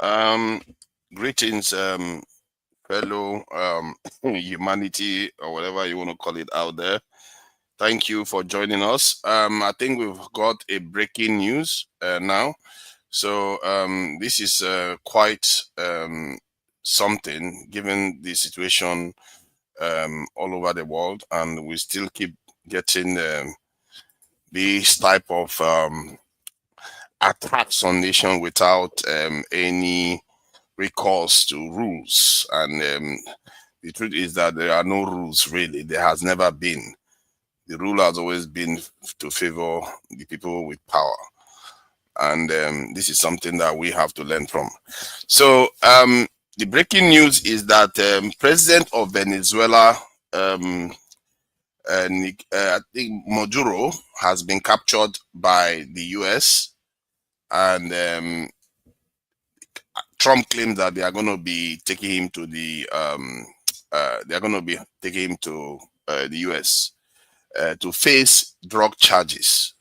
Um, Greetings, fellow humanity or whatever you want to call it out there. Thank you for joining us. I think we've got a breaking news now. So this is quite something given the situation all over the world, and we still keep getting this type of attacks on nation without any recourse to rules. And the truth is that there are no rules really. There has never been. The rule has always been to favor the people with power. And this is something that we have to learn from. So the breaking news is that President of Venezuela, um, I think Maduro, has been captured by the U.S. and Trump claims that they are going to be taking him to they are going to be taking him to the U.S. To face drug charges.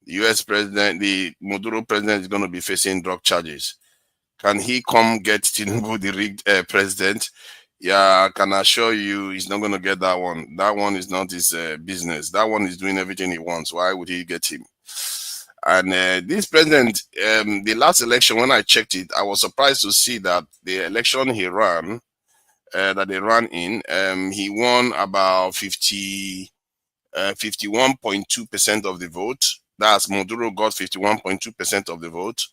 The U.S. president, the Maduro president, is going to be facing drug charges. Can he come get Tinubu, the rigged president? Yeah, I can assure you, he's not going to get that one. That one is not his business. That one is doing everything he wants. Why would he get him? And this president, the last election, when I checked it, I was surprised to see that the election he ran, that they ran in, he won about 51.2% of the vote. That's Maduro got 51.2% of the vote.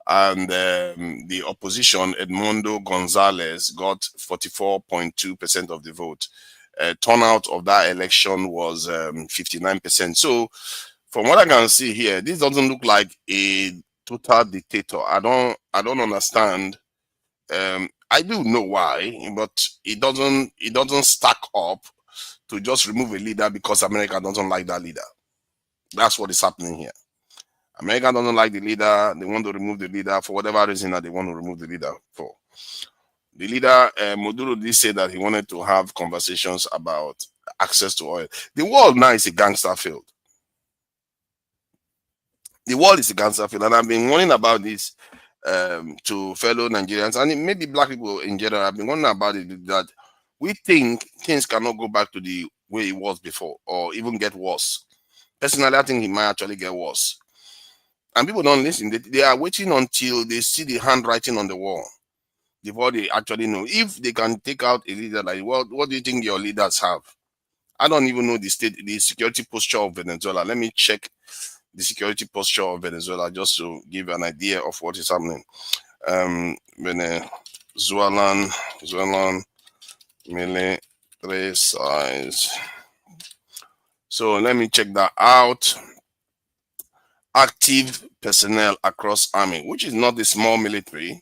And the opposition, Edmundo Gonzalez, got 44.2% of the vote. Turnout of that election was 59%. So from what I can see here, this doesn't look like a total dictator. I don't understand. I do know why, but it doesn't stack up to just remove a leader because America doesn't like that leader. That's what is happening here. America doesn't like the leader. They want to remove the leader for whatever reason that they want to remove the leader for. The leader, Maduro, did say that he wanted to have conversations about access to oil. The world now is a gangster field. The world is a gangster field, and I've been warning about this to fellow Nigerians and maybe black people in general. I've been warning about it that we think things cannot go back to the way it was before, or even get worse. Personally, I think it might actually get worse. And people don't listen. They are waiting until they see the handwriting on the wall before they actually know. If they can take out a leader like, well, what do you think your leaders have? I don't even know the security posture of Venezuela. Let me check the security posture of Venezuela just to give an idea of what is happening. Venezuelan military size. So let me check that out. Active personnel across army, which is not a small military.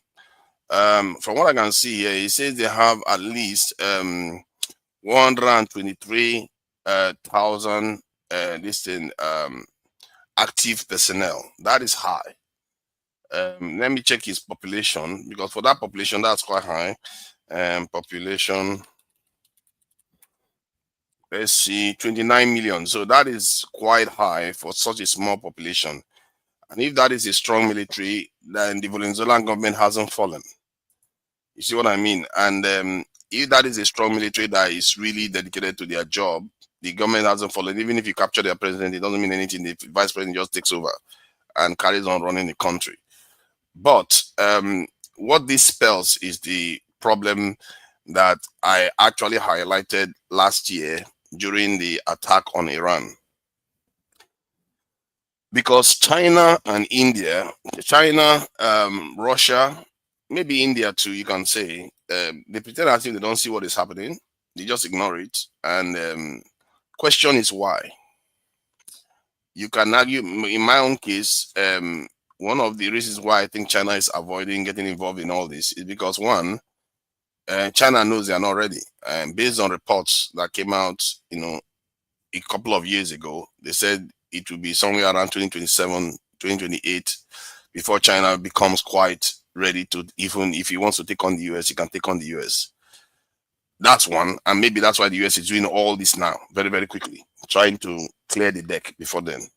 From what I can see here, it says they have at least 123,000 active personnel. That is high. Let me check his population because for that population, that's quite high. Population, let's see, 29 million. So that is quite high for such a small population. And if that is a strong military, then the Venezuelan government hasn't fallen. You see what I mean? And if that is a strong military that is really dedicated to their job, the government hasn't fallen. Even if you capture their president, it doesn't mean anything. The vice president just takes over and carries on running the country. But what this spells is the problem that I actually highlighted last year during the attack on Iran. Because China and India, China, Russia, maybe India too, you can say, they pretend as if they don't see what is happening. They just ignore it. And question is why. You can argue, in my own case, one of the reasons why I think China is avoiding getting involved in all this is because one, China knows they are not ready. Based on reports that came out, a couple of years ago, they said it will be somewhere around 2027, 2028 before China becomes quite ready to, even if he wants to take on the US, he can take on the US. That's one. And maybe that's why the US is doing all this now, very, very quickly, trying to clear the deck before then.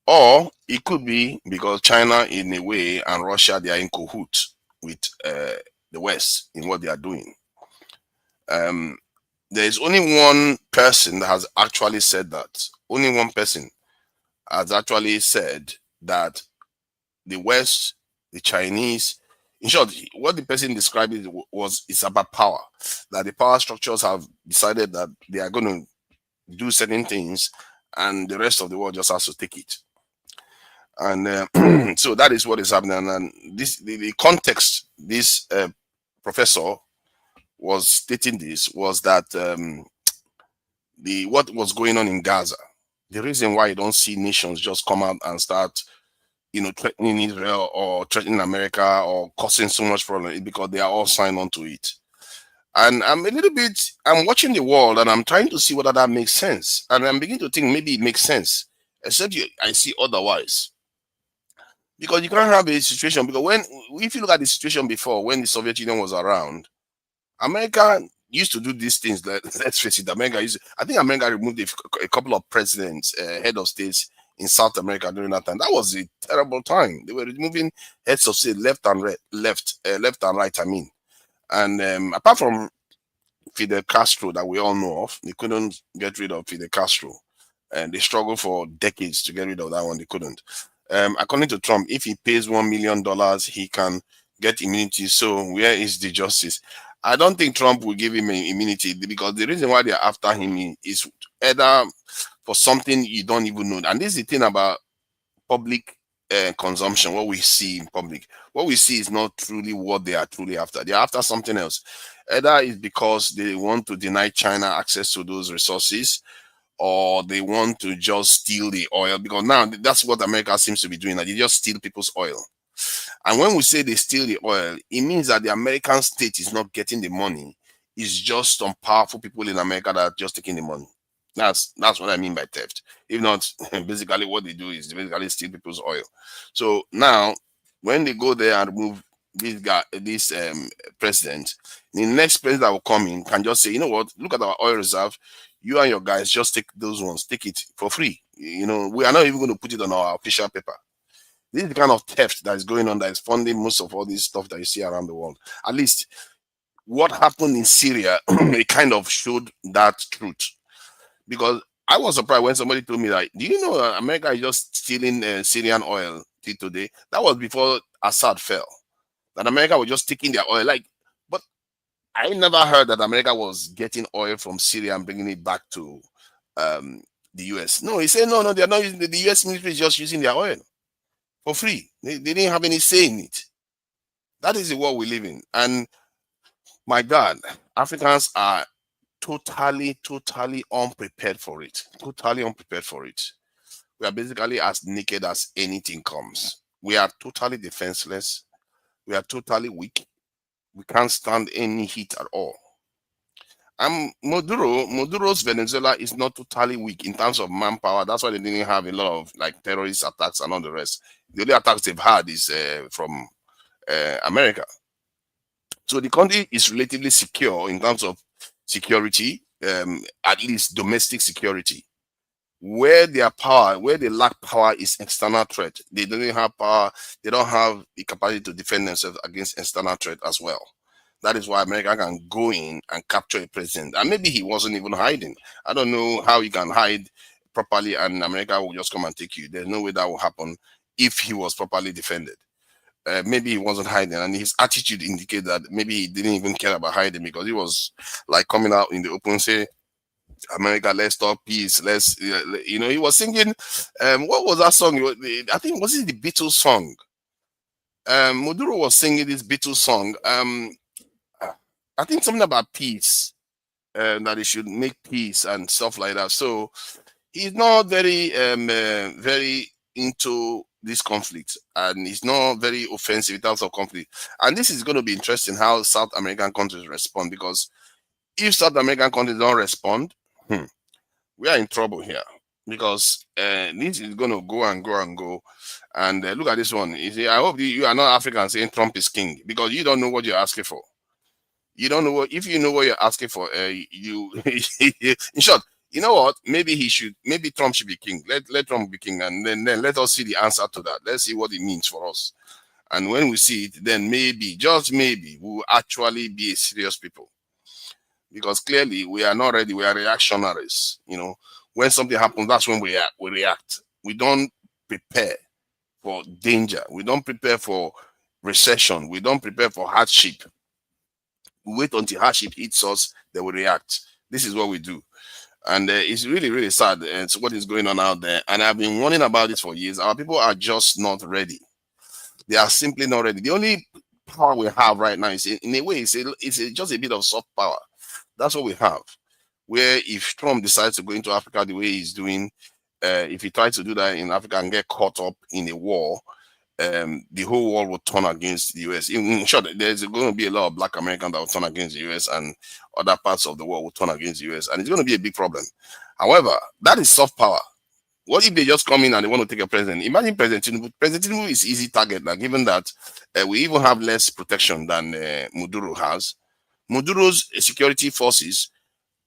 Or it could be because China, in a way, and Russia, they are in cahoots with the West in what they are doing. Um, there is only one person that has actually said that. Only one person has actually said that the West, the Chinese, in short, what the person described it was it's about power. That the power structures have decided that they are going to do certain things, and the rest of the world just has to take it. And so that is what is happening. And this, the context this professor was stating this was that the what was going on in Gaza. The reason why you don't see nations just come out and start, threatening Israel or threatening America or causing so much problem is because they are all signed on to it. And I'm watching the world and I'm trying to see whether that makes sense. And I'm beginning to think maybe it makes sense, except I see otherwise. Because you can't have a situation, because if you look at the situation before when the Soviet Union was around, America used to do these things. Let's face it, I think America removed a couple of presidents, head of states in South America during that time. That was a terrible time. They were removing heads of state left and right, left and right. I mean, and apart from Fidel Castro that we all know of, they couldn't get rid of Fidel Castro, and they struggled for decades to get rid of that one. They couldn't. According to Trump, if he pays $1 million, he can get immunity. So where is the justice? I don't think Trump will give him immunity, because the reason why they're after him is either for something you don't even know. And this is the thing about public consumption. What we see in public, what we see is not truly what they are truly after. They're after something else. Either it's because they want to deny China access to those resources, or they want to just steal the oil, because now that's what America seems to be doing. That they just steal people's oil. And when we say they steal the oil, it means that the American state is not getting the money. It's just some powerful people in America that are just taking the money. That's what I mean by theft. If not, basically what they do is they basically steal people's oil. So now, when they go there and remove this president, the next president that will come in can just say, you know what, look at our oil reserve. You and your guys just take those ones, take it for free. We are not even going to put it on our official paper. This is the kind of theft that is going on, that is funding most of all this stuff that you see around the world. At least what happened in Syria, it kind of showed that truth. Because I was surprised when somebody told me that, do you know America is just stealing Syrian oil till today? That was before Assad fell. That America was just taking their oil. But I never heard that America was getting oil from Syria and bringing it back to the US. No, he said, no, they're not using the US military is just using their oil for free. They didn't have any say in it. That is the world we live in. And my God, Africans are totally unprepared for it. Totally unprepared for it. We are basically as naked as anything comes. We are totally defenseless. We are totally weak. We can't stand any heat at all. Maduro's Venezuela is not totally weak in terms of manpower. That's why they didn't have a lot of terrorist attacks and all the rest. The only attacks they've had is from America. So the country is relatively secure in terms of security, at least domestic security. Where they lack power is external threat. They don't have power. They don't have the capacity to defend themselves against external threat as well. That is why America can go in and capture a president. And maybe he wasn't even hiding. I don't know how you can hide properly and America will just come and take you. There's no way that will happen if he was properly defended. Maybe he wasn't hiding, and his attitude indicated that maybe he didn't even care about hiding, because he was coming out in the open, say, America, let's talk peace. He was singing. What was that song? I think, was it the Beatles song? Maduro was singing this Beatles song. I think something about peace, that he should make peace and stuff like that. So he's not very into this conflict, and he's not very offensive in terms of conflict. And this is going to be interesting how South American countries respond, because if South American countries don't respond, we are in trouble here, because this is going to go and go and go. And look at this one. You see, I hope you are not African saying Trump is king, because you don't know what you're asking for. You don't know if you know what you're asking for. In short, You know what? Maybe he should. Maybe Trump should be king. Let Trump be king, and then let us see the answer to that. Let's see what it means for us. And when we see it, then maybe, just maybe, we will actually be a serious people. Because clearly we are not ready. We are reactionaries. When something happens, that's when we react. We don't prepare for danger. We don't prepare for recession. We don't prepare for hardship. We wait until hardship hits us, then we react. This is what we do. And it's really, really sad. It's what is going on out there. And I've been warning about this for years. Our people are just not ready. They are simply not ready. The only power we have right now is, in a way, just a bit of soft power. That's what we have. Where if Trump decides to go into Africa the way he's doing, if he tries to do that in Africa and get caught up in a war, the whole world will turn against the US. In short, there's going to be a lot of Black Americans that will turn against the US, and other parts of the world will turn against the US, and it's going to be a big problem. However, that is soft power. What if they just come in and they want to take a president? Imagine President Tinubu. President Tinubu is easy target now, given that we even have less protection than Maduro has. Maduro's security forces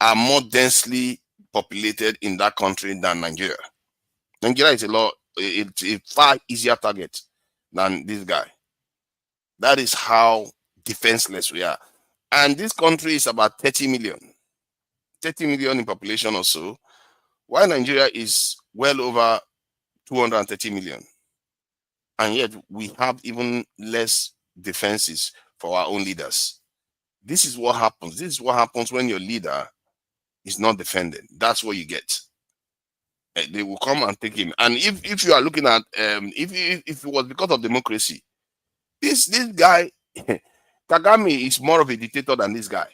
are more densely populated in that country than Nigeria. Nigeria is it's a far easier target than this guy. That is how defenseless we are. And this country is about 30 million. 30 million in population or so, while Nigeria is well over 230 million. And yet we have even less defenses for our own leaders. This is what happens. This is what happens when your leader is not defended. That's what you get. They will come and take him. And if you are looking at if it was because of democracy, this guy Kagame is more of a dictator than this guy.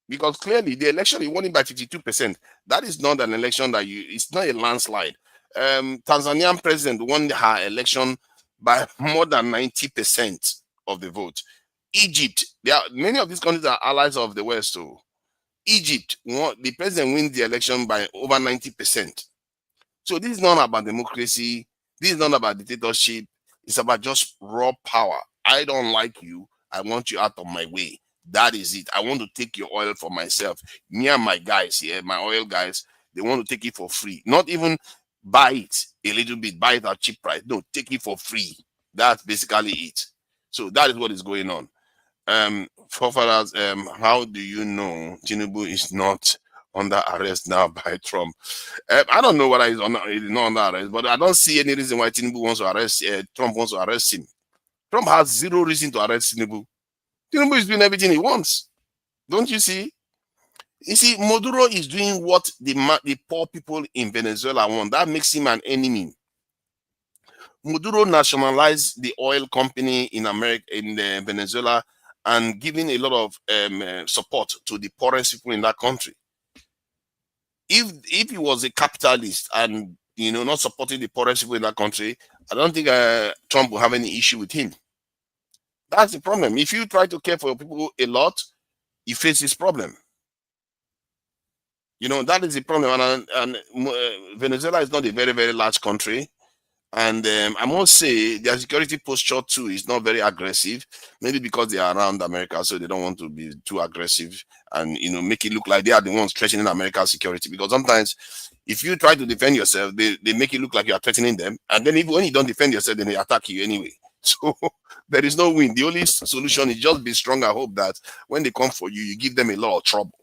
Because clearly the election he won it by 52%. That is not an election it's not a landslide. Tanzanian president won her election by more than 90% of the vote. Egypt, many of these countries are allies of the West. So Egypt, the president wins the election by over 90%. So this is not about democracy. This is not about dictatorship. It's about just raw power. I don't like you. I want you out of my way. That is it. I want to take your oil for myself. Me and my guys here, my oil guys, they want to take it for free. Not even buy it a little bit, buy it at cheap price. No, take it for free. That's basically it. So that is what is going on. Forefathers, how do you know Tinubu is not under arrest now by Trump? I don't know whether he's not under arrest, but I don't see any reason why Tinubu wants to arrest Trump wants to arrest him. Trump has zero reason to arrest Tinubu. Tinubu is doing everything he wants. Don't you see? You see, Maduro is doing what the poor people in Venezuela want. That makes him an enemy. Maduro nationalized the oil company in America, in Venezuela, and giving a lot of support to the poorest people in that country. If he was a capitalist and not supporting the poorest people in that country, I don't think Trump will have any issue with him. That's the problem. If you try to care for people a lot, you face this problem. That is the problem. And Venezuela is not a very, very large country. And I must say their security posture too is not very aggressive. Maybe because they are around America, so they don't want to be too aggressive and make it look like they are the ones threatening America's security. Because sometimes if you try to defend yourself, they make it look like you are threatening them. And then even when you don't defend yourself, then they attack you anyway. So there is no win. The only solution is just be strong and hope that when they come for you, you give them a lot of trouble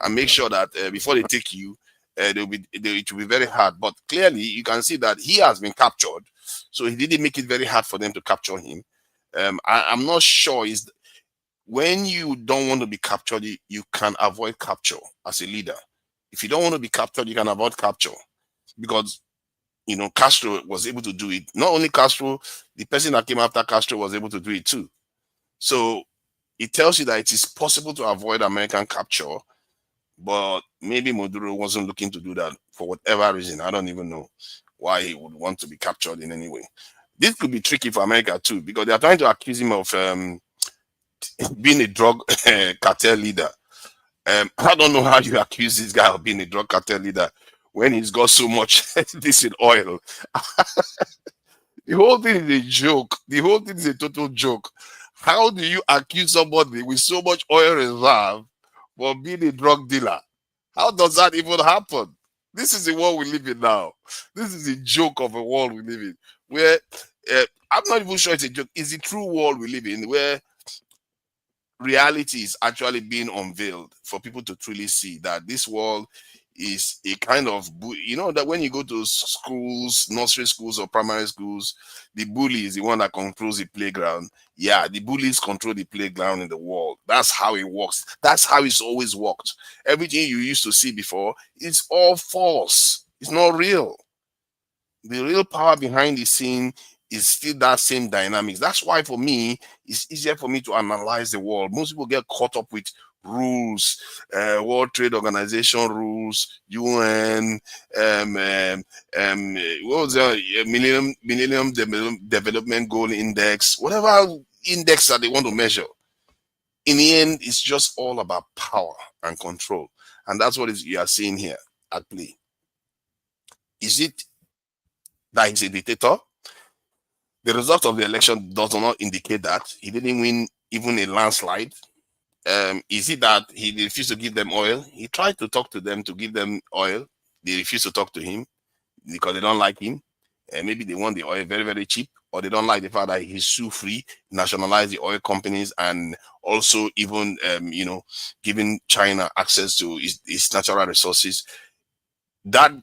and make sure that before they take you, it will be very hard. But clearly, you can see that he has been captured, so he didn't make it very hard for them to capture him. I'm not sure is when you don't want to be captured, you can avoid capture as a leader. If you don't want to be captured, you can avoid capture because Castro was able to do it. Not only Castro, the person that came after Castro was able to do it too. So it tells you that it is possible to avoid American capture. But maybe Maduro wasn't looking to do that for whatever reason. I don't even know why he would want to be captured in any way. This could be tricky for America too, because they are trying to accuse him of being a drug cartel leader. I don't know how you accuse this guy of being a drug cartel leader when he's got so much this in oil. The whole thing is a joke. The whole thing is a total joke. How do you accuse somebody with so much oil reserve for being a drug dealer? How does that even happen? This is the world we live in now. This is a joke of a world we live in, where I'm not even sure it's a joke. It's the true world we live in, where reality is actually being unveiled for people to truly see that this world is a kind of that when you go to schools, nursery schools or primary schools, the bully is the one that controls the playground. Yeah, the bullies control the playground in the world. That's how it works. That's how it's always worked. Everything you used to see before is all false. It's not real. The real power behind the scene is still that same dynamics. That's why for me, it's easier for me to analyze the world. Most people get caught up with rules, World Trade Organization rules, UN, what was the Development Goal Index, whatever index that they want to measure. In the end, it's just all about power and control, and that's what you are seeing here at play. Is it that he's a dictator? The result of the election does not indicate that. He didn't win even a landslide. Is it that he refused to give them oil? He tried to talk to them to give them oil. They refused to talk to him because they don't like him. And maybe they want the oil very, very cheap, or they don't like the fact that he's sue free, nationalize the oil companies, and also even, giving China access to its natural resources. That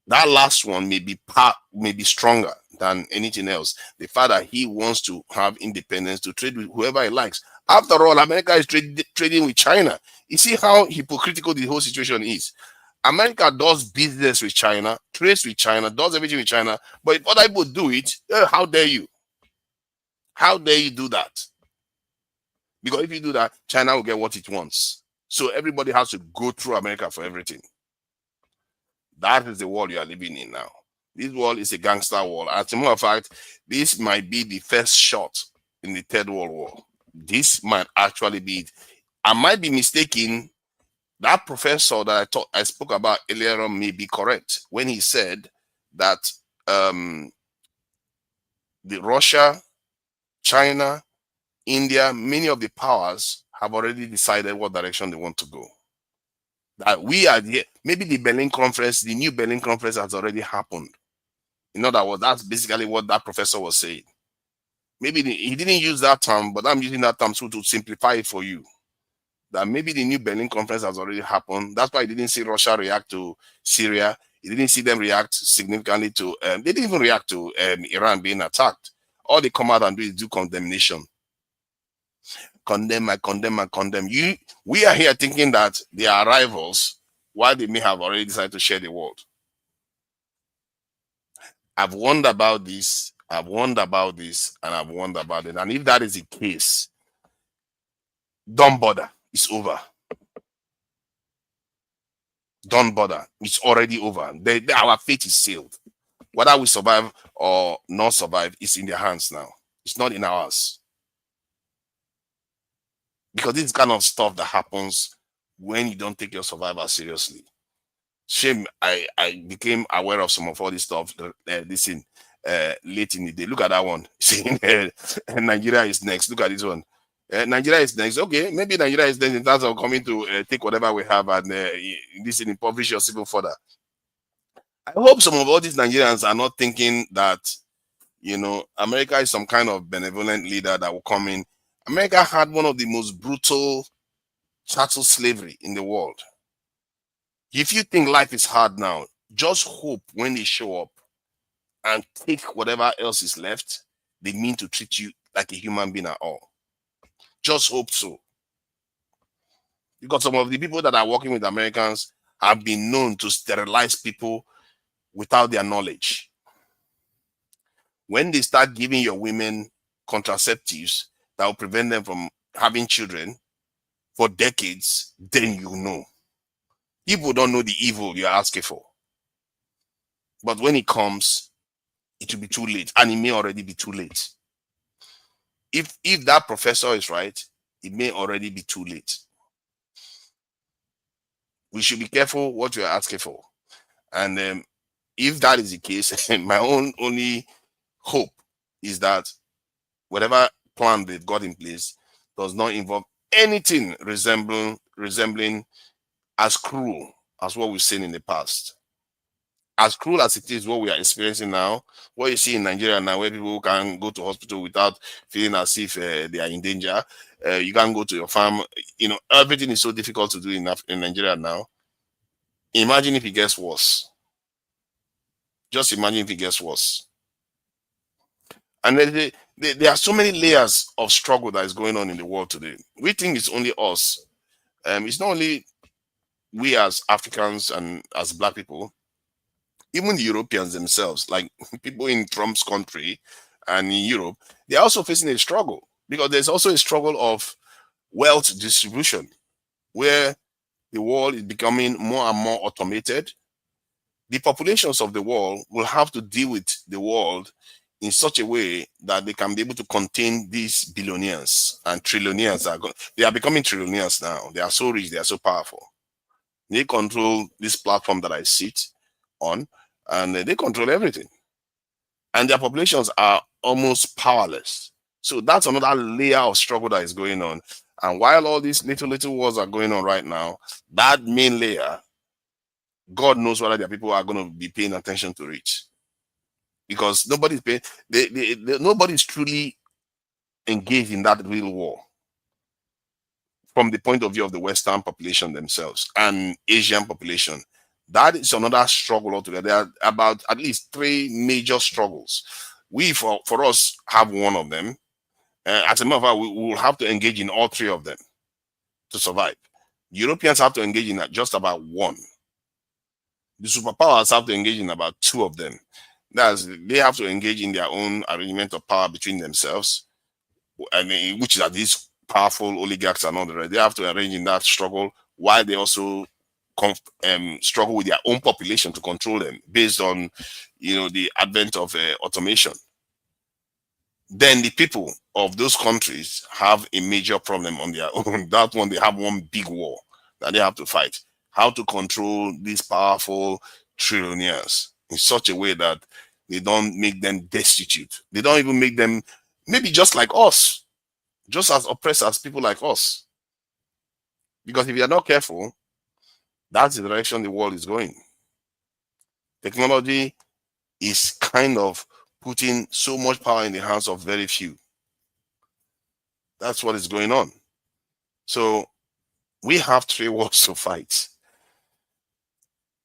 that last one may be stronger than anything else. The fact that he wants to have independence to trade with whoever he likes. After all, America is trading with China. You see how hypocritical the whole situation is. America does business with China, trades with China, does everything with China. But if other people do it, how dare you? How dare you do that? Because if you do that, China will get what it wants. So everybody has to go through America for everything. That is the world you are living in now. This world is a gangster world. As a matter of fact, this might be the first shot in the Third World War. This might actually be it. I might be mistaken. That professor that I spoke about earlier on may be correct when he said that the Russia, China, India, many of the powers have already decided what direction they want to go. That we are here. Maybe the Berlin Conference, the new Berlin Conference has already happened. In other words, that's basically what that professor was saying. Maybe he didn't use that term, but I'm using that term to simplify it for you. That maybe the new Berlin Conference has already happened. That's why he didn't see Russia react to Syria. He didn't see them react significantly to, they didn't even react to Iran being attacked. All they come out and do is do condemnation. Condemn, I condemn, I condemn. We are here thinking that they are rivals, while they may have already decided to share the world. I've wondered about this, I've wondered about this, and I've wondered about it. And if that is the case, don't bother. It's over. Don't bother. It's already over. Our fate is sealed. Whether we survive or not survive is in their hands now. It's not in ours. Because this kind of stuff that happens when you don't take your survival seriously. Shame, I became aware of some of all this stuff late in the day. Look at that one. Saying Nigeria is next. Look at this one. Nigeria is next. Okay, maybe Nigeria is next in terms of coming to take whatever we have and this impoverish us even further. I hope some of all these Nigerians are not thinking that, America is some kind of benevolent leader that will come in. America had one of the most brutal chattel slavery in the world. If you think life is hard now, just hope when they show up and take whatever else is left, they mean to treat you like a human being at all. Just hope so. Because some of the people that are working with Americans have been known to sterilize people without their knowledge. When they start giving your women contraceptives that will prevent them from having children for decades, then you know. People don't know the evil you're asking for. But when it comes, it will be too late, and it may already be too late. If that professor is right, it may already be too late. We should be careful what we are asking for. And if that is the case, my only hope is that whatever plan they've got in place does not involve anything resembling as cruel as what we've seen in the past. As cruel as it is what we are experiencing now, what you see in Nigeria now, where people can go to hospital without feeling as if they are in danger. You can't go to your farm. Everything is so difficult to do in Nigeria now. Imagine if it gets worse. Just imagine if it gets worse. And then there are so many layers of struggle that is going on in the world today. We think it's only us. It's not only we as Africans and as Black people, even the Europeans themselves, like people in Trump's country and in Europe, they're also facing a struggle because there's also a struggle of wealth distribution where the world is becoming more and more automated. The populations of the world will have to deal with the world in such a way that they can be able to contain these billionaires and trillionaires. They are becoming trillionaires now. They are so rich, they are so powerful. They control this platform that I sit on, and they control everything. And their populations are almost powerless. So that's another layer of struggle that is going on. And while all these little wars are going on right now, that main layer, God knows whether their people are going to be paying attention to it. Because nobody's paying, nobody's truly engaged in that real war from the point of view of the Western population themselves and Asian population. That is another struggle altogether. There are about at least 3 major struggles. We, for us, have one of them. As a matter of fact, we will have to engage in all 3 of them to survive. Europeans have to engage in just about one. The superpowers have to engage in about 2 of them. They have to engage in their own arrangement of power between themselves, which are these powerful oligarchs and all the rest. They have to arrange in that struggle while they also struggle with their own population to control them based on the advent of automation. Then the people of those countries have a major problem on their own. That one, they have one big war that they have to fight. How to control these powerful trillionaires in such a way that they don't make them destitute. They don't even make them maybe just like us, just as oppressed as people like us. Because if you're not careful, that's the direction the world is going. Technology is kind of putting so much power in the hands of very few. That's what is going on. So we have 3 wars to fight.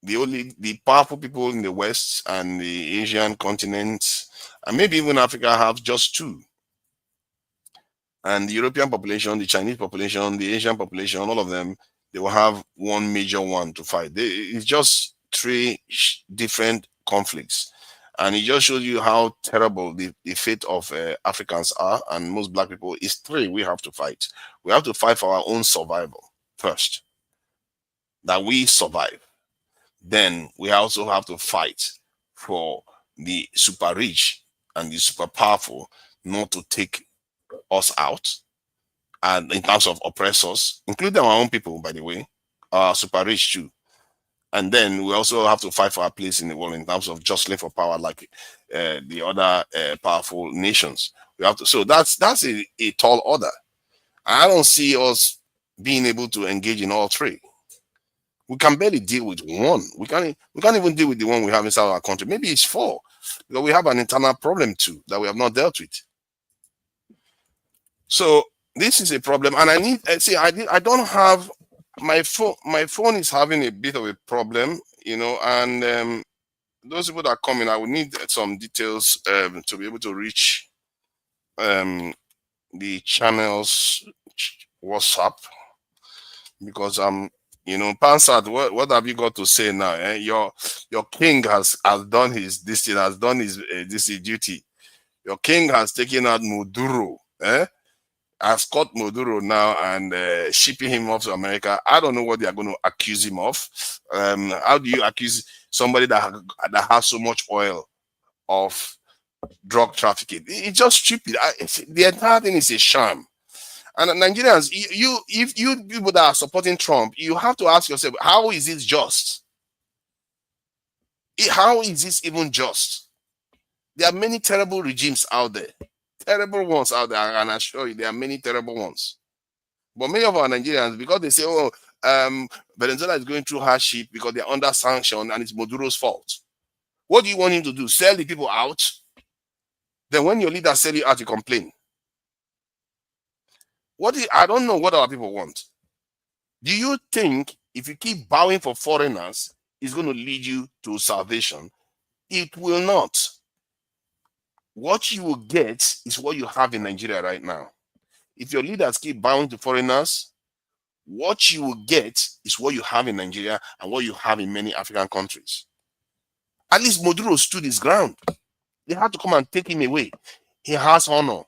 The powerful people in the West and the Asian continent, and maybe even Africa, have just 2. And the European population, the Chinese population, the Asian population, all of them, they will have one major one to fight. It's just 3 different conflicts. And it just shows you how terrible the fate of Africans are, and most Black people. Is 3 we have to fight. We have to fight for our own survival first, that we survive. Then we also have to fight for the super rich and the super powerful not to take us out, and in terms of oppressors, including our own people, by the way, are super rich too. And then we also have to fight for our place in the world in terms of jostling for power, like the other powerful nations. We have to. So that's a tall order. I don't see us being able to engage in all 3. We can barely deal with one. We can't even deal with the one we have inside our country. Maybe it's 4, because we have an internal problem too that we have not dealt with. So this is a problem, and I don't have my phone. My phone is having a bit of a problem, and those people that come in, I would need some details to be able to reach the channel's WhatsApp, because Pansat, what have you got to say now? Your king has done his duty. Your king has taken out Maduro, has caught Maduro now and shipping him off to America. I don't know what they are going to accuse him of. How do you accuse somebody that has so much oil of drug trafficking? It's just stupid. The entire thing is a sham. And Nigerians, if you people that are supporting Trump, you have to ask yourself, how is this just? How is this even just? There are many terrible regimes out there. Terrible ones out there, and I assure you there are many terrible ones. But many of our Nigerians, because they say, oh, Venezuela is going through hardship because they're under sanction and it's Maduro's fault. What do you want him to do? Sell the people out? Then when your leaders sell you out, you complain. I don't know what our people want. Do you think if you keep bowing for foreigners, it's going to lead you to salvation? It will not. What you will get is what you have in Nigeria right now. If your leaders keep bowing to foreigners, what you will get is what you have in Nigeria and what you have in many African countries. At least Maduro stood his ground. They had to come and take him away. He has honor.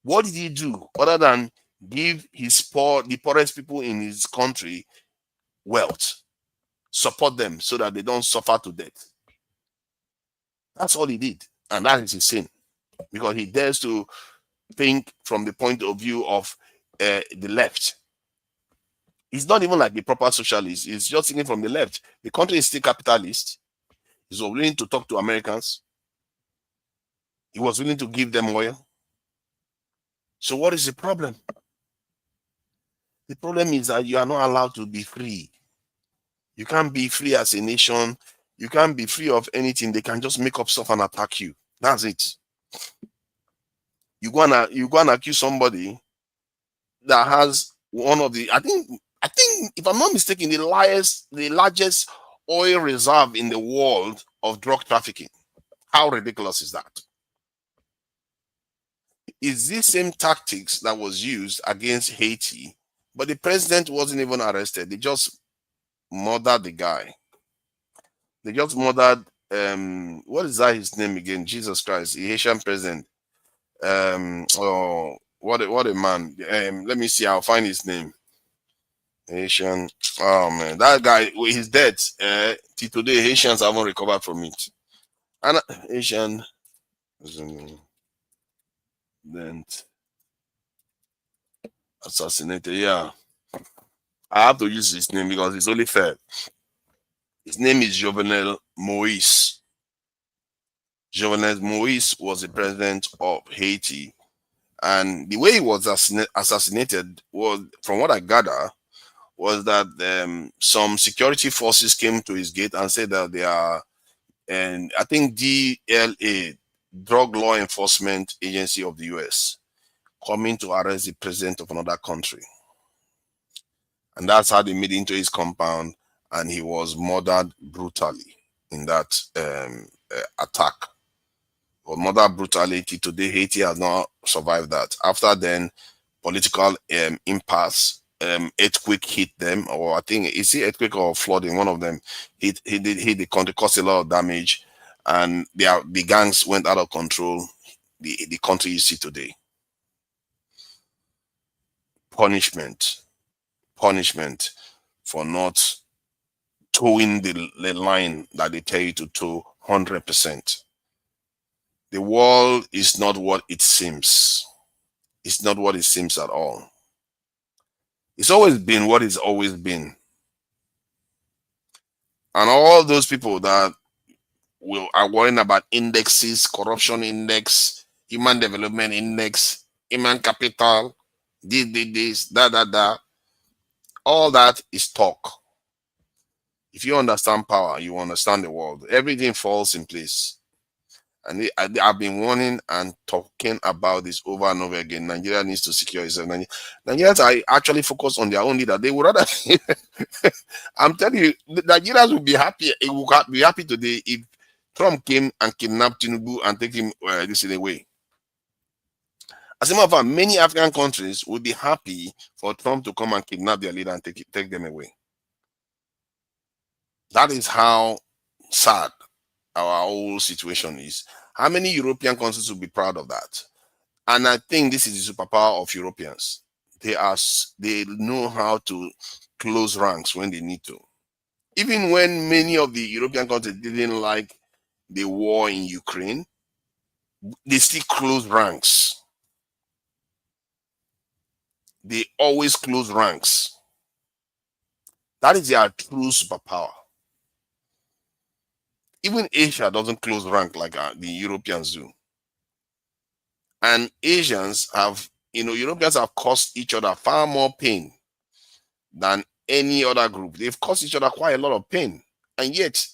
What did he do other than give the poorest people in his country wealth, support them so that they don't suffer to death? That's all he did, and that is his sin, because he dares to think from the point of view of the left. He's not even like the proper socialist. He's just thinking from the left. The country is still capitalist. He's willing to talk to Americans. He was willing to give them oil. So what is the problem? The problem is that you are not allowed to be free. You can't be free as a nation. You can't be free of anything. They can just make up stuff and attack you. That's it. You go and accuse somebody that has one of the, I think if I'm not mistaken, the largest oil reserve in the world of drug trafficking. How ridiculous is that? Is this same tactics that was used against Haiti, but the president wasn't even arrested. They just murdered the guy. They just murdered what is that his name again? Jesus Christ, the Haitian president. Oh, what a man. Let me see, I'll find his name. Haitian. Oh man, that guy, he's dead. Till today, Haitians haven't recovered from it. And Haitian then assassinated. Yeah, I have to use his name because it's only fair. His name is Jovenel Moïse. Jovenel Moïse was the president of Haiti, and the way he was assassinated was, from what I gather, was that some security forces came to his gate and said that they are, and I think DLA, Drug Law Enforcement Agency of the US, coming to arrest the president of another country. And that's how they made it into his compound, and he was murdered brutally in that attack. But murdered brutality. Today, Haiti has not survived that. After then, political impasse, earthquake hit them, or I think it's the earthquake or flooding, one of them hit the country, caused a lot of damage, and the gangs went out of control. The country you see today. Punishment for not towing the line that they tell you to tow 100%. The world is not what it seems. It's not what it seems at all. It's always been what it's always been. And all those people that are worrying about indexes, corruption index, human development index, human capital, this, that, all that is talk. If you understand power, you understand the world. Everything falls in place. And I've been warning and talking about this over and over again. Nigeria needs to secure itself. Nigerians are actually focused on their own leader. They would rather. I'm telling you, the Nigerians would be happy. It would be happy today if Trump came and kidnapped Tinubu and take him this away. As a matter of fact, many African countries would be happy for Trump to come and kidnap their leader and take them away. That is how sad our whole situation is. How many European countries will be proud of that? And I think this is the superpower of Europeans. They know how to close ranks when they need to. Even when many of the European countries didn't like the war in Ukraine, they still close ranks. They always close ranks. That is their true superpower. Even Asia doesn't close rank like the Europeans do. And Asians have, Europeans have caused each other far more pain than any other group. They've caused each other quite a lot of pain, and yet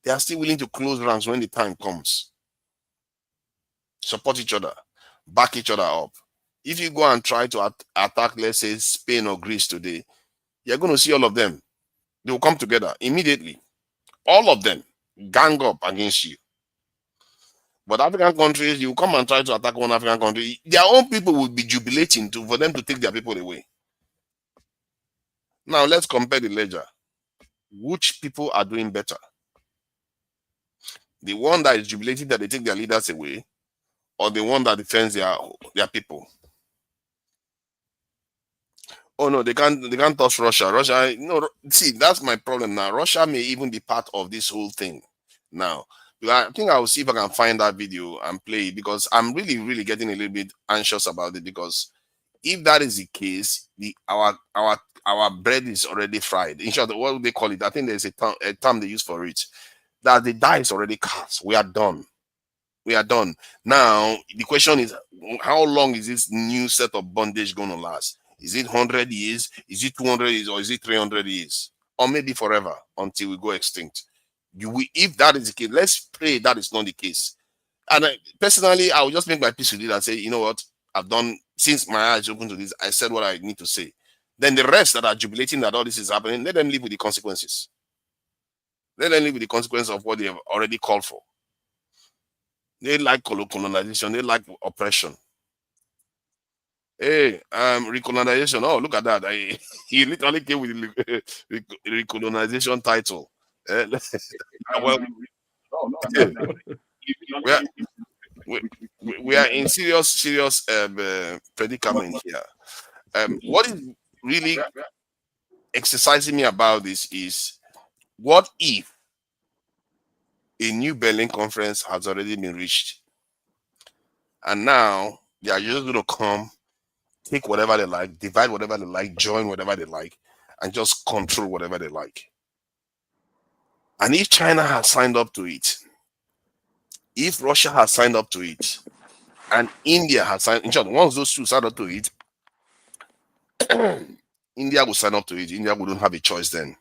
they are still willing to close ranks when the time comes. Support each other, back each other up. If you go and try to attack, let's say, Spain or Greece today, you're going to see all of them. They will come together immediately. All of them gang up against you. But African countries, you come and try to attack one African country, their own people will be jubilating for them to take their people away. Now let's compare the ledger. Which people are doing better? The one that is jubilating that they take their leaders away, or the one that defends their people? Oh no, they can't touch Russia. Russia, no, see, that's my problem now. Russia may even be part of this whole thing now. I think I will see if I can find that video and play it, because I'm really, really getting a little bit anxious about it, because if that is the case, our bread is already fried. In short, what do they call it? I think there's a term they use for it. That the die is already cast. We are done. We are done. Now the question is, how long is this new set of bondage going to last? Is it 100 years? Is it 200 years? Or is it 300 years? Or maybe forever until we go extinct? If that is the case, let's pray that is not the case. And personally, I will just make my peace with it and say, you know what? I've done, since my eyes open to this, I said what I need to say. Then the rest that are jubilating that all this is happening, let them live with the consequences. Let them live with the consequences of what they have already called for. They like colonization. They like oppression. Hey, recolonization. Oh, look at that. He literally came with the recolonization title. Well, we are in serious predicament here. What is really exercising me about this is, what if a new Berlin conference has already been reached, and now they are just going to come, take whatever they like, divide whatever they like, join whatever they like, and just control whatever they like? And if China has signed up to it, if Russia has signed up to it, and India has signed, in short, once those two sign up to it, India will sign up to it. India wouldn't have a choice then,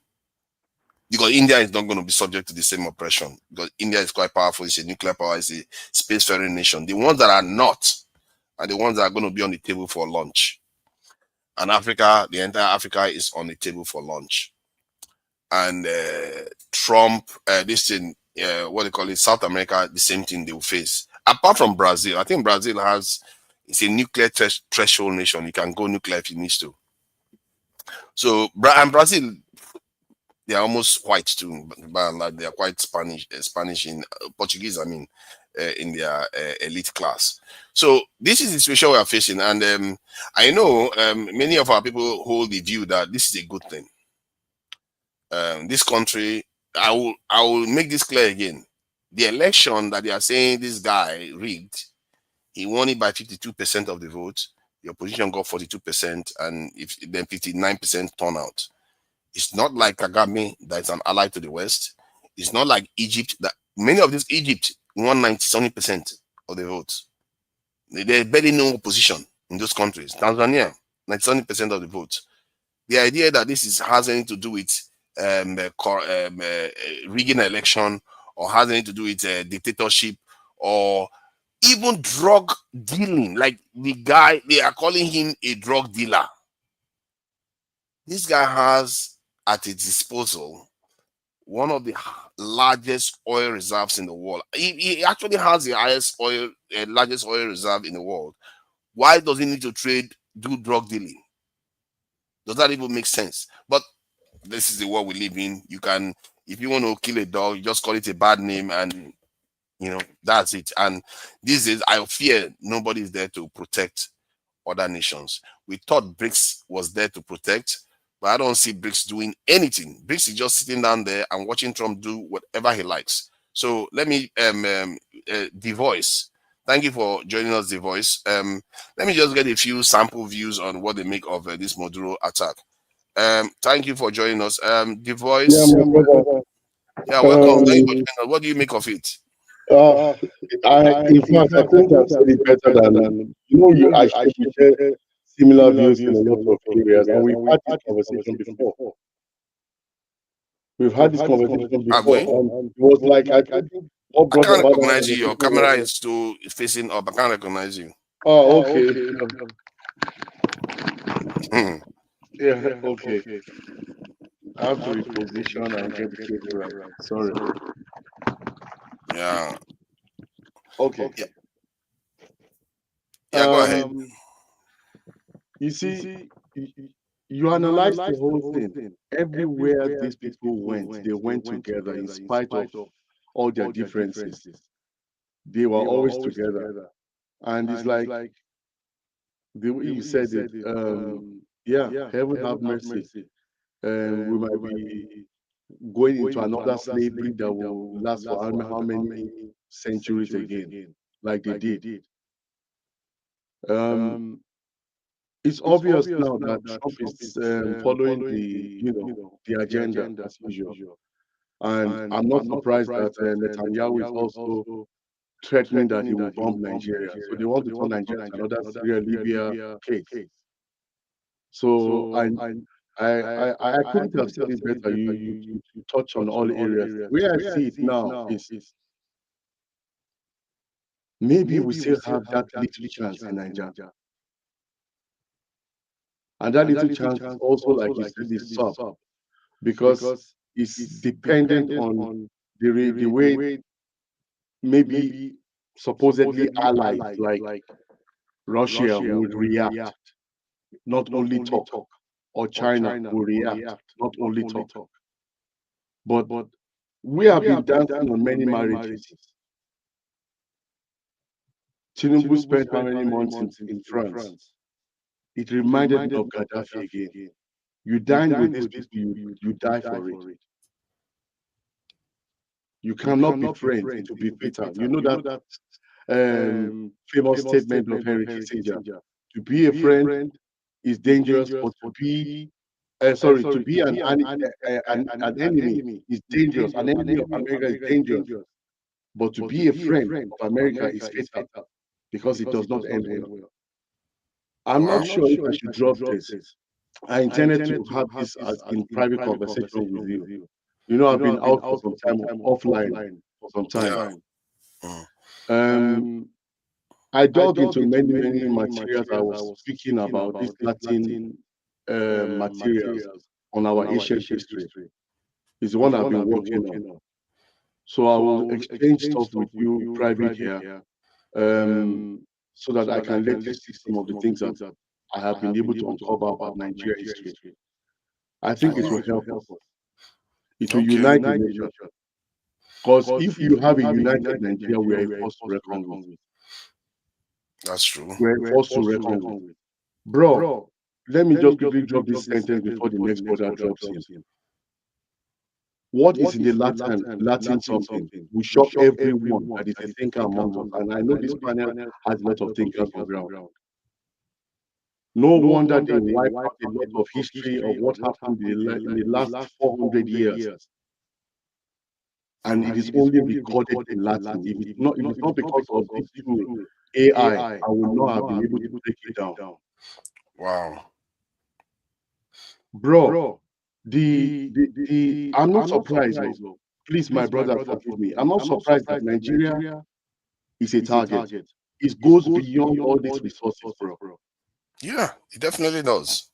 because India is not going to be subject to the same oppression, because India is quite powerful. It's a nuclear power. It's a spacefaring nation. The ones that are not are the ones that are going to be on the table for lunch. And Africa, the entire Africa is on the table for lunch. And Trump, this thing, what they call it, South America, the same thing they will face. Apart from Brazil, I think Brazil it's a nuclear threshold nation. You can go nuclear if it needs to. So, and Brazil, they are almost white too, but they are quite Spanish in Portuguese, I mean, in their elite class. So this is the situation we are facing, and I know many of our people hold the view that this is a good thing. This country, I will make this clear again. The election that they are saying this guy rigged, he won it by 52% of the vote. The opposition got 42%, and then 59% turnout. It's not like Kagame that is an ally to the West. It's not like Egypt, that many of these Egypt won 90% of the votes. There's barely no opposition in those countries. Tanzania, 97% of the votes. The idea that this has anything to do with rigging an election, or has anything to do with dictatorship, or even drug dealing, like the guy, they are calling him a drug dealer. This guy has at his disposal one of the largest oil reserves in the world. He actually has the largest oil reserve in the world. Why does he need to do drug dealing? Does that even make sense? But this is the world we live in. You can, if you want to kill a dog, you just call it a bad name, and that's it. And these days, I fear nobody is there to protect other nations. We thought BRICS was there to protect, but I don't see BRICS doing anything. BRICS is just sitting down there and watching Trump do whatever he likes. So let me, The Voice. Thank you for joining us, The Voice. Let me just get a few sample views on what they make of this Maduro attack. Thank you for joining us. The Voice. Yeah, welcome. Thank you for joining us. What do you make of it? In fact, I think I've said it better than I should similar views in a lot of areas, and we've had this conversation before. We've had this conversation Have before, we? and it was like I think what I brought can't about that recognize you. Your conversation camera was, is still facing up. I can't recognize you. oh, okay, Hmm. yeah, okay. I have to reposition and get the cable right. Sorry. Yeah. Okay. Yeah. Yeah. Go ahead. You see, y- you analyze the whole thing. Everywhere these people went, they went together in spite of all their differences. They were always together. And it's like the way you said it, yeah, heaven have mercy. We might be going into another slavery that will last for how many centuries again, like they did. Um, it's obvious now that Trump is following the agenda as usual, and I'm not surprised that Netanyahu is also threatening that he will bomb Nigeria. So they want to turn Nigeria to another Syria Libya case. So I couldn't have said it better. You touch on all areas. Where I see it now is maybe we still have that little chance in Nigeria. And that little chance is also, like you said, is sub because it's dependent on the way maybe supposedly allies like Russia would react, not only talk, or China will react, not only talk. But we have been dancing on many marriages. Tinubu spent how many months in France? It reminded me of Gaddafi again. You dine with these people, you die for it. You cannot be friends, it will be fatal. You know that famous statement of Henry Kissinger: to be a friend is dangerous, but to be an enemy is dangerous. An enemy of America is dangerous, but to be a friend of America is fatal because it does not end well. I'm not Wow. sure if I should drop this. I intended to have this as in private conversation with you. You know, I've been out for some time, offline for some time. Yeah. Mm. Um, I dug into many materials. I was speaking about these Latin materials on our ancient history. Is the one I've been working on. So I will exchange stuff with you private here, um, so that I can let you see some of the things that I have been able to uncover about Nigeria history. I think it will help us. It will Okay. unite the nation. Because if you have a united Nigeria, we are a force to reckon with. That's true. We're a force to reckon with. Bro, let me just quickly drop this sentence before the next brother drops in. What is in the Latin something will shock everyone that is a thinker among us. And I know this panel has a lot of thinkers on ground. No wonder they wipe out a lot of history of what happened in the last 400 years. And it is only recorded in Latin. If it's not because of this tool, AI, I would not have been able to break it down. Wow. Bro, I'm not surprised. Oh. Please, my brother, forgive me. I'm not surprised that Nigeria is a target. It goes beyond all these resources, bro. Yeah, it definitely does.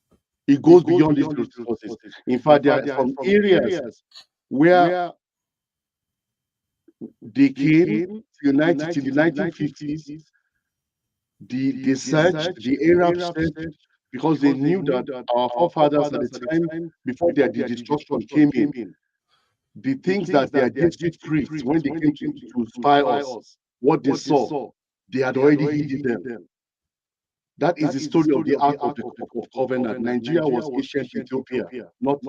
It goes beyond these resources. In fact, there are some areas where they came till the 1950s. The searched, the Arabs searched, because they knew that our forefathers at the time, before the destruction came in, the things that their Jesuit priests, when they came to spy us, what they saw, they had already hidden them. That is the story of the Ark of Covenant. Nigeria was ancient Ethiopia, not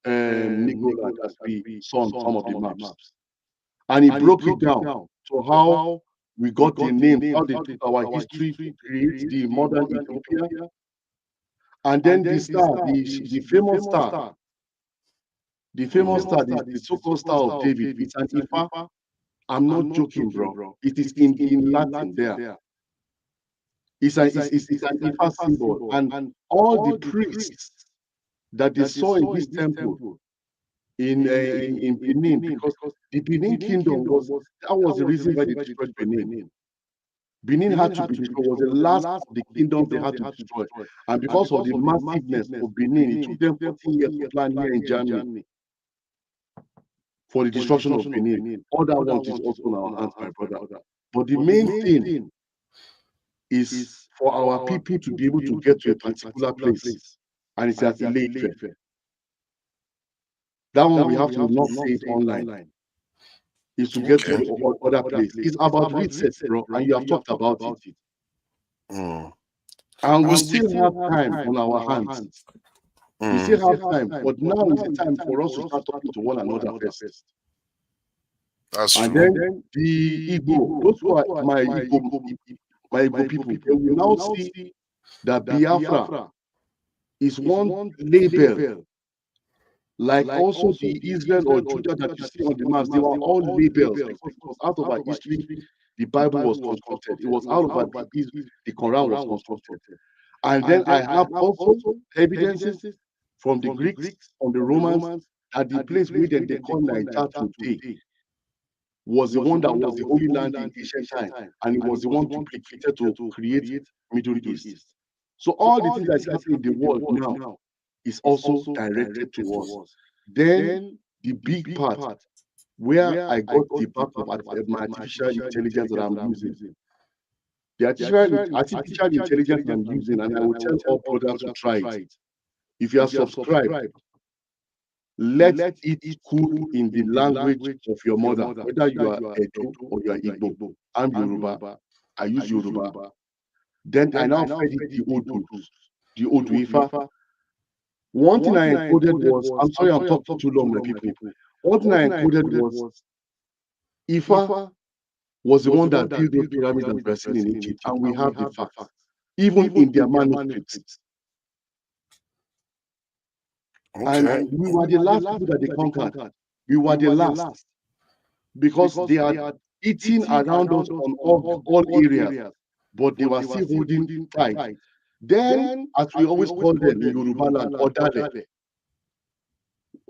Negroland, as we saw on some of the maps. And he broke it down to how we got the names, how they took our history to create the modern Ethiopia. And then the star, the famous star, the so-called Star of David, it's an Ifa. I'm not joking, bro. It is in Latin there. it's an Ifa symbol, and all the priests that they saw in this temple in Benin, because the Benin kingdom was the reason why they destroyed Benin. Benin had to be destroyed, was the last of the kingdoms they had to destroy. And because of the massiveness of Benin, it took them 14 years to plan here in Germany for the destruction of Benin. All that one is also in our hands, my brother. But the main thing is for our people to be able to get to a particular place, and it's at Ile-Ife. That one we have to not say it online. Is to get to the other place. It's about reset, bro, and you have talked about it. And we still have time on our hands. We still have time, but now is the time for us to start talking to one another first. That's and true. then the Igbo, those who are my Igbo people, they will now see that Biafra is one label. Like also the Israel or Judah that you see on the maps, they were all labels, because it was out of our history the Bible was constructed. It was out of our the Quran was constructed. And then I have also evidences from the Greeks, from the Romans, that the place where they call Niger today was the one that was the holy land in ancient time, and it was the one duplicated to create Middle East. So all the things that's happening in the world now is also directed to us. Then the big part where I got the back of my artificial intelligence that I'm using. The artificial intelligence I'm using, and I will tell all brothers to try it. If you are subscribed, let it cool in the language of your mother, whether you are Edo or you are Igbo. I'm Yoruba. I use Yoruba. Then I now fed it the Odu Ifa. One thing I encoded was, I'm sorry I'm talking too long, my people. One thing I encoded was Ifa was the one that built those pyramids that were seen in Egypt, and we have the facts, even in their manuscripts. Okay. And we were the last people that they conquered. We were the last, because they are eating around us on all areas, but they were still holding tight. Then, as we always call them in Yoruba land, Odale,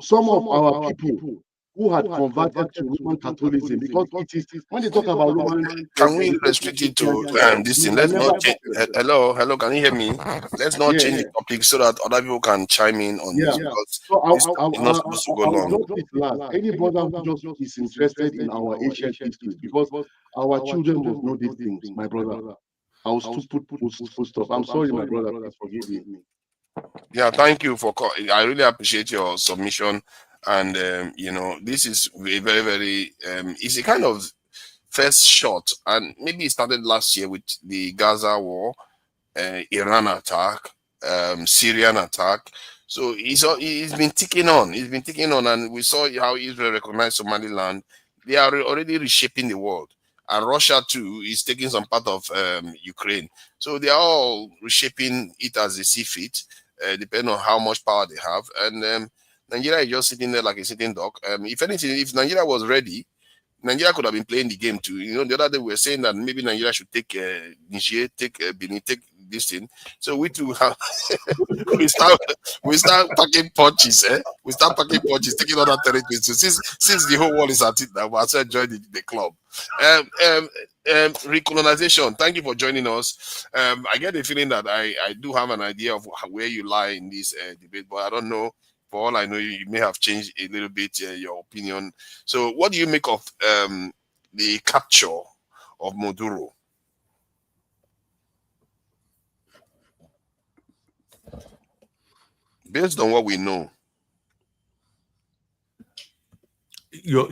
some of our people who had converted to Roman Catholicism, because it is, when they talk about Roman, Can we restrict it to this thing? Let's not change. Hello, can you hear me? Let's not change the topic so that other people can chime in on this, because so this is not supposed to go long. I'll drop it last. Any brother who just is interested in our ancient history, because our children must know these things, my brother. I'll still put full stop. I'm sorry, my brother. Please forgive me. Yeah, thank you for I really appreciate your submission, and this is a very, very it's a kind of first shot, and maybe it started last year with the Gaza war, Iran attack, Syrian attack. So it's been ticking on. It's been ticking on, and we saw how Israel recognized Somaliland. They are already reshaping the world, and Russia too is taking some part of Ukraine. So they are all reshaping it as they see fit, depending on how much power they have. And Nigeria is just sitting there like a sitting duck. If anything, if Nigeria was ready, Nigeria could have been playing the game too. The other day we were saying that maybe Nigeria should take Niger, take Benin, take this thing. So we too have we start packing punches, We start packing punches, taking other territories. So since the whole world is at it now, we also join the club. Recolonization. Thank you for joining us. I get the feeling that I do have an idea of where you lie in this debate, but I don't know. For all I know, you may have changed a little bit your opinion. So, what do you make of the capture of Maduro? Based on what we know, your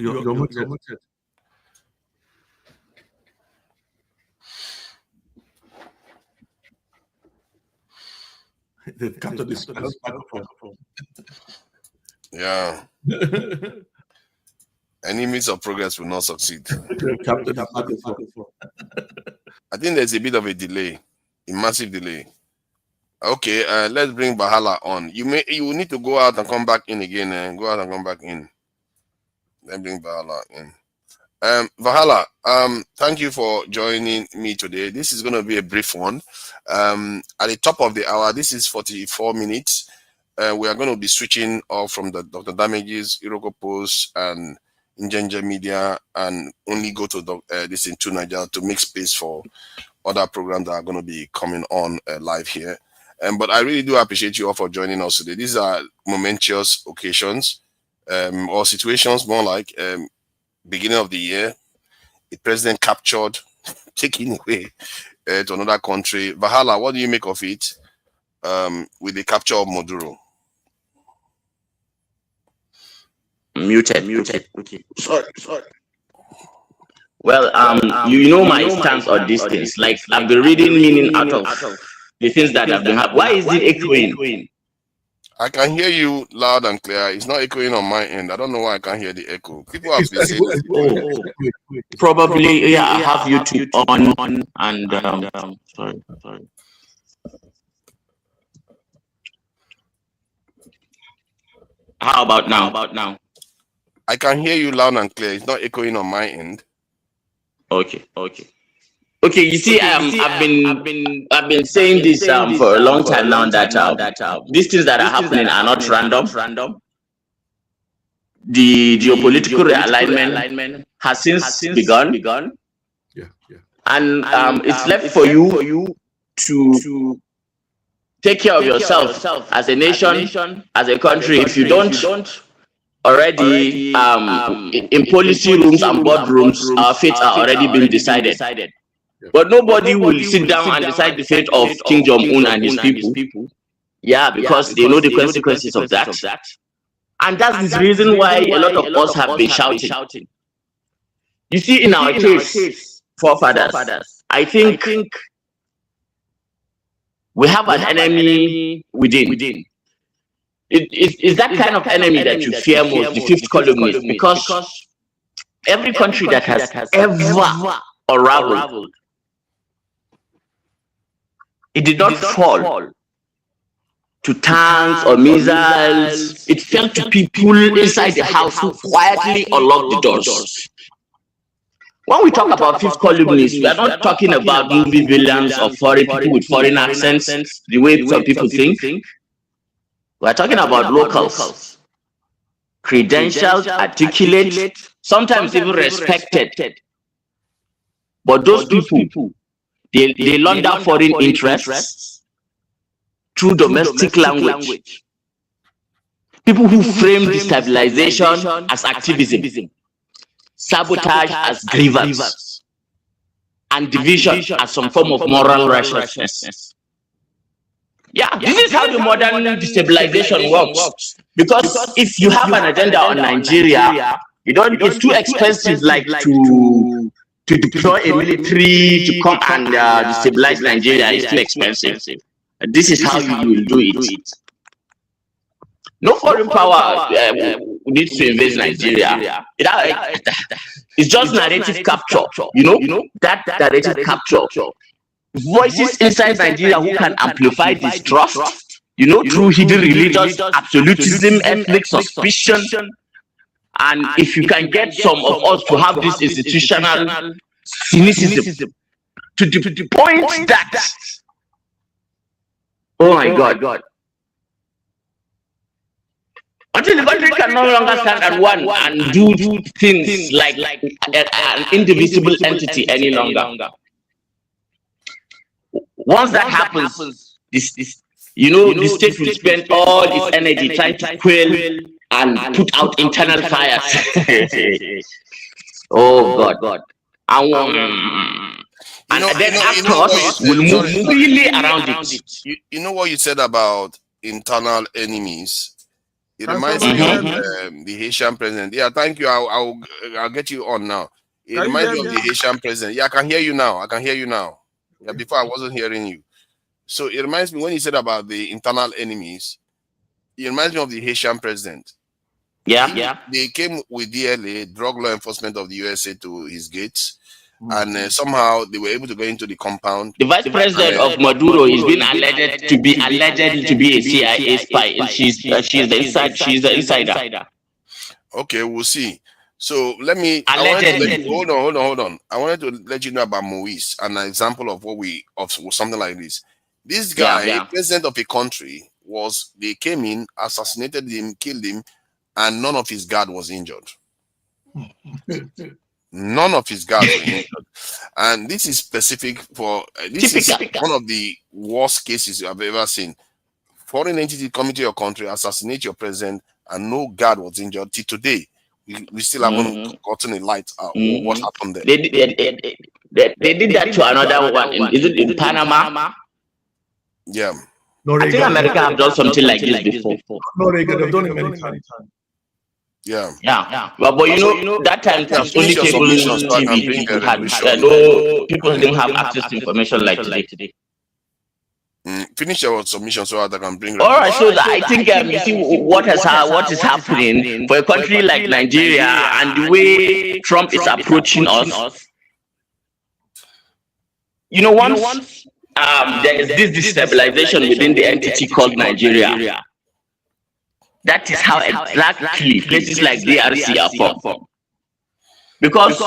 they've captured this microphone. Yeah. Any means of progress will not succeed. Captured the microphone. I think there's a bit of a delay, a massive delay. Okay, let's bring Bahala on. You will need to go out and come back in again, and go out and come back in. Let's bring Bahala in. Vahala, thank you for joining me today. This is going to be a brief one. At the top of the hour, this is 44 minutes. We are going to be switching off from the Dr. Damages, Iroko Post, and Injanja Media, and only go to this into Nigeria to make space for other programs that are going to be coming on live here. But I really do appreciate you all for joining us today. These are momentous occasions or situations, more like beginning of the year, the president captured, taken away to another country. Vahala, what do you make of it with the capture of Maduro? Muted. Okay. Sorry. Well, you know my stance on these things. Like I've been reading meaning out of the things that have been happening. Why is it echoing? I can hear you loud and clear. It's not echoing on my end. I don't know why I can't hear the echo. People have been saying probably yeah. I have YouTube on and sorry. How about now? I can hear you loud and clear. It's not echoing on my end. Okay. You see, I've been saying this for a long time now that these things that are happening are not random. The geopolitical realignment has since begun. Yeah. And it's left for you to take care of yourself as a nation, as a country. If you don't already in policy rooms and boardrooms, our fates are already being decided. But nobody will sit down and decide the fate of King Jong-un and his people. Yeah, because they know the consequences of that. And that's the reason why a lot of us have been shouting. You see, in our case, forefathers, I think we have an enemy within. It's that kind of enemy that you fear most, the fifth columnist, because every country that has ever unraveled, it did not fall to tanks or missiles. It fell to people inside the house who quietly unlocked the doors. When we talk about fifth columnists, we are not talking about movie villains or foreign people with foreign accents, the way some people think. We are talking about locals, credentialed, articulate, sometimes even respected. But those people, they launder foreign interests through domestic language. People who frame destabilization as activism, sabotage as grievance, and division as some form of moral righteousness. Yeah, this is how the modern destabilization works. Because if you have an agenda on Nigeria, it's too expensive, like to deploy a military to come and destabilize Nigeria is too expensive. This is how you will do it. No foreign power needs to invade Nigeria. It's just narrative capture. That narrative capture. Voices inside Nigeria who can amplify distrust, through hidden religious absolutism, ethnic suspicion. And if you can get some of us to have this institutional cynicism to the point that, oh my God, until the country can no longer stand at one and do things like an indivisible entity any longer. Once that happens, the state will spend all its energy trying to quell and put out internal fires. Oh God. And then actors will move freely around it. You know what you said about internal enemies? It reminds me of the Haitian president. Yeah, thank you. I'll get you on now. It reminds me of the Haitian president. Yeah, I can hear you now. Yeah, before I wasn't hearing you. So it reminds me when you said about the internal enemies, it reminds me of the Haitian president. Yeah. They came with DLA, drug law enforcement of the USA, to his gates. And somehow they were able to go into the compound. The vice president of Maduro is being alleged to be a CIA spy. She's the insider. Okay, we'll see. So let me. I wanted to let Allegedly. you, hold on. I wanted to let you know about Moise, an example of something like this. This guy, Yeah. president of a country, they came in, assassinated him, killed him, and none of his guard was injured. None of his guards were injured, and this is specific for this is Typical. one of the worst cases I've ever seen. Foreign entity coming to your country, assassinate your president, and no guard was injured. Till today, we still haven't gotten a light what happened there. They did that to another one. Is it in Panama? Yeah. I think America have done something like this before. Noriega, they've done it many times. Yeah. But you know that time it was only Finish your cable submission so I can TV bring people a had. resolution. No, people didn't have access to information like today. Finish your submission so that I can bring. All right, so I think you see what is happening for a country like Nigeria and the way Trump is approaching us. You know, once there is this destabilization within the entity called Nigeria. That is how exactly places like DRC are formed. Because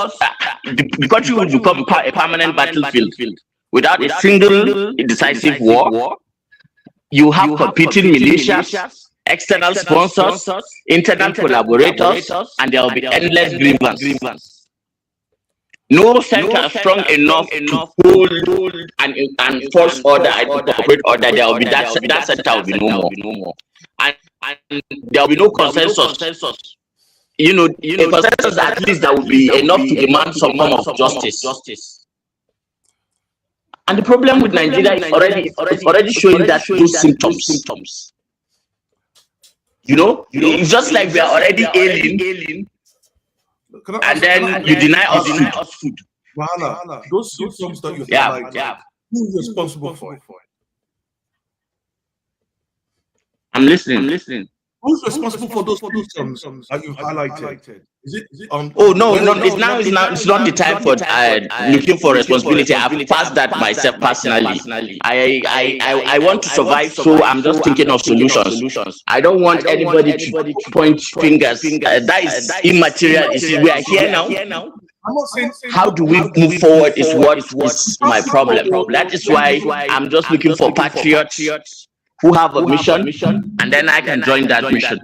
the country will become a permanent battlefield without a single decisive war. You have competing militias, external sponsors, internal collaborators, and there will be endless grievance. No center strong enough to hold and force order and to corporate order. There will be that center will be no more. And there will be no consensus. You know, a consensus at least that will be enough to demand some form of justice. And the problem with Nigeria is already showing that those symptoms. You know, it's just like we are already ailing, and then you deny us food. Wahala, those symptoms that you Yeah. who is responsible for it? I'm listening. Who's responsible for those symptoms that you highlighted? Is it No, it's not the time for looking for responsibility. I've passed that myself personally. I want to survive, so I'm just thinking of solutions. I don't want anybody to point fingers. That is immaterial. You see, we are here now. I'm not saying How do we move forward is what is my problem. That is why I'm just looking for patriots who have a mission, and then I can join that mission.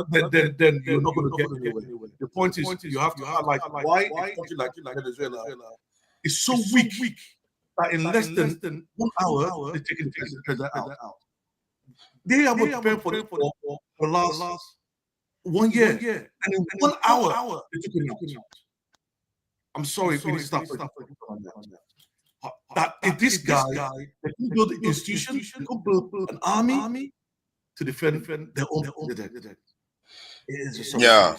then you're not going to get anywhere. The point is, you have to highlight why a country like Venezuela is so weak that in less than 1 hour they're taking the president out. They have been preparing for the last 1 year, and in 1 hour they took him out. I'm sorry if you stop on that. That if this guy, they can build an institution, they can build an army to defend their own president. Yeah,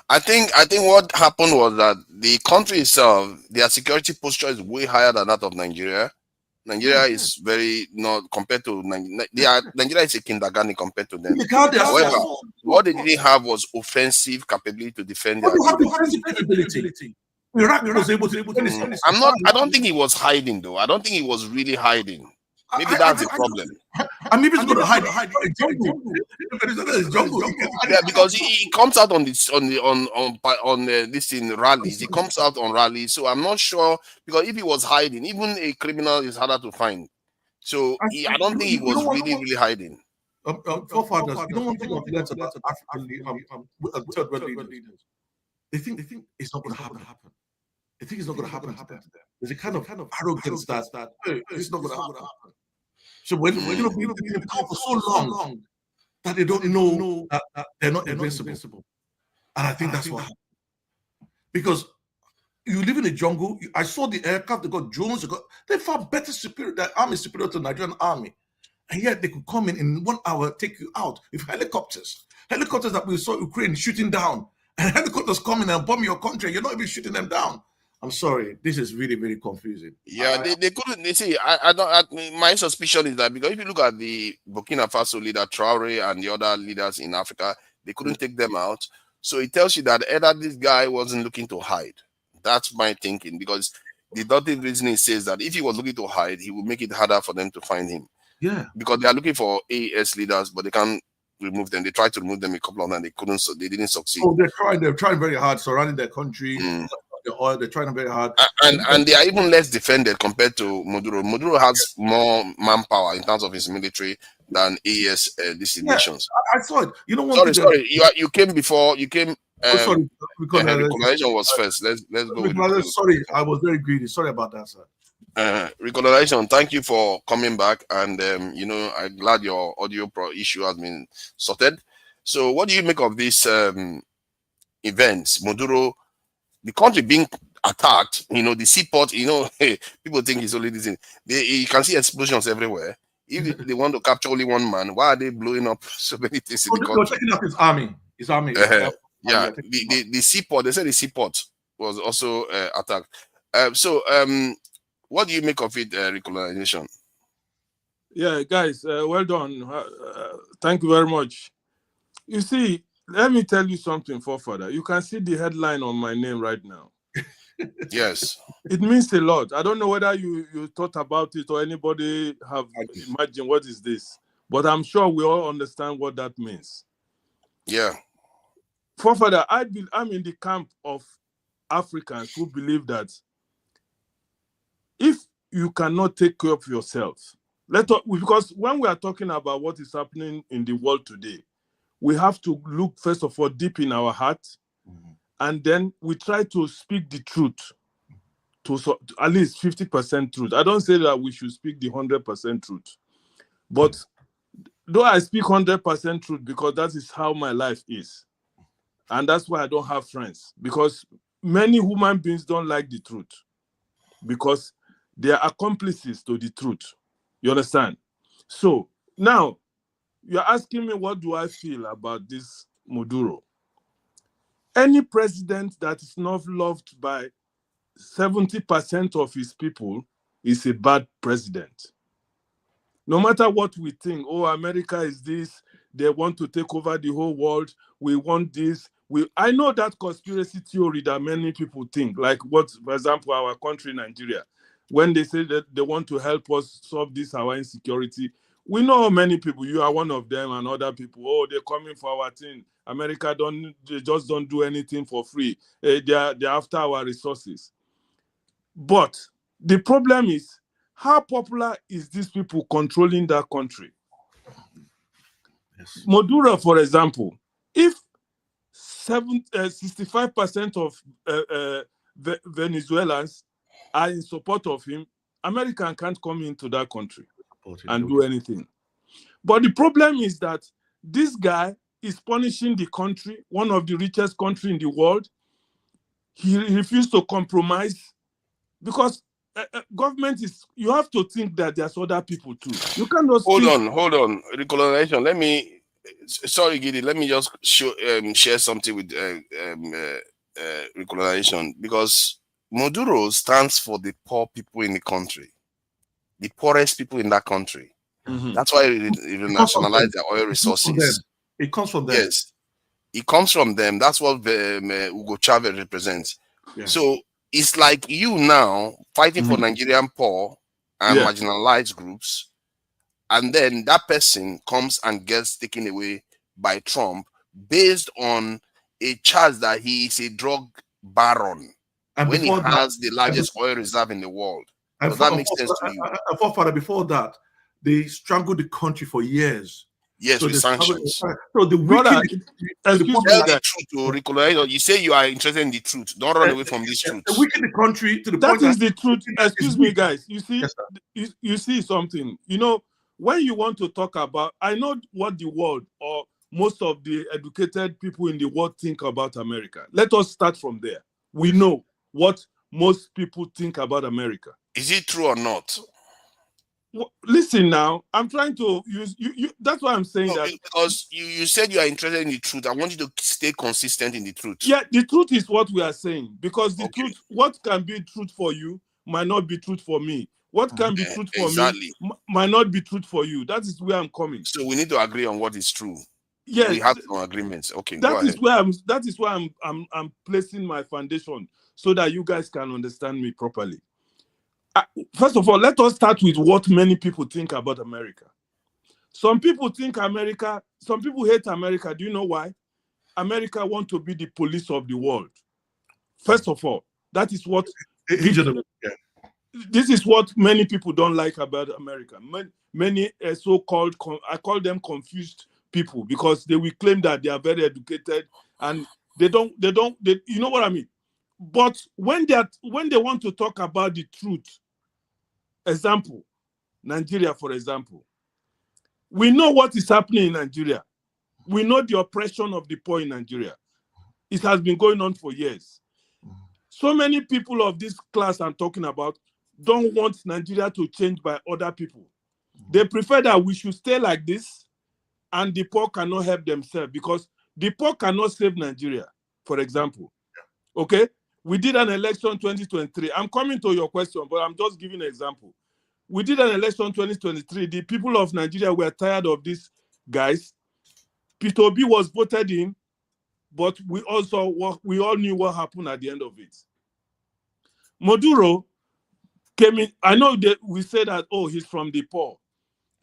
I think what happened was that the country itself, their security posture is way higher than that of Nigeria. Nigeria is very not compared to Nigeria is a kindergarten compared to them. However, what they didn't have was offensive capability to defend their capability. Iraq was able to defend his I don't think he was hiding though. I don't think he was really hiding. Maybe that's the problem. And maybe it's going to hide jungle. Yeah, because he comes out on this this in rallies. He comes out on rallies, so I'm not sure, because if he was hiding, even a criminal is harder to find. So I don't think he was really hiding. Forefathers, you don't want to think of about African third world leaders. They think it's not going to happen. They think it's not going to happen to them. There's a kind of arrogance that it's not going to happen. So when you've been in power for so long that they don't know that they're not invincible, and I think that's what happened. Because you live in a jungle. I saw the aircraft. They got drones. They far better superior. Their army is superior to the Nigerian army, and yet they could come in 1 hour, take you out with helicopters that we saw Ukraine shooting down, and helicopters coming and bomb your country. You're not even shooting them down. I'm sorry, this is really, really confusing. Yeah, they couldn't. They see, my suspicion is that because if you look at the Burkina Faso leader Traore and the other leaders in Africa, they couldn't take them out. So it tells you that either this guy wasn't looking to hide. That's my thinking, because the deductive reasoning says that if he was looking to hide, he would make it harder for them to find him. Yeah, because they are looking for AS leaders, but they can't remove them. They tried to remove them a couple of times. They couldn't. So they didn't succeed. Oh, they're trying very hard, surrounding their country. The oil, they're trying very hard. And they are even less defended compared to Maduro. Maduro has more manpower in terms of his military than AES nations. I saw it. You know what? Sorry. You came before. You came. Sorry, recolonization was first. Let's go. With sorry, I was very greedy. Sorry about that, sir. Recolonization. Thank you for coming back, and I'm glad your audio issue has been sorted. So, what do you make of these events? Maduro, the country being attacked. The seaport. People think it's only this thing. You can see explosions everywhere. If they want to capture only one man, why are they blowing up so many things in the country? They're taking up his army. Yeah, the seaport. They said the seaport was also attacked. What do you make of it, recolonization? Yeah, guys, well done. Thank you very much. You see, let me tell you something, forefather. You can see the headline on my name right now. Yes. It means a lot. I don't know whether you thought about it or anybody have imagined what is this, but I'm sure we all understand what that means. Yeah. Forefather, I'm in the camp of Africans who believe that if you cannot take care of yourself, because when we are talking about what is happening in the world today, we have to look, first of all, deep in our heart, and then we try to speak the truth, to at least 50% truth. I don't say that we should speak the 100% truth, but though I speak 100% truth because that is how my life is, and that's why I don't have friends, because many human beings don't like the truth because they are accomplices to the truth. You understand? So now you're asking me, what do I feel about this Maduro? Any president that is not loved by 70% of his people is a bad president. No matter what we think, oh, America is this, they want to take over the whole world, we want this. I know that conspiracy theory that many people think, like what, for example, our country, Nigeria, when they say that they want to help us solve this, our insecurity, we know many people, you are one of them, and other people, oh, they're coming for our thing. America they just don't do anything for free. They're after our resources. But the problem is, how popular is these people controlling that country? Yes. Maduro, for example, if 65% of Venezuelans are in support of him, American can't come into that country and do anything. But the problem is that this guy is punishing the country, one of the richest countries in the world. He refused to compromise because government is, you have to think that there's other people too. You cannot hold on. Recolonization. Sorry, Gidi, let me just share something with recolonization, because Maduro stands for the poor people in the country, the poorest people in that country. That's why it nationalized their oil resources. It comes from them. Yes, it comes from them. That's what Hugo Chavez represents. Yeah. So it's like you now fighting for Nigerian poor and marginalized groups, and then that person comes and gets taken away by Trump based on a charge that he is a drug baron, and when he has the largest oil reserve in the world. Does that make sense to you? Before that, they strangled the country for years. Yes, with sanctions. So the truth, you say you are interested in the truth. Don't run away from this truth. Weaken the country to the point that is the truth. Excuse me, guys. You see, you see something. When you want to talk about, I know what the world or most of the educated people in the world think about America. Let us start from there. We know what most people think about America. Is it true or not? Well, listen now, I'm trying to use you. That's why I'm saying that. Because you said you are interested in the truth. I want you to stay consistent in the truth. Yeah, the truth is what we are saying. Because the truth, what can be truth for you might not be truth for me. What can be truth for me might not be truth for you. That is where I'm coming. So we need to agree on what is true. Yes, we have some agreements. Okay, that is where I'm placing my foundation so that you guys can understand me properly. First of all, let us start with what many people think about America. Some people think America some people hate America. Do you know why? America want to be the police of the world. First of all, that is what this is what many people don't like about America. Many so-called, I call them confused people, because they will claim that they are very educated and they don't, you know what I mean? But when they want to talk about the truth, example, Nigeria, for example, we know what is happening in Nigeria. We know the oppression of the poor in Nigeria. It has been going on for years. So many people of this class I'm talking about don't want Nigeria to change by other people. They prefer that we should stay like this and the poor cannot help themselves, because the poor cannot save Nigeria, for example. Okay? We did an election 2023. I'm coming to your question, but I'm just giving an example. We did an election 2023. The people of Nigeria were tired of these guys. Peter Obi was voted in, but we all knew what happened at the end of it. Maduro came in. I know that we say that, oh, he's from the poor,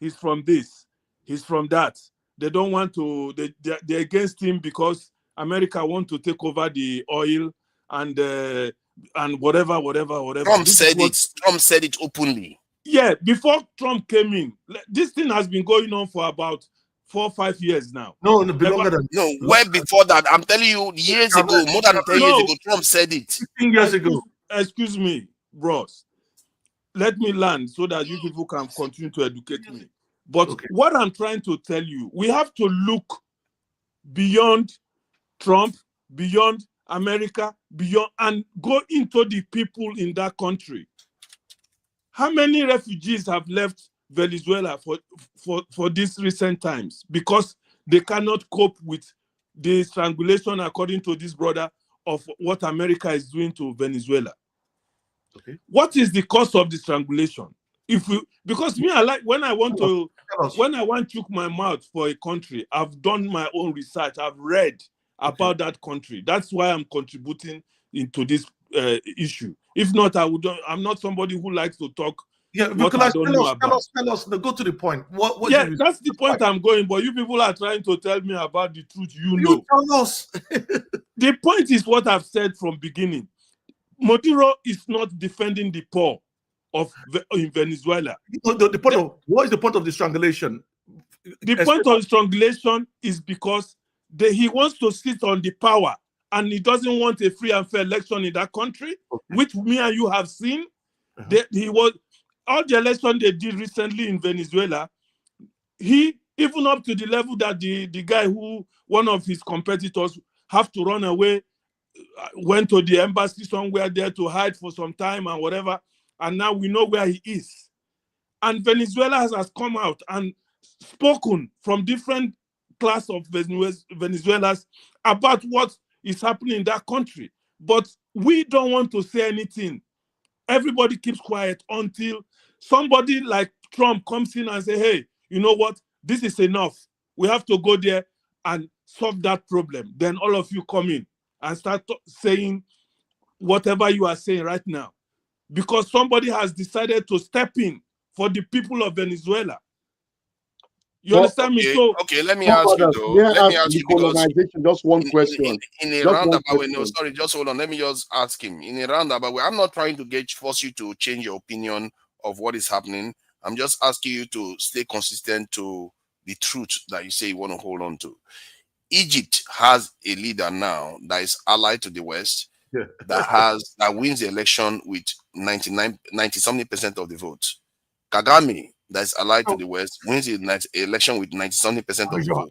he's from this, he's from that. They don't want to. They're against him because America want to take over the oil and whatever. Trump said it openly. Yeah, before Trump came in, this thing has been going on for about 4 or 5 years now. No, longer than way before that. I'm telling you, years ago, more than 10 years ago, Trump said it. 15 years ago. Excuse me, bros. Let me learn so that you people can continue to educate me. But what I'm trying to tell you, we have to look beyond Trump, beyond America, beyond, and go into the people in that country. How many refugees have left Venezuela for these recent times because they cannot cope with the strangulation, according to this brother, of what America is doing to Venezuela? Okay. What is the cause of the strangulation? Because me, I like when I want to choke my mouth for a country, I've done my own research. I've read about that country. That's why I'm contributing into this issue. If not, I'm not somebody who likes to talk. Yeah, because tell us, go to the point. That's the point I'm going. But you people are trying to tell me about the truth. You know. Tell us. The point is what I've said from beginning. Maduro is not defending the poor in Venezuela. What is the point of the strangulation? The point of the strangulation is because he wants to sit on the power, and he doesn't want a free and fair election in that country, which me and you have seen. All the election they did recently in Venezuela, even up to the level that the guy who, one of his competitors, have to run away, went to the embassy somewhere there to hide for some time and whatever, and now we know where he is. And Venezuela has come out and spoken from different class of Venezuelans about what is happening in that country. But we don't want to say anything. Everybody keeps quiet until somebody like Trump comes in and say, hey, you know what? This is enough. We have to go there and solve that problem. Then all of you come in and start saying whatever you are saying right now. Because somebody has decided to step in for the people of Venezuela. You understand me? So let me ask you though. Let me ask you colonization. Just one question. In a roundabout way, no, sorry, just hold on. Let me just ask him. In a roundabout way, I'm not trying to force you to change your opinion of what is happening. I'm just asking you to stay consistent to the truth that you say you want to hold on to. Egypt has a leader now that is allied to the West, that wins the election with 90-something% of the votes. Kagame, that is allied to the West, wins the election with 90-something% of the vote.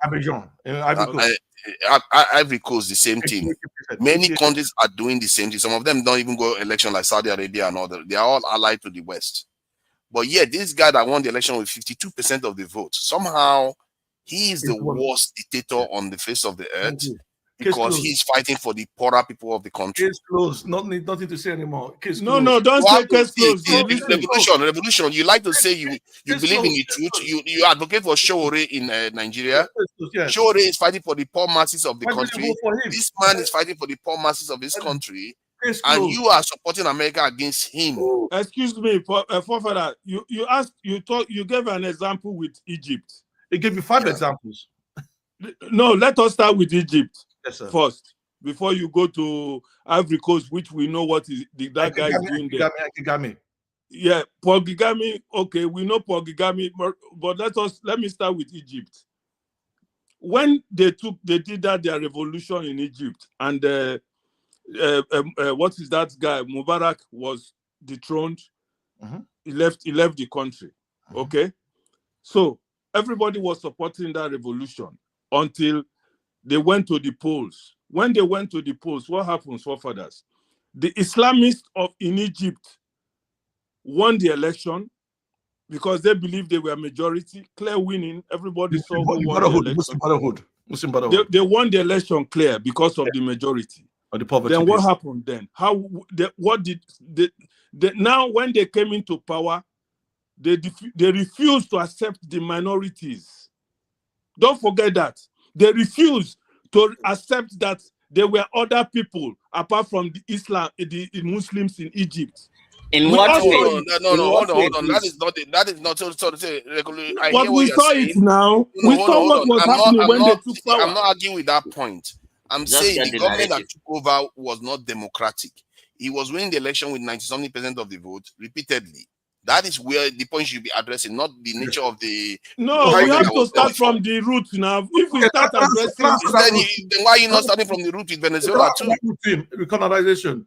Ivory Coast, the same thing. Many countries are doing the same thing. Some of them don't even go election, like Saudi Arabia and other. They are all allied to the West. But yet, this guy that won the election with 52% of the vote, somehow he is the worst dictator on the face of the earth because he's fighting for the poorer people of the country. Case closed. Nothing to say anymore. No, don't say case closed. Revolution. You like to say you believe in the truth. You advocate for Showore in Nigeria. Showore is fighting for the poor masses of the country. This man is fighting for the poor masses of this country. And you are supporting America against him. Excuse me, Forefather. You gave an example with Egypt. He gave you 5 examples. No, let us start with Egypt first. Before you go to Ivory Coast, which we know what that guy is doing there. Kigame. Yeah, Paul Kagame. Okay, we know Paul Kagame, but let me start with Egypt. When they did their revolution in Egypt, and what is that guy? Mubarak was dethroned. He left the country. Okay, so everybody was supporting that revolution until they went to the polls. When they went to the polls, what happens, forefathers? The Islamists in Egypt won the election because they believed they were majority, clear winning. Everybody saw who won the election. Muslim Brotherhood. They won the election clear because of the majority. Or the poverty. Then what happened then? Now when they came into power, they refused to accept the minorities. Don't forget that. They refused to accept that there were other people apart from the Muslims in Egypt. In what way? Hold on. That is not so to say. But we saw it now. We saw what was happening when they took power. I'm not arguing with that point. I'm saying the government that took over was not democratic. He was winning the election with 90-something% of the vote repeatedly. That is where the point should be addressing, not the nature of the. No, we have to start from the root now. If we start addressing, then why are you not starting from the root with Venezuela too? Recolonization.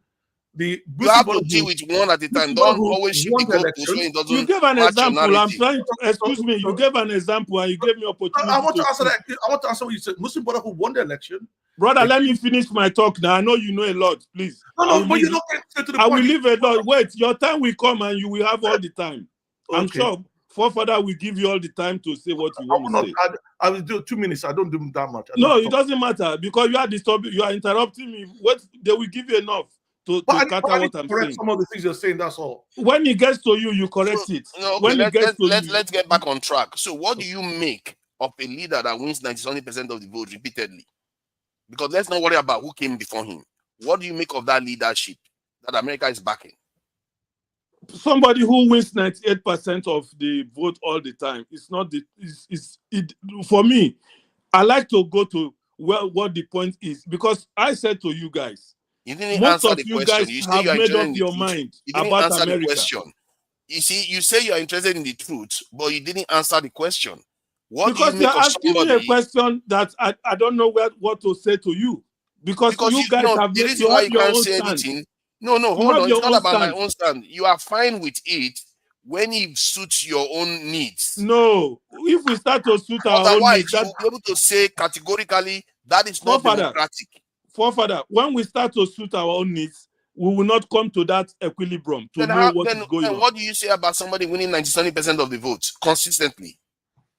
You have to deal with one at a time. Don't always shoot the goalpost when it doesn't. You gave an example. I'm trying to excuse me. You gave an example and you gave me opportunity. I want to answer that. I want to answer what you said. Muslim Brotherhood won the election. Brother, let me finish my talk now. I know you know a lot. Please. No, but you're not getting to the point. I will leave a lot. Wait, your time will come and you will have all the time. Okay. I'm sure Forefather will give you all the time to say what you want to say. I will do 2 minutes. I don't do that much. No, it doesn't matter because you are disturbing. You are interrupting me. What they will give you enough to scatter what I'm saying. Some of the things you're saying. That's all. When it gets to you, you correct it. No, okay, let's get back on track. So, what do you make of a leader that wins 90% of the vote repeatedly? Because let's not worry about who came before him. What do you make of that leadership that America is backing? Somebody who wins 98% of the vote all the time. It's not for me. I like to go to what the point is because I said to you guys, you didn't most answer of the you question. guys have made up your mind about America. The question. You see, you say you're interested in the truth, but you didn't answer the question. Because you're asking me a question that I don't know what to say to you. Because you guys have the reason why you can't say anything. No, hold on. It's not about my own stand. You are fine with it when it suits your own needs. No, if we start to suit our own needs, you'll be able to say categorically that is not democratic. Forefather, when we start to suit our own needs, we will not come to that equilibrium to know what is going on. What do you say about somebody winning 97% of the vote consistently?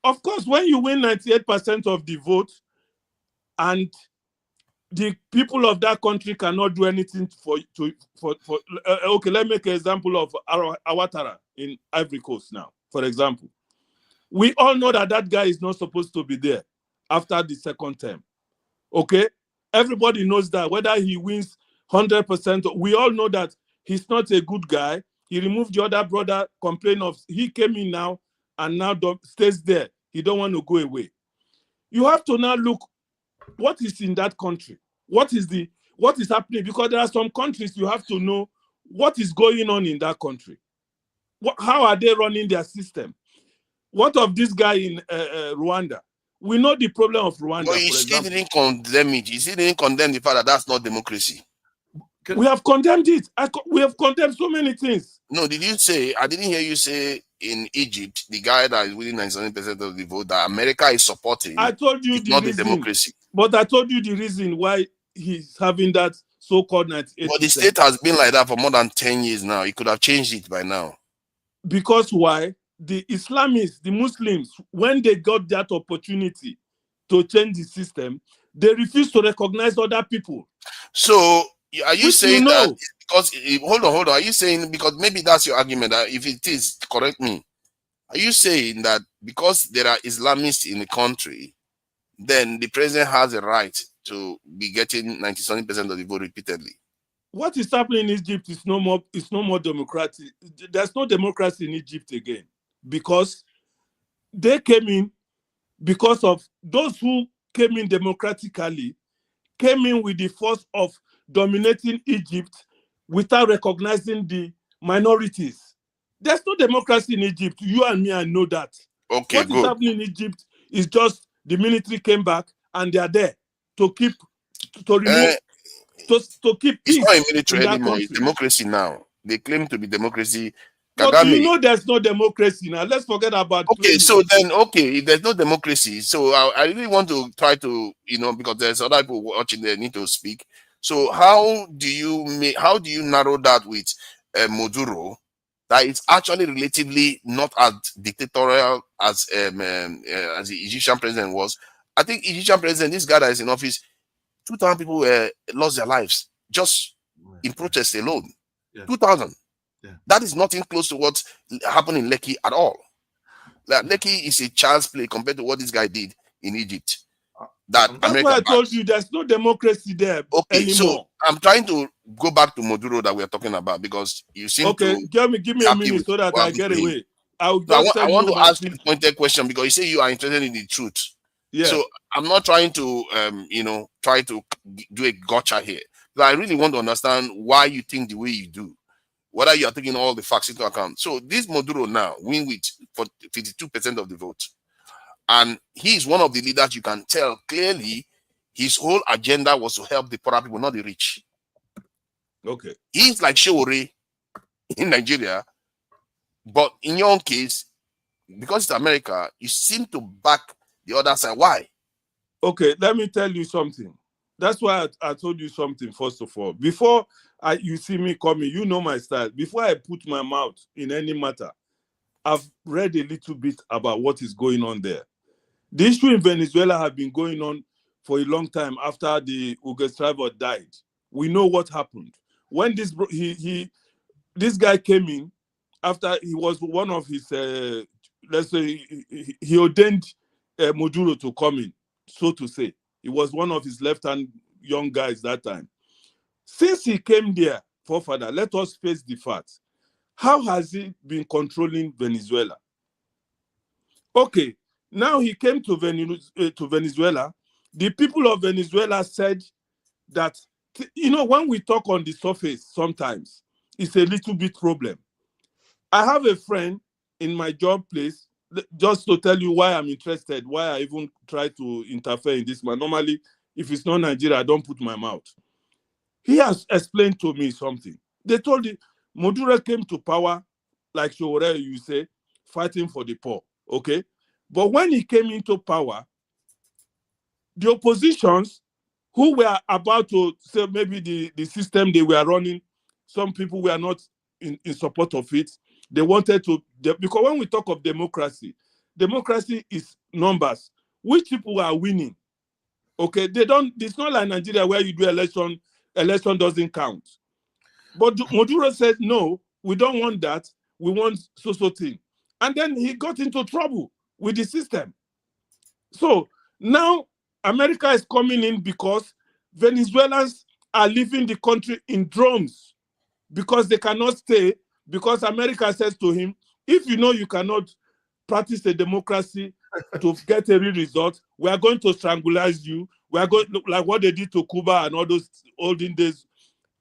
Of course, when you win 98% of the vote and the people of that country cannot do anything okay, let's make an example of Ouattara in Ivory Coast now, for example. We all know that guy is not supposed to be there after the second term. Okay? Everybody knows that whether he wins 100%, we all know that he's not a good guy. He removed the other brother, complained of, he came in now and now stays there. He don't want to go away. You have to now look what is in that country. What is happening? Because there are some countries you have to know what is going on in that country. How are they running their system? What of this guy in Rwanda? We know the problem of Rwanda. But you still didn't condemn it. You still didn't condemn the fact that that's not democracy. We have condemned it. We have condemned so many things. No, did you say? I didn't hear you say in Egypt, the guy that is winning 97% of the vote, that America is supporting. I told you it's not the democracy. But I told you the reason why he's having that so-called 98%. But the state has been like that for more than 10 years now. He could have changed it by now. Because why? The Islamists, the Muslims, when they got that opportunity to change the system, they refused to recognize other people. So, are you saying that because hold on? Are you saying, because maybe that's your argument, that if it is, correct me. Are you saying that because there are Islamists in the country, then the president has a right to be getting 97% of the vote repeatedly? What is happening in Egypt is no more democratic. There's no democracy in Egypt again because they came in because of those who came in democratically, came in with the force of dominating Egypt without recognizing the minorities. There's no democracy in Egypt. You and me, I know that. Okay, What is good. happening in Egypt is just the military came back and they are there to keep, to remove, to keep It's peace not a in military that anymore. It's country. democracy now. They claim to be democracy. But you Kagame. know there's no democracy now. Let's forget about Okay, claiming. so then, okay, if there's no democracy, so I really want to try to, because there's other people watching, they need to speak. So how do you narrow that with Maduro, that it's actually relatively not as dictatorial as the Egyptian president was? I think Egyptian president, this guy that is in office, 2,000 people lost their lives just in protest alone. Yeah. 2,000. Yeah. That is nothing close to what happened in Lekki at all. Lekki is a child's play compared to what this guy did in Egypt. That's why I told you there's no democracy there anymore. So I'm trying to go back to Maduro that we're talking about, because you seem to give me a minute so that I get away. I want to ask you a pointed question, because you say you are interested in the truth. Yeah. So I'm not trying to try to do a gotcha here. But I really want to understand why you think the way you do, whether you are taking all the facts into account. So this Maduro now win with 52% of the vote. And he is one of the leaders you can tell clearly his whole agenda was to help the poorer people, not the rich. Okay. He's like Shewore in Nigeria. But in your own case, because it's America, you seem to back the other side. Why? Okay, let me tell you something. That's why I told you something, first of all. Before you see me coming, you know my style. Before I put my mouth in any matter, I've read a little bit about what is going on there. The issue in Venezuela has been going on for a long time after the Hugo Chavez died. We know what happened. When this guy came in, after he was one of his, let's say, he ordained Maduro to come in, so to say. He was one of his left-hand young guys that time. Since he came there, forefather, let us face the facts. How has he been controlling Venezuela? Okay, now he came to Venezuela. The people of Venezuela said that, when we talk on the surface, sometimes it's a little bit problem. I have a friend in my job place, just to tell you why I'm interested, why I even try to interfere in this man. Normally, if it's not Nigeria, I don't put my mouth. He has explained to me something. They told him Maduro came to power, like Shewore, you say, fighting for the poor, okay? But when he came into power, the oppositions who were about to say maybe the system they were running, some people were not in support of it. They wanted to, because when we talk of democracy is numbers. Which people are winning? Okay, it's not like Nigeria where you do election doesn't count. But Maduro said, no, we don't want that. We want so thing. And then he got into trouble with the system. So now America is coming in because Venezuelans are leaving the country in droves because they cannot stay, because America says to him, if you know you cannot practice a democracy to get a real result, we are going to strangulize you. We are going, like what they did to Cuba and all those olden days.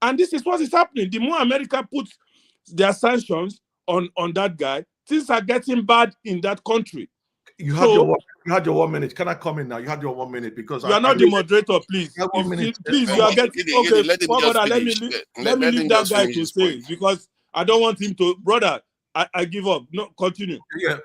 And this is what is happening. The more America puts their sanctions on that guy, things are getting bad in that country. You had your 1 minute. Can I come in now? You had your 1 minute because you are not the moderator, please. Please, you are getting okay. Let me leave that guy to say it, because I don't want him to. Brother, I give up. No, continue. Yeah.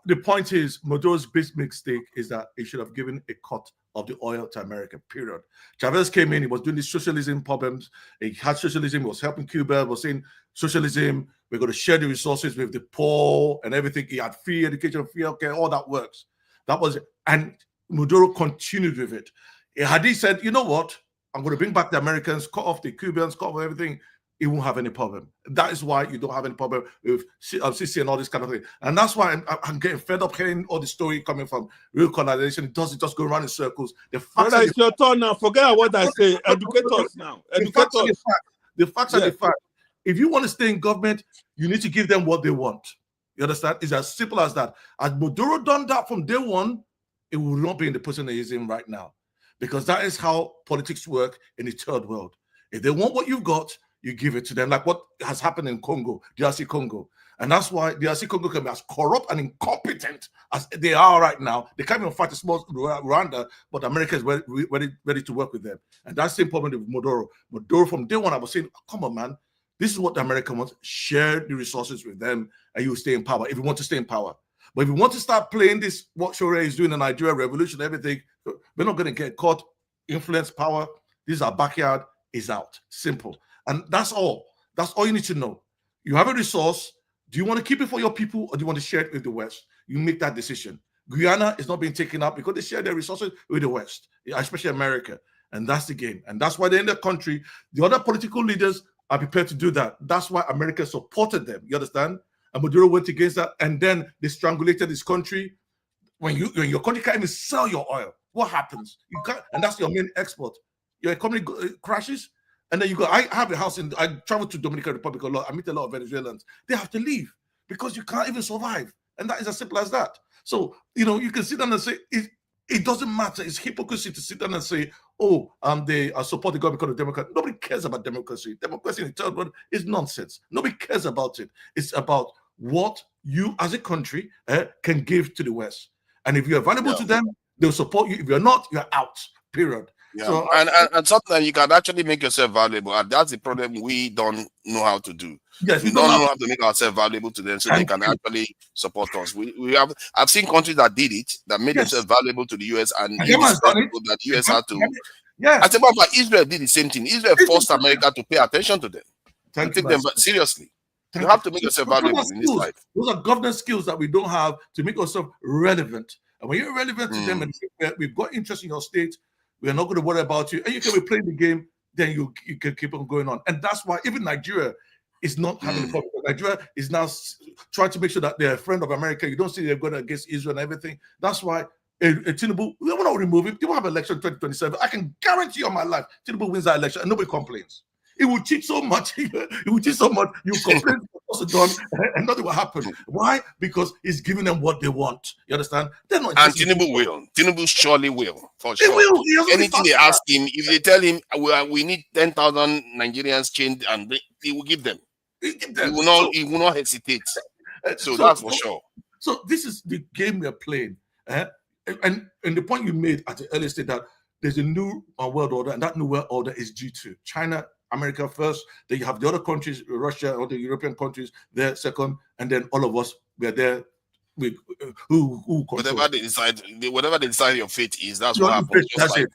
The point is, Maduro's big mistake is that he should have given a cut of the oil to America, period. Chavez came in, he was doing these socialism problems. He had socialism, he was helping Cuba, was saying socialism, we're going to share the resources with the poor and everything. He had free education, free healthcare, all that works. That was it. And Maduro continued with it. Had he said, you know what, I'm going to bring back the Americans, cut off the Cubans, cut off everything, he won't have any problem. That is why you don't have any problem with CC and all this kind of thing. And that's why I'm getting fed up hearing all the story coming from real colonization. It doesn't just go around in circles. Brother, it's your turn now. Forget what I say. Educate us now. Educate us. The facts are the facts. If you want to stay in government, you need to give them what they want. You understand? It's as simple as that. As Maduro done that from day one, it will not be in the position that he's in right now, because that is how politics work in the third world. If they want what you've got, you give it to them, like what has happened in Congo, DRC Congo. And that's why DRC Congo can be as corrupt and incompetent as they are right now. They can't even fight a small Rwanda, but America is ready to work with them. And that's the problem with Maduro. Maduro, from day one, I was saying, come on, man, this is what the American wants. Share the resources with them, and you will stay in power if you want to stay in power. But if you want to start playing this, what Shore is doing in the Nigeria revolution, everything, we're not going to get caught. Influence, power, this is our backyard, is out. Simple. And that's all. That's all you need to know. You have a resource. Do you want to keep it for your people, or do you want to share it with the West? You make that decision. Guyana is not being taken up because they share their resources with the West, especially America. And that's the game. And that's why they're in the country. The other political leaders are prepared to do that. That's why America supported them. You understand? And Maduro went against that. And then they strangulated this country. When your country can't even sell your oil, what happens? You can't, and that's your main export. Your economy crashes. And then you go, I have a house I travel to Dominican Republic a lot. I meet a lot of Venezuelans. They have to leave because you can't even survive. And that is as simple as that. So, you can sit down and say, it doesn't matter. It's hypocrisy to sit down and say, they support the government because of Democrat. Nobody cares about democracy. Democracy in the third world is nonsense. Nobody cares about it. It's about what you as a country can give to the West. And if you're valuable to them, they'll support you. If you're not, you're out, period. Yeah. So, and sometimes you can actually make yourself valuable, and that's the problem we don't know how to do. Yes, we don't know how to make ourselves valuable to them so they can actually support us. I've seen countries that did it, that made themselves valuable to the US, and that the US had to. Yeah, I think about Israel did the same thing. Israel forced America to pay attention to them and take them seriously. You have to make yourself valuable in this life. Those are governance skills that we don't have to make ourselves relevant. And when you're relevant to them, and we've got interest in your state, we are not going to worry about you. And you can be playing the game, then you can keep on going on. And that's why even Nigeria is not having a problem. Nigeria is now trying to make sure that they're a friend of America. You don't see they're going against Israel and everything. That's why Tinubu, we will not remove him. They will have election 2027. I can guarantee on my life, Tinubu wins that election and nobody complains. It will cheat so much. You complain done, and nothing will happen. Why? Because he's giving them what they want. You understand? They're not. And Tinubu will. Tinubu surely will. For sure. He will. Anything they ask him, if they tell him we need 10,000 Nigerians chained, and he will give them. He will not hesitate. So that's for sure. So this is the game we're playing. And the point you made at the earlier stage that there's a new world order, and that new world order is G2. China, America first, then you have the other countries, Russia, or the European countries there second, and then all of us, we're there with who control. Whatever they decide your fate is, that's what happens. That's it.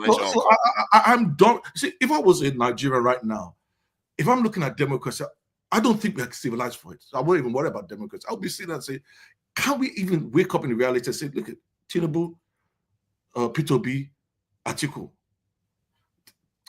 So I'm done. See, if I was in Nigeria right now, if I'm looking at democracy, I don't think we're civilized for it. So I won't even worry about democracy. I'll be sitting there and say, can we even wake up in reality and say, look at Tinubu, Peter Obi, Atiku,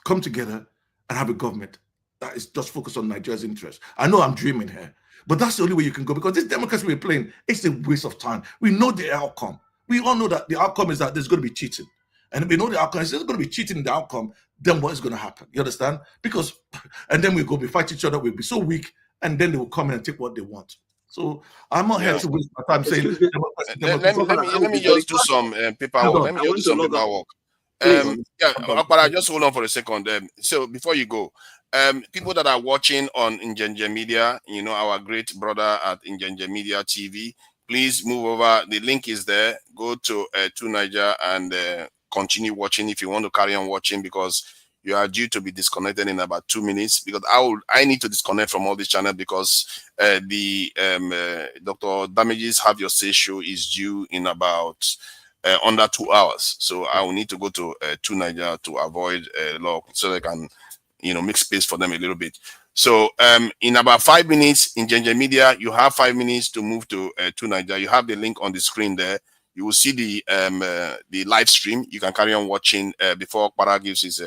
come together and have a government that is just focused on Nigeria's interests. I know I'm dreaming here, but that's the only way you can go, because this democracy we're playing, it's a waste of time. We know the outcome. We all know that the outcome is that there's going to be cheating. And if we know the outcome is there's going to be cheating in the outcome, then what is going to happen? You understand? And then we fight each other, we'll be so weak, and then they will come in and take what they want. So I'm not here to waste my time saying let me just do some paperwork. Let me just do some paperwork. But I just hold on for a second. So before you go, people that are watching on Injenje Media, our great brother at Injenje Media TV, please move over. The link is there. Go to 2Niger and continue watching if you want to carry on watching, because you are due to be disconnected in about 2 minutes, because I need to disconnect from all this channel, because the Dr. Damages Have Your Say show is due in about under 2 hours. So I will need to go to 2Niger to avoid so they can make space for them a little bit. So in about 5 minutes in Injenje Media, you have 5 minutes to move to 2Niger. You have the link on the screen there. You will see the live stream. You can carry on watching before Para gives his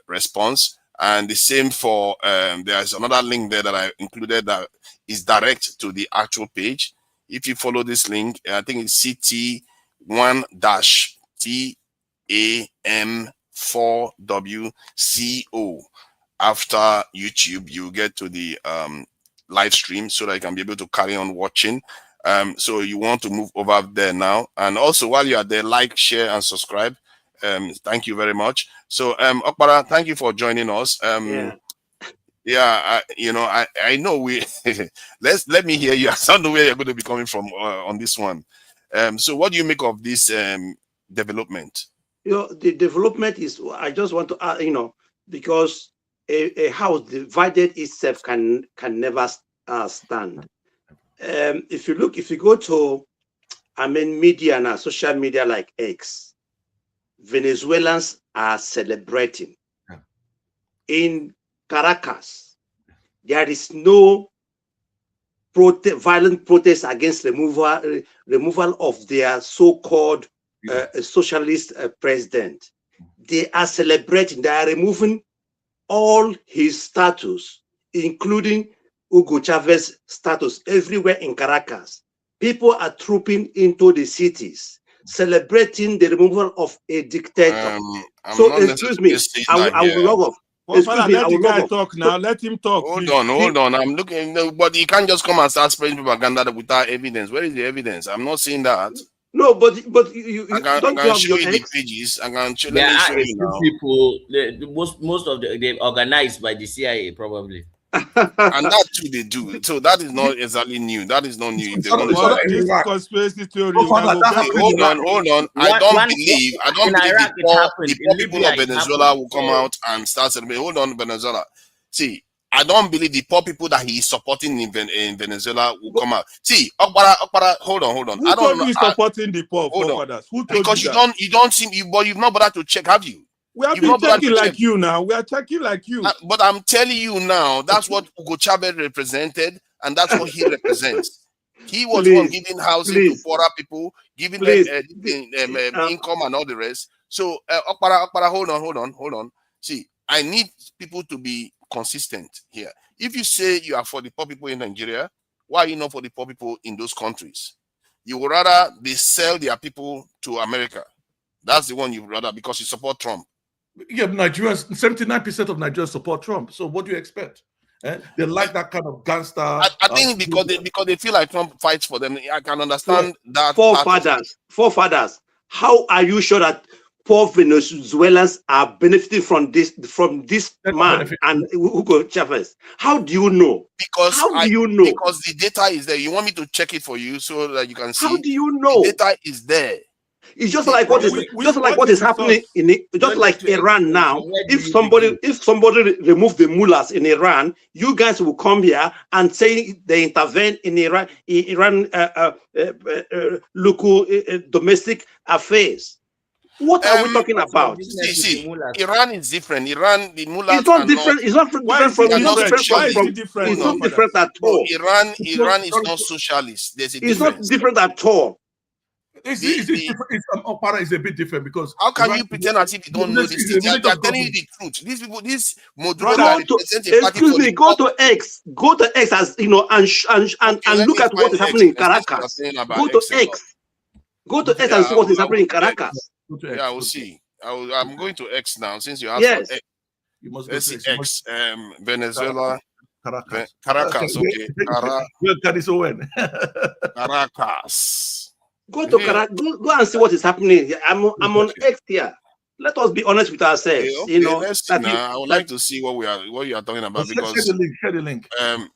response. And the same for there's another link there that I included that is direct to the actual page. If you follow this link, I think it's CT1-TAM4WCO. After YouTube, you get to the live stream so that you can be able to carry on watching. So you want to move over there now. And also while you are there, like, share, and subscribe. Thank you very much. So Okpara, thank you for joining us. I know we let me hear you. I don't know where you're going to be coming from on this one. So what do you make of this development? The development is, I just want to add, because a house divided itself can never stand. If you go to, media now, social media like X, Venezuelans are celebrating. In Caracas, there is no violent protest against removal of their so-called socialist president. They are celebrating. They are removing all his status, including Hugo Chavez's status, everywhere in Caracas. People are trooping into the cities, celebrating the removal of a dictator. So excuse me, I will log off. Excuse me, let the guy talk now. Let him talk. Hold on. I'm looking, but you can't just come and start spreading propaganda without evidence. Where is the evidence? I'm not seeing that. No, but you I can show you the pages. I can show, let me show you now. People, most of they organized by the CIA probably. And that too they do. So that is not exactly new. That is not new. If they want to this conspiracy theory. Hold on. I don't believe the poor people of Venezuela will come out and start celebrating. Hold on, Venezuela. See, I don't believe the poor people that he is supporting in Venezuela will come out. See, Okpara, hold on. Who I don't know. He's supporting the poor? Who told because you don't seem but you've not bothered to check, have you? We have been checking like you now. We are checking like you. But I'm telling you now, that's what Hugo Chavez represented, and that's what he represents. He was one giving housing to poorer people, giving them income and all the rest. So, Okpara, hold on. See, I need people to be consistent here. If you say you are for the poor people in Nigeria, why are you not for the poor people in those countries? You would rather they sell their people to America. That's the one you would rather, because you support Trump. Yeah, Nigerians, 79% of Nigerians support Trump. So what do you expect? They like that kind of gangster. I think because they feel like Trump fights for them. I can understand that. Forefathers. How are you sure that poor Venezuelans are benefiting from this man and Hugo Chavez? How do you know? Because the data is there. You want me to check it for you so that you can see? How do you know? The data is there. It's just like what is happening like Iran now. If somebody remove the mullahs in Iran, you guys will come here and say they intervene in Iran local domestic affairs. What are we talking about? See, Iran is different. The mullahs it's not different. It's not different at all. Iran is not socialist. There's a difference. It's not different at all. Okpara is a bit different because how can you pretend as if you don't know this? They are telling you the truth. These people, this Maduro excuse me, go to X as and look at what is happening in Caracas. Go to X. Go to X and see what is happening in Caracas. Yeah, we'll see. I'm going to X now since you asked for X. Let's see X. Venezuela. Caracas. Okay. Caracas. Go to Caracas. Go and see what is happening. I'm on X here. Let us be honest with ourselves. Let's see now. I would like to see what you are talking about, because share the link.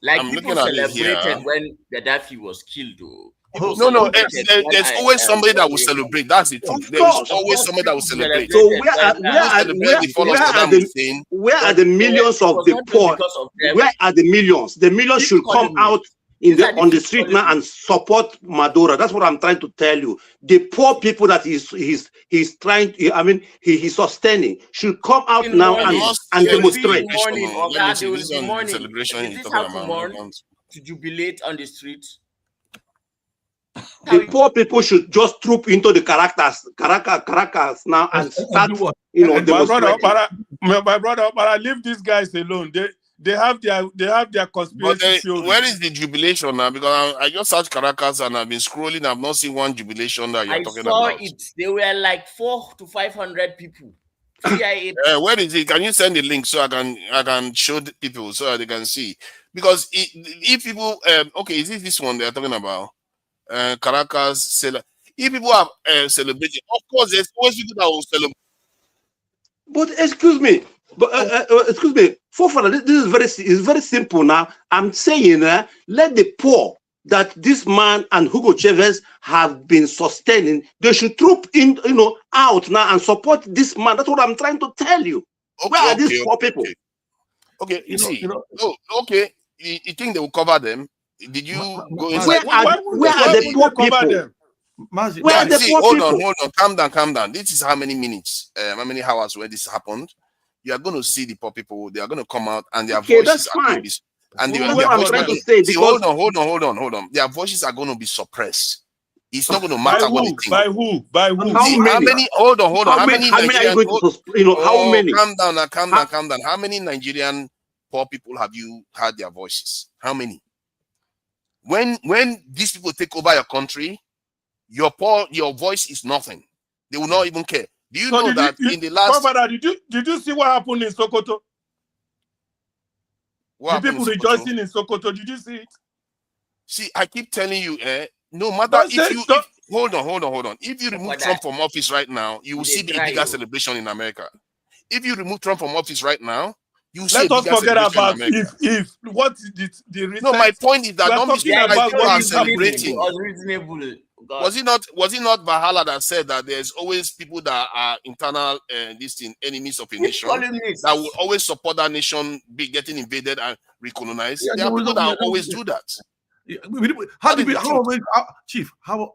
Like I'm people looking at celebrated when Gaddafi was killed, though. No, there's always somebody that will celebrate. That's the truth. There's always somebody that will celebrate. So where are the millions of the poor? Where are the millions? The millions should come out on the street now and support Maduro. That's what I'm trying to tell you. The poor people that he's trying, he's sustaining should come out now and demonstrate. Celebration. To jubilate on the streets. The poor people should just troop into the Caracas now and start, demonstrating. My brother, leave these guys alone. They have their conspiracy theory. Where is the jubilation now? Because I just searched Caracas and I've been scrolling. I've not seen one jubilation that you're talking about. I saw it. There were like 400 to 500 people. Where is it? Can you send the link so I can show the people so that they can see? Because if people, is this one they're talking about? Caracas, if people are celebrating, of course, there's always people that will celebrate. But excuse me, Forefather, this is very simple now. I'm saying, let the poor that this man and Hugo Chavez have been sustaining, they should troop in, out now and support this man. That's what I'm trying to tell you. Okay, Where are these poor people? Okay, you see. Okay, you think they will cover them? Did you go inside? Where are the poor people? Where are the poor people? Hold on, calm down. This is how many minutes, how many hours where this happened. You are going to see the poor people. They are going to come out and their voices are going to be. And their voices hold on. Their voices are going to be suppressed. It's not going to matter what they think. By who? How many? Hold on. How many are you going to? How many? Calm down. How many Nigerian poor people have you heard their voices? How many? When these people take over your country, your voice is nothing. They will not even care. Do you know that in the last? Father, did you see what happened in Sokoto? The people rejoicing in Sokoto, did you see it? See, I keep telling you, no matter hold on. If you remove Trump from office right now, you will see the bigger celebration in America. If you remove Trump from office right now, you will see a bigger celebration in America. If what the recent, no, my point is that don't be people are celebrating. Unreasonable. Was it not Valhalla that said that there's always people that are internal enemies of a nation that will always support that nation be getting invaded and recolonized? There are people that always do that. Chief, how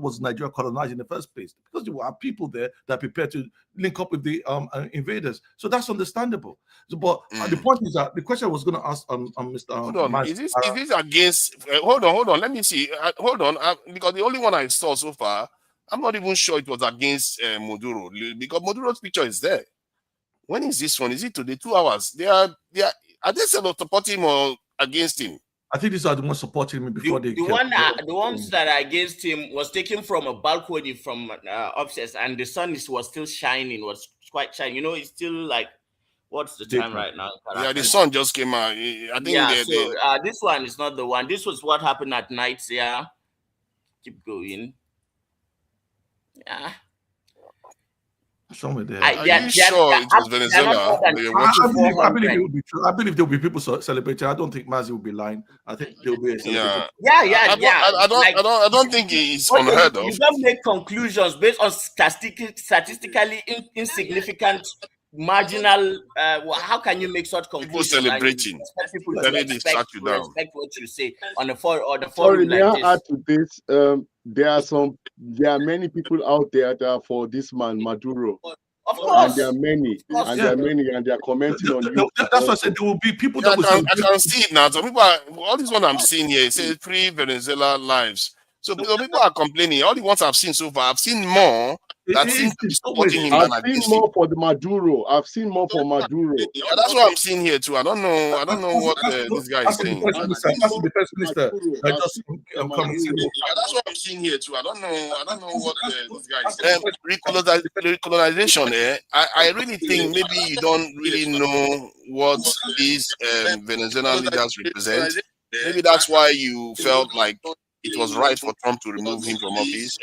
was Nigeria colonized in the first place? Because there were people there that prepared to link up with the invaders. So that's understandable. But the point is that the question I was going to ask Mr. Hold on. Is this against? Hold on. Let me see. Hold on. Because the only one I saw so far, I'm not even sure it was against Maduro, because Maduro's picture is there. When is this one? Is it today? 2 hours? Are they supporting him or against him? I think these are the ones supporting me before the ones that are against him was taken from a balcony from upstairs, and the sun was still shining, was quite shining. It's still like, what's the time right now? Yeah, the sun just came out. I think this one is not the one. This was what happened at night. Yeah, keep going. Yeah. Somewhere there. Are you sure it was Venezuela? I believe it will be true. I believe there will be people celebrating. I don't think Mazi will be lying. I think there will be a celebration. I don't think it's unheard of. You don't make conclusions based on statistically insignificant, marginal. How can you make such conclusions? People celebrating. People respect what you say on the forum. Sorry, may I add to this? There are many people out there that are for this man Maduro. Of course. And there are many, and they are commenting on you. That's what I said. There will be people that I can see it now. So people all this one I'm seeing here, it says pre-Venezuela lives. So people are complaining. All the ones I've seen so far, I've seen more that seem to be supporting him. I've seen more for the Maduro. I've seen more for Maduro. Yeah, that's what I'm seeing here too. I don't know what this guy is saying. That's the first minister. That's what I'm seeing here too. I don't know what this guy is saying. Recolonization. I really think maybe you don't really know what these Venezuelan leaders represent. Maybe that's why you felt like it was right for Trump to remove him from office.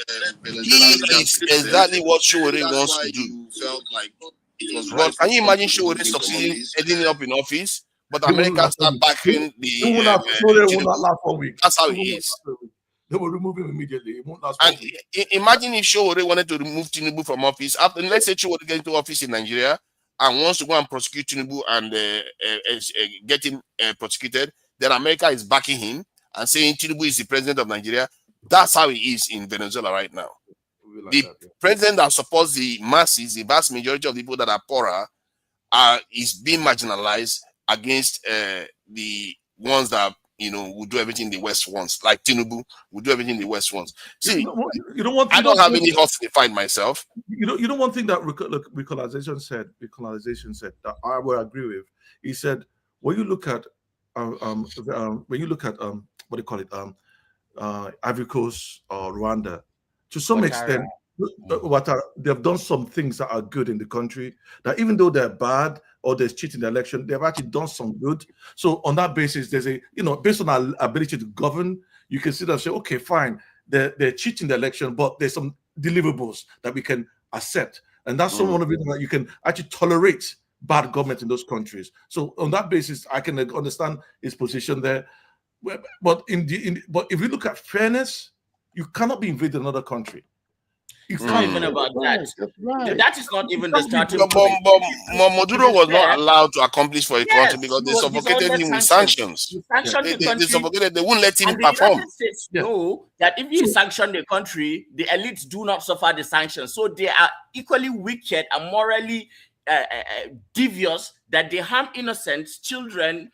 He is exactly what Showore wants to do. But can you imagine Showore succeeding, ending up in office, but America start backing the... not last 1 week. That's how it is. They will remove him immediately. It won't last 1 week. Imagine if Showore wanted to remove Tinubu from office. After, let's say Showore gets into office in Nigeria and wants to go and prosecute Tinubu and get him prosecuted, then America is backing him and saying Tinubu is the president of Nigeria. That's how it is in Venezuela right now. The president that supports the masses, the vast majority of the people that are poorer, is being marginalized against the ones that will do everything the West wants. Like Tinubu will do everything the West wants. See, I don't have any hopes to find myself. You know one thing that recolonization said that I will agree with. He said when you look at what do you call it, Ivory Coast or Rwanda, to some extent, they've done some things that are good in the country, that even though they're bad or there's cheating in the election, they've actually done some good. So on that basis, there's based on our ability to govern, you can sit and say, okay, fine, they're cheating the election, but there's some deliverables that we can accept. And that's one of the reasons that you can actually tolerate bad government in those countries. So on that basis, I can understand his position there. But but if you look at fairness, you cannot be invading another country. It's not even about that. Right. That is not even the starting But point. Maduro was not allowed to accomplish for a country because they he's suffocated under him with sanctions. He sanctioned the They country. suffocated. They wouldn't let him And the perform. United States know that if you sanction the country, the elites do not suffer the sanctions. So they are equally wicked and morally devious that they harm innocent children,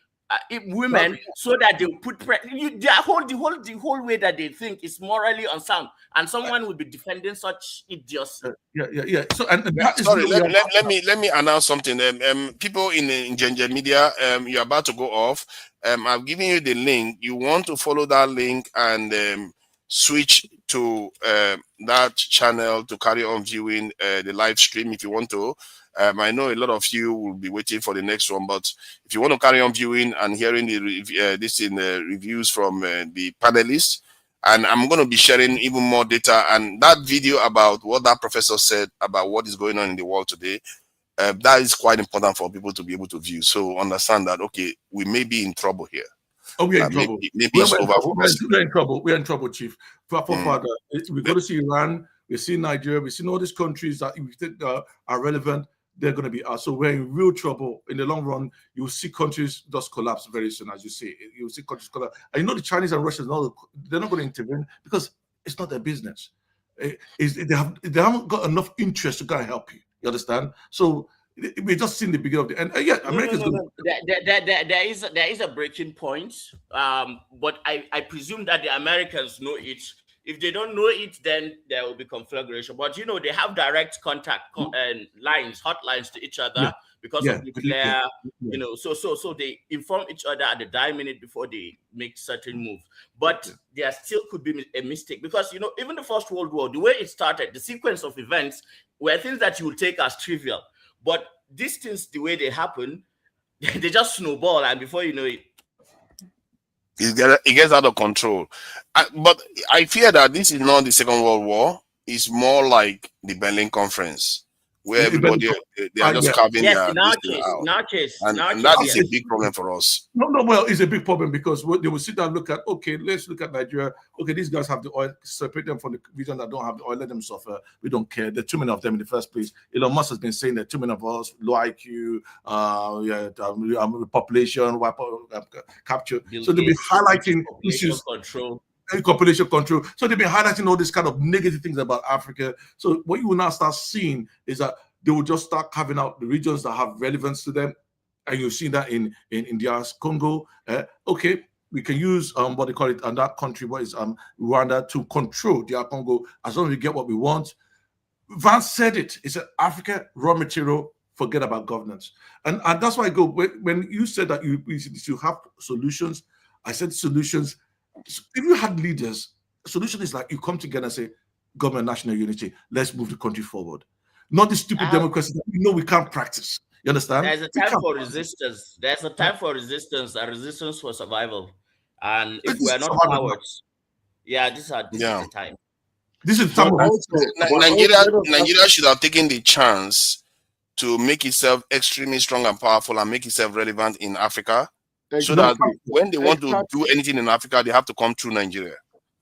women, so that they put the whole way that they think is morally unsound, and someone will be defending such idiocy. So sorry, let me announce something. People in Ginger Media, you're about to go off. I've given you the link. You want to follow that link and switch to that channel to carry on viewing the live stream if you want to. I know a lot of you will be waiting for the next one, but if you want to carry on viewing and hearing the reviews from the panelists, and I'm going to be sharing even more data and that video about what that professor said about what is going on in the world today, that is quite important for people to be able to view. So understand that, okay, we may be in trouble here. Oh, we're in trouble. Maybe it's over. We're in trouble. We're in trouble, Chief. Father, we go to see Iran, we see Nigeria, we see all these countries that we think are relevant. They're going to be out. So we're in real trouble. In the long run, you'll see countries just collapse very soon, as you say. You'll see countries collapse. And you know the Chinese and Russians, they're not going to intervene because it's not their business. They haven't got enough interest to go and help you. You understand? So we're just seeing the beginning of the end. America's no. There is a breaking point. But I presume that the Americans know it. If they don't know it, then there will be conflagration. But you know, they have direct contact lines, hotlines to each other because of nuclear. You know, so they inform each other at the dying minute before they make certain moves. But there still could be a mistake because you know, even the First World War, the way it started, the sequence of events were things that you would take as trivial. But these things, the way they happen, they just snowball, and before you know it, it gets out of control. But I fear that this is not the Second World War. It's more like the Berlin Conference, where everybody they are just carving their out. And that is a big problem for us. Well, it's a big problem because they will sit down and look at, okay, let's look at Nigeria. Okay, these guys have the oil, separate them from the region that don't have the oil, let them suffer. We don't care. There are too many of them in the first place. Elon Musk has been saying there are too many of us, low IQ, population, capture. So they'll be highlighting issues. Population control. So they've been highlighting all these kind of negative things about Africa. So what you will now start seeing is that they will just start carving out the regions that have relevance to them. And you'll see that in India's Congo. Okay, we can use what they call it, and that country, what is Rwanda, to control DR Congo as long as we get what we want. Vance said it. He said, Africa, raw material, forget about governance. And that's why I go, when you said that you have solutions, I said solutions. If you had leaders, the solution is like you come together and say, government, national unity, let's move the country forward. Not the stupid democracy that we know we can't practice. You understand? There's a time for resistance. There's a time for resistance, and resistance for survival. And if we are not cowards, this is the time. This is the time. Nigeria should have taken the chance to make itself extremely strong and powerful and make itself relevant in Africa. So that when they want to do anything in Africa, they have to come through Nigeria.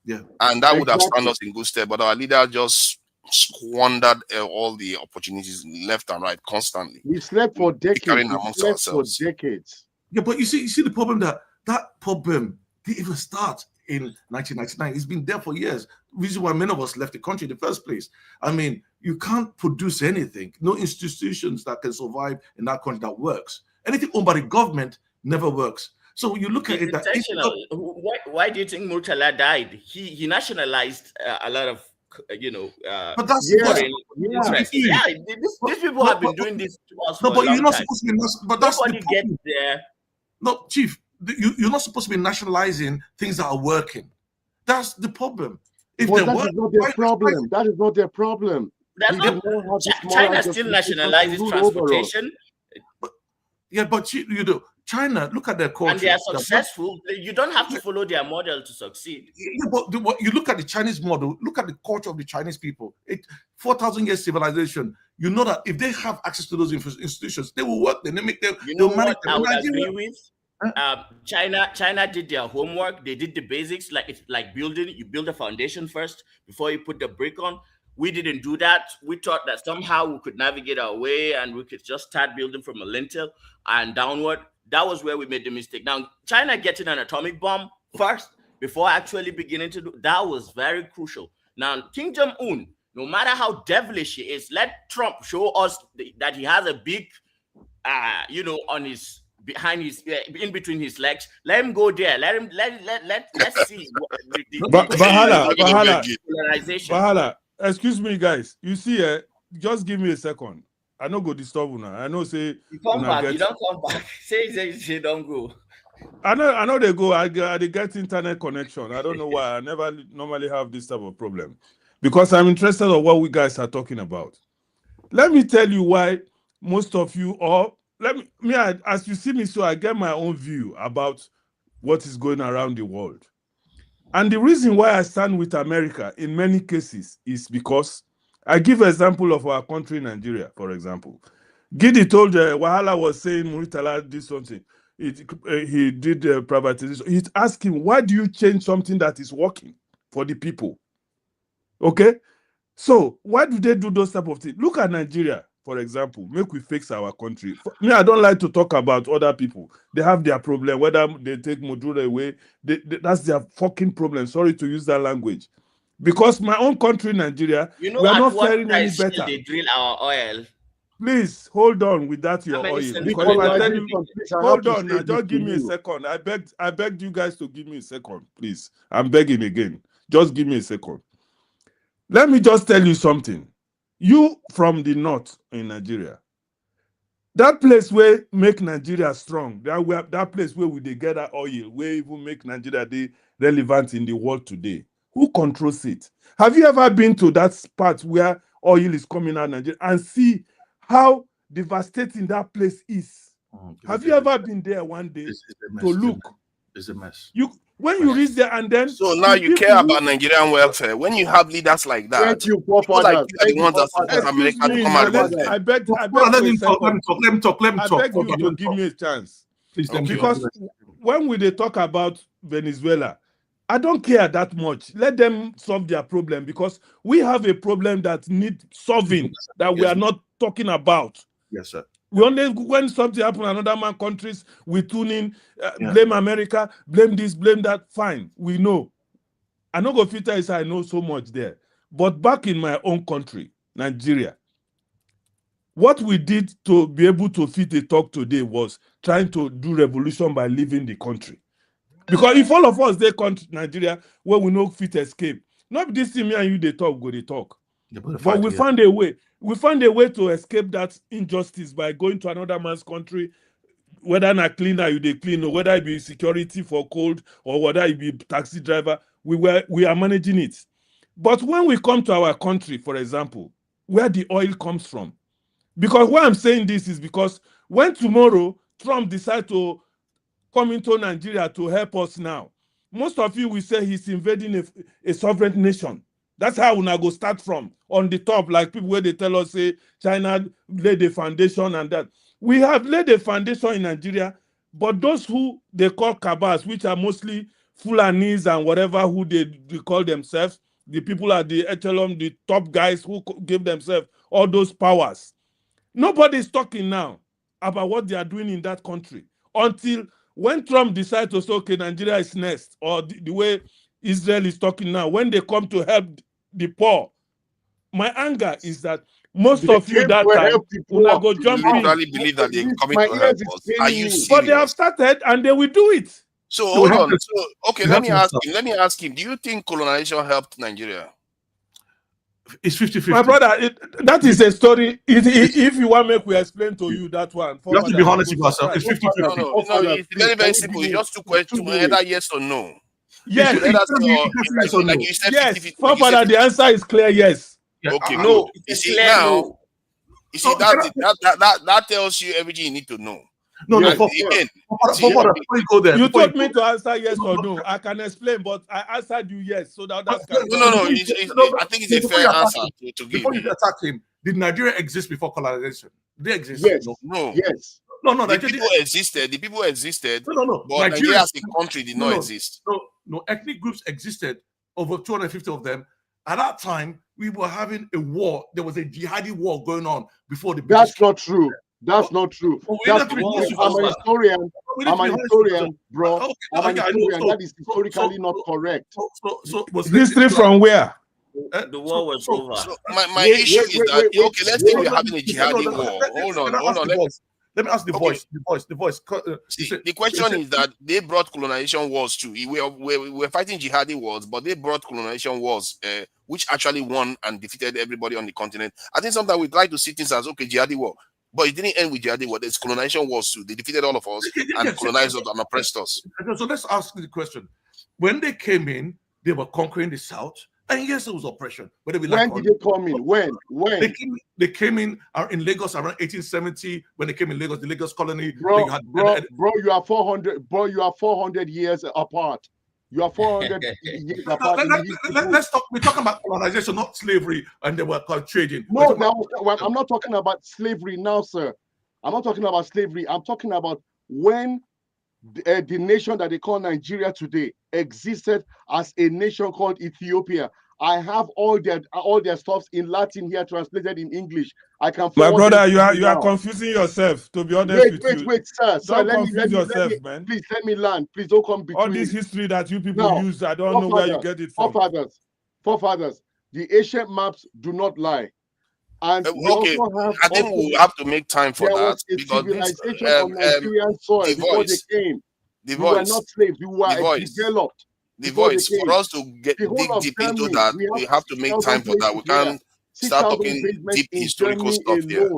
And that would have stand us in good stead. But our leader just squandered all the opportunities left and right constantly. We slept for decades. Yeah, but you see the problem that problem didn't even start in 1999. It's been there for years. Reason why many of us left the country in the first place. I mean, you can't produce anything. No institutions that can survive in that country that works. Anything owned by the government never works. So you look at it. Why do you think Murtala died? He nationalized a lot of, but that's these people have been doing this to us. No, but you're not supposed to be. But that's nobody gets there. No, Chief, you're not supposed to be nationalizing things that are working. That's the problem. If that is not their problem. That is not their problem. China still nationalizes transportation. But you do. China, look at their culture. And they are successful. You don't have to follow their model to succeed. Yeah, but you look at the Chinese model, look at the culture of the Chinese people. 4,000 years civilization. You know that if they have access to those institutions, they will work. Then they make them. You know what I would agree with? China did their homework. They did the basics, like building. You build a foundation first before you put the brick on. We didn't do that. We thought that somehow we could navigate our way and we could just start building from a lintel and downward. That was where we made the mistake. Now, China getting an atomic bomb first before actually beginning to do that was very crucial. Now, Kim Jong-un, no matter how devilish he is, let Trump show us that he has a big, on his behind his in between his legs. Let him go there. Let's see. Bahala. Excuse me, guys. You see, just give me a second. I know go disturb you now. I know say you come back. You don't come back. Say don't go. I know they go. They get internet connection. I don't know why. I never normally have this type of problem because I'm interested in what we guys are talking about. Let me tell you why most of you, or as you see me, so I get my own view about what is going around the world. And the reason why I stand with America in many cases is because I give an example of our country, Nigeria, for example. Gidi told Wahala was saying Muritala did something. He did privatization. He's asking, why do you change something that is working for the people? Okay? So why do they do those type of things? Look at Nigeria, for example. Make we fix our country. Me, I don't like to talk about other people. They have their problem. Whether they take Maduro away, that's their fucking problem. Sorry to use that language. Because my own country, Nigeria, we are not faring any better. They drill our oil. Please hold on with that your oil. Because if I tell you, hold on now, just give me a second. I begged you guys to give me a second, please. I'm begging again. Just give me a second. Let me just tell you something. You from the north in Nigeria, that place where make Nigeria strong, that place where we they get that oil, where even make Nigeria relevant in the world today. Who controls it? Have you ever been to that part where oil is coming out of Nigeria and see how devastating that place is? Have you ever been there one day to look? It's a mess. When you reach there and then... So now you care about Nigerian welfare. When you have leaders like that, thank you, forefathers. Like the ones that support America to come out of I beg let me talk. I beg you to give me a chance. Please, because when they talk about Venezuela, I don't care that much. Let them solve their problem because we have a problem that needs solving that we are not talking about. Yes, sir. We only, when something happens in another man countries, we tune in, blame America, blame this, blame that. Fine, we know. I know go filter is I know so much there. But back in my own country, Nigeria, what we did to be able to fit a talk today was trying to do revolution by leaving the country. Because if all of us they country Nigeria where we no fit escape, not this thing me and you they talk, go they talk. But we found a way. We found a way to escape that injustice by going to another man's country, whether not cleaner you they clean, or whether it be security for cold, or whether it be taxi driver. We are managing it. But when we come to our country, for example, where the oil comes from, because why I'm saying this is because when tomorrow Trump decides to come into Nigeria to help us now, most of you will say he's invading a sovereign nation. That's how we now go start from, on the top, like people where they tell us, say, China laid the foundation and that. We have laid a foundation in Nigeria, but those who they call cabals, which are mostly Fulanis and whatever who they call themselves, the people at the echelon, the top guys who give themselves all those powers. Nobody is talking now about what they are doing in that country until when Trump decides to say, okay, Nigeria is next, or the way Israel is talking now, when they come to help the poor. My anger is that most of you that time will go jump in. Really believe that they're coming to help us. Are you serious? But they have started and they will do it. So hold on. So, okay, let me ask him. Do you think colonization helped Nigeria? It's 50-50. My brother, that is a story. If you want me to explain to you that one. You have to be honest with yourself. It's 50-50. No, it's very, very simple. It's just two questions, either yes or no. Yes. Yes. Father, the answer is clear, yes. Okay, no. You see now, that tells you everything you need to know. No, Yes, no, Again, before you go there, You before told me to answer yes or no. I can explain, but I answered you yes, so that others can no. talk. I think it's a fair answer to give. Before you attack him, did Nigeria exist before colonization? Did they exist? yes, No. yes. No, The Nigeria. people existed. The people existed. No. But Nigeria as a country did not exist. No. Ethnic groups existed, over 250 of them. At that time, we were having a war. There was a jihadi war going on before the British. That's not true. That's not true. That's I'm an historian. I'm an historian, bro. I'm an historian. That is historically not correct. So was History from where? The war was over. So my issue is that okay, let's say we're having a jihadi war. Hold on. Let me ask the voice. See, the question is that they brought colonization wars too. We were fighting jihadi wars, but they brought colonization wars, which actually won and defeated everybody on the continent. I think sometimes we try to see things as okay, jihadi war, but it didn't end with jihadi war. There's colonization wars too. They defeated all of us and colonized us and oppressed us. So let's ask the question: when they came in, they were conquering the south. And yes, it was oppression. When did they come in? When? They came in Lagos around 1870. When they came in Lagos, the Lagos colony. Bro, you are 400. Bro, you are 400 years apart. You are 400 years apart. Let's talk. We're talking about colonization, not slavery, and they were called trading. No, I'm not talking about slavery now, sir. I'm not talking about slavery. I'm talking about when the nation that they call Nigeria today existed as a nation called Ethiopia. I have all their stuffs in Latin here translated in English. I can. My brother, you are confusing yourself. To be honest with you, wait, sir. Don't confuse yourself, man. Please let me land. Please don't come between. All this history that you people use, I don't know where you get it from. Forefathers. The ancient maps do not lie. And okay, I think we'll have to make time for that because civilization on Nigerian soil before they came. We were not slaves. We were developed. The voice for us to dig deep into that, we have to make time for that. We can't start talking deep historical stuff here.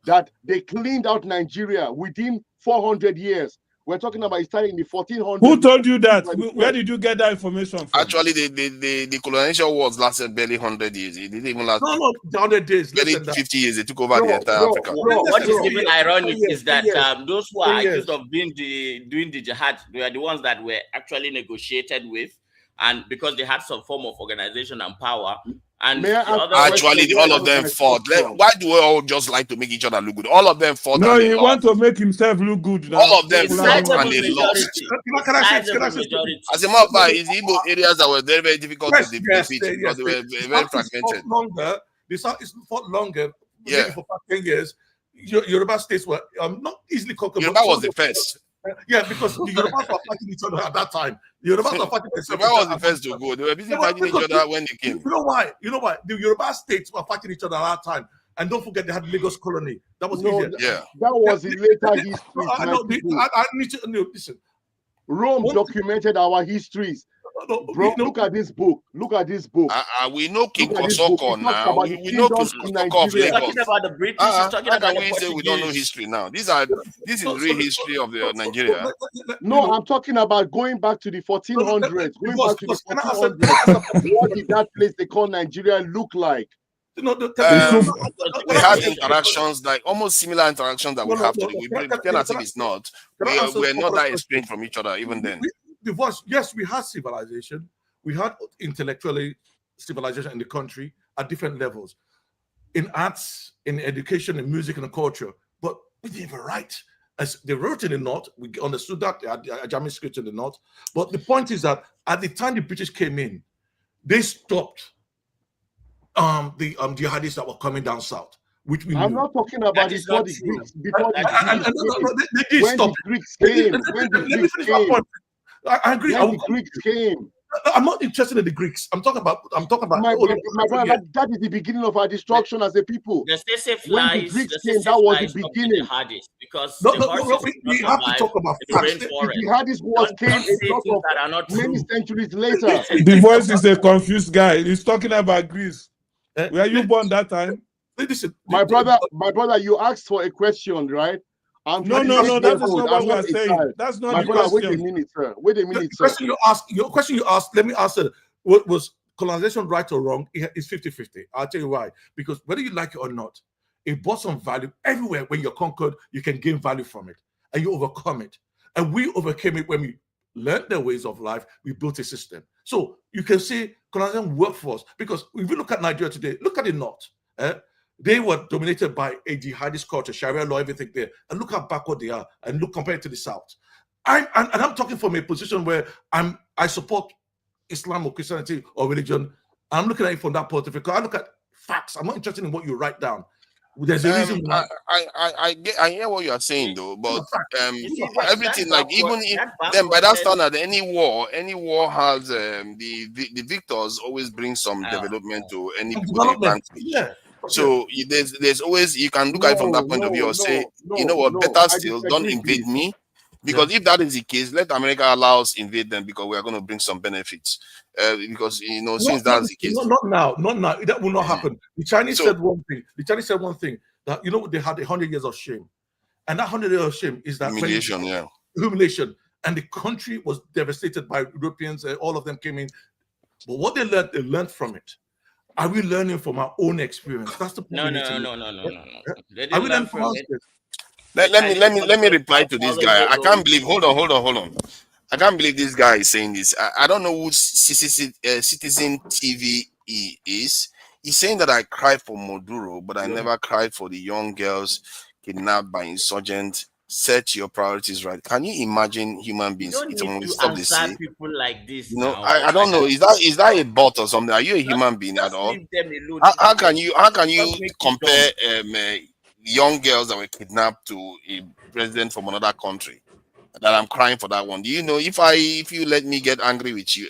That they cleaned out Nigeria within 400 years. We're talking about it starting in the 1400s. Who told you that? Where did you get that information from? Actually, the colonial wars lasted barely 100 years. It didn't even last. No, 100 days. Barely 50 years. They took over the entire Africa. What is even ironic is that those who are accused of doing the jihad, they are the ones that were actually negotiated with, and because they had some form of organization and power. And actually, all of them fought. Why do we all just like to make each other look good? All of them fought. No, he wants to make himself look good. Now. All of them fought and they lost. As a matter of fact, it's Igbo areas that were very, very difficult to defeat because they were very fragmented. The South is fought longer. Maybe for 10 years. Yoruba states were not easily conquered. Yoruba was the first. Yeah, because the Yorubas were fighting each other at that time. The Yorubas were fighting each other. Yoruba was the first to go. They were busy fighting each other when they came. You know why? The Yoruba states were fighting each other at that time. And don't forget, they had Lagos colony. That was easier. Yeah. That was in later history. I need to listen. Rome documented our histories. Bro, look at this book. Look at this book. We know King Kosoko now. We know Kosoko of Lagos. Talking about the British. Talking about the Portuguese. We don't know history now. This is real history of Nigeria. No, I'm talking about going back to the 1400s. Going back to the 1400s. What did that place they call Nigeria look like? We had interactions, like almost similar interactions that we have today. We pretend as if it's not. We're not that estranged from each other even then. Yes, we had civilization. We had intellectually civilization in the country at different levels. In arts, in education, in music, and culture. But we didn't even write. As they wrote in the North, we understood that. They had Ajami script in the North. But the point is that at the time the British came in, they stopped the jihadists that were coming down south. Which we I'm knew. not talking about before the Greeks. They did stop. When the Greeks came. When the Greeks came. I agree. When the Greeks came. I'm not interested in the Greeks. I'm talking about. My brother, that is the beginning of our destruction as a people. The state when the Greeks came, that was the beginning. Because we have to talk about facts. The jihadist wars came a lot of many centuries later. The voice is a confused guy. He's talking about Greece. Were you born that time? Listen, my brother, you asked for a question, right? No, that is not what we are saying. That's not the question. Wait a minute, sir. Your question you asked, let me answer. What was colonization right or wrong? It's 50-50. I'll tell you why. Because whether you like it or not, it brought some value. Everywhere when you're conquered, you can gain value from it. and you overcome it. And we overcame it when we learned their ways of life. We built a system. So you can say colonialism worked for us, because if you look at Nigeria today, look at the North. They were dominated by a jihadist culture, Sharia law, everything there. And look how backward they are, and look compared to the South. I'm talking from a position where I support Islam or Christianity or religion. I'm looking at it from that point of view. I look at facts. I'm not interested in what you write down. There's a reason why. I hear what you are saying though, but everything, like even if that then by that backwardness- standard, any war has the victors always bring some development to any Development. country. Yeah. So there's always, you can look at it from that point of view or say, you know what, better I still, disagree, don't invade please. me. Because if that is the case, let America allow us invade them, because we are going to bring some benefits. Because since that's the case, not now. That will not happen. The Chinese So- said one thing. The Chinese said one thing, that they had 100 years of shame, and that 100 years of shame is that humiliation, humiliation, and the country was devastated by Europeans. All of them came in, but what they learned from it. Are we learning from our own experience? That's the point. No. They They Are we didn't learn learning from from it. it? Let me reply to this 1,000 guy. years I can't old. believe. Hold on. I can't believe this guy is saying this. I don't know who Citizen TV is. He's saying that I cried for Maduro, but I never cried for the young girls kidnapped by insurgents. Set your priorities right. Can you imagine human You beings? don't It's need among the to stuff they answer say. people like this. You know, now. I don't know. Is that a bot or something? Are you a human being at Just all? leave them alone. How can you Just make it compare young girls that were kidnapped to a president from another country? That I'm crying for that one. Do you know, if you let me get angry with you,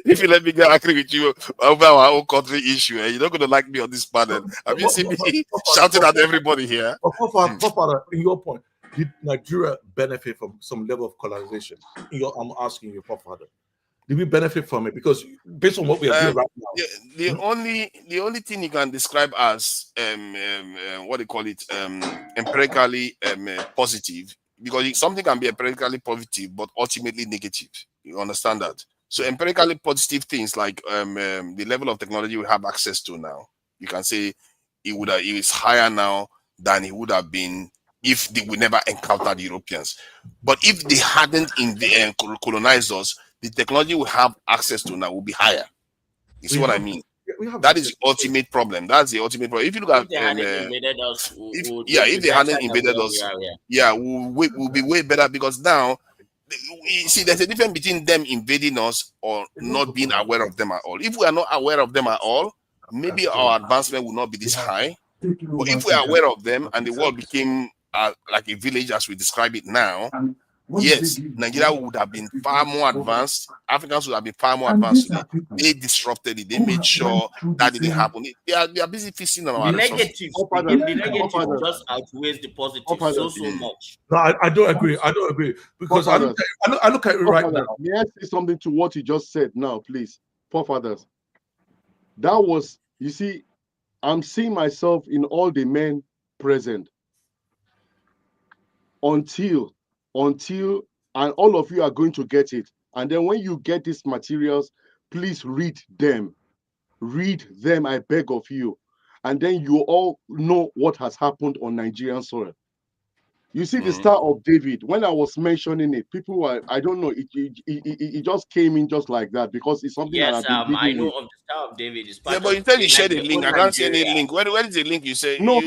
if you let me get angry with you over our own country issue, you're not going to like me on this panel. Have you seen me shouting at everybody here? Forefather, in your point, did Nigeria benefit from some level of colonization? I'm asking you, forefather. Did we benefit from it? Because based on what we are doing right now, the only thing you can describe as what they call it empirically positive, because something can be empirically positive but ultimately negative. You understand that? So empirically positive things like the level of technology we have access to now, you can say it is higher now than it would have been if we never encountered Europeans. But if they hadn't colonized us, the technology we have access to now will be higher. You see what I mean? That is the ultimate problem. That's the ultimate problem. If you look at If they hadn't invaded us, if they hadn't invaded us, we'll be way better, because now you see there's a difference between them invading us or not being aware of them at all. If we are not aware of them at all, maybe our advancement will not be this high. But if we are aware of them and the world became like a village as we describe it now, yes, Nigeria would have been far more advanced. Africans would have been far more advanced today. They disrupted it. They made sure that didn't happen. They are busy feasting on our the resources. negative just outweighs the positive so much. No, I don't agree. I don't agree, because I look at it right now. May I say something to what you just said now, please? Forefathers. That was, you see, I'm seeing myself in all the men present. Until, and all of you are going to get it. And then when you get these materials, please read them. Read them, I beg of you. And then you all know what has happened on Nigerian soil. You see the Star of David, when I was mentioning it, people were, I don't know, it just came in just like that, because it's something that Yes, I've been I digging know with. of the Star of David. It's Yeah, part but of you said you like shared the a link. whole I can't see any Nigeria. link. Where is the link? You say No,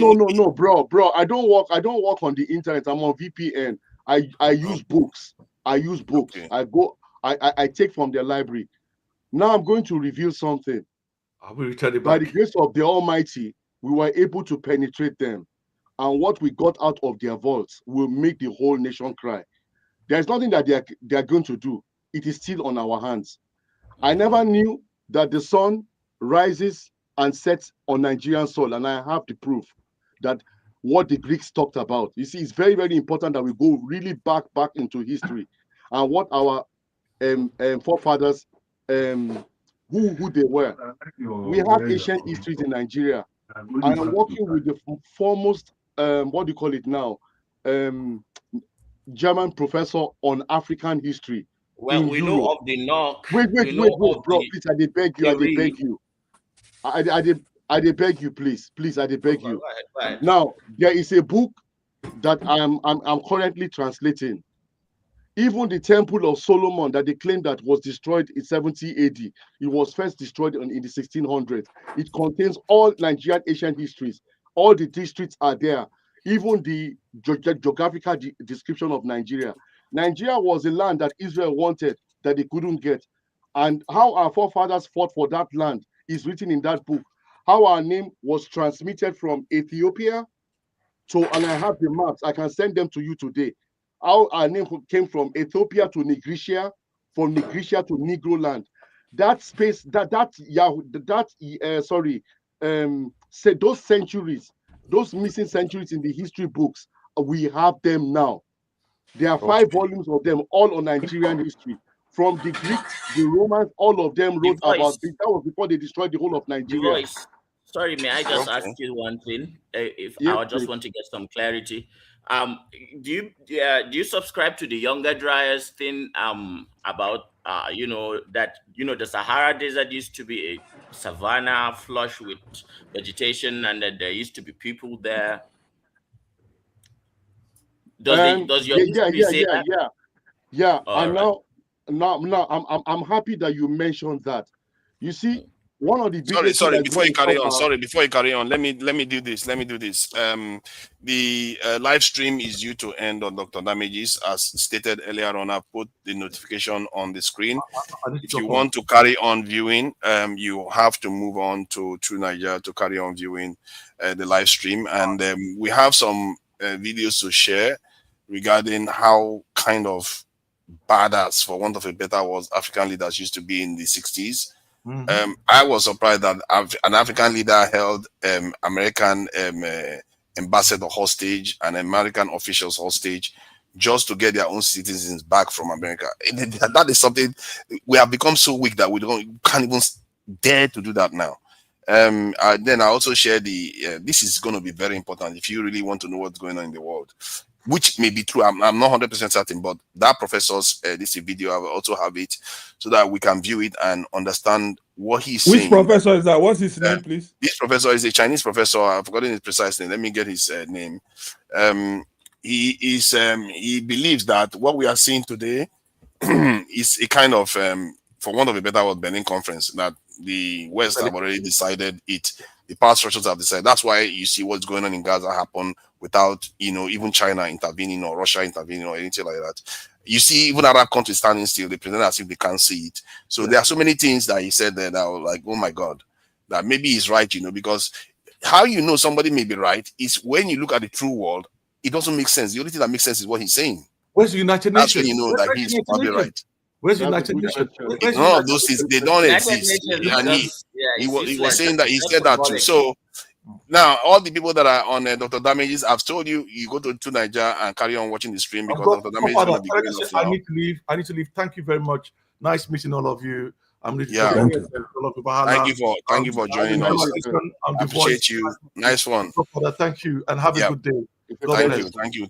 bro. I don't work on the internet. I'm on VPN. I use books. Okay. I take from their library. Now I'm going to reveal something. I will return it By back. the grace of the Almighty, we were able to penetrate them. And what we got out of their vaults will make the whole nation cry. There's nothing that they are going to do. It is still on our hands. I never knew that the sun rises and sets on Nigerian soil, and I have the proof that what the Greeks talked about. You see, it's very, very important that we go really back into history and what our forefathers, who they were. We have ancient histories in Nigeria. I am working with the foremost, what do you call it now, German professor on African history. Well, in we Europe. know of the knock. Wait, bro. The Please, I beg you. I beg you. I beg you, please. Please, I beg you. Go ahead. Now, there is a book that I'm currently translating. Even the Temple of Solomon that they claim that was destroyed in 70 AD, it was first destroyed in the 1600s. It contains all Nigerian ancient histories. All the districts are there. Even the geographical description of Nigeria. Nigeria was a land that Israel wanted that they couldn't get. And how our forefathers fought for that land is written in that book. How our name was transmitted from Ethiopia and I have the maps. I can send them to you today. How our name came from Ethiopia to Nigritia, from Nigritia to Negro land. That space, said those centuries, those missing centuries in the history books, we have them now. There are 5 volumes of them, all on Nigerian history. From the Greeks, the Romans, all of them wrote about it. That was before they destroyed the whole of Nigeria. Voice. Sorry, may I just ask you one thing? If I just want to get some clarity. Do you subscribe to the younger dryers thing? About the Sahara Desert used to be a savanna flush with vegetation, and that there used to be people there. Does your history say that? Yeah. And now I'm happy that you mentioned that. You see, one of the biggest sorry before you carry on, let me do this. The live stream is due to end on Dr. Damages, as stated earlier on. I put the notification on the screen. If you want to carry on viewing, you have to move on to True Nigeria to carry on viewing the live stream, and we have some videos to share regarding how kind of badass, for want of a better word, African leaders used to be in the 60s. I was surprised that an African leader held American ambassador hostage and American officials hostage just to get their own citizens back from America. That is something we have become so weak that we can't even dare to do that now. Then I also share this is going to be very important if you really want to know what's going on in the world, which may be true. I'm not 100% certain, but that professor's this video, I will also have it so that we can view it and understand what he's saying. Which professor is that? What's his name, please? This professor is a Chinese professor. I've forgotten his precise name. Let me get his name. He believes that what we are seeing today is a kind of, for want of a better word, Berlin Conference, that the West have already decided it. The power structures have decided. That's why you see what's going on in Gaza happen without, even China intervening or Russia intervening or anything like that. You see, even Arab countries standing still, they pretend as if they can't see it. So there are so many things that he said there that I was like, oh my God, that maybe he's right, because how somebody may be right is when you look at the true world, it doesn't make sense. The only thing that makes sense is what he's saying. Where's the United Nations? That's when you know that he's probably right. Where's the United Nations? None of those things, they don't exist. And he was saying that, he said that too. So now all the people that are on Dr. Damages, I've told you, you go to Nigeria and carry on watching the stream because Dr. Damages is going to be going off now. I need to leave. Thank you very much. Nice meeting all of you. Thank you for joining us. I appreciate you. Nice one. Thank you and have a good day.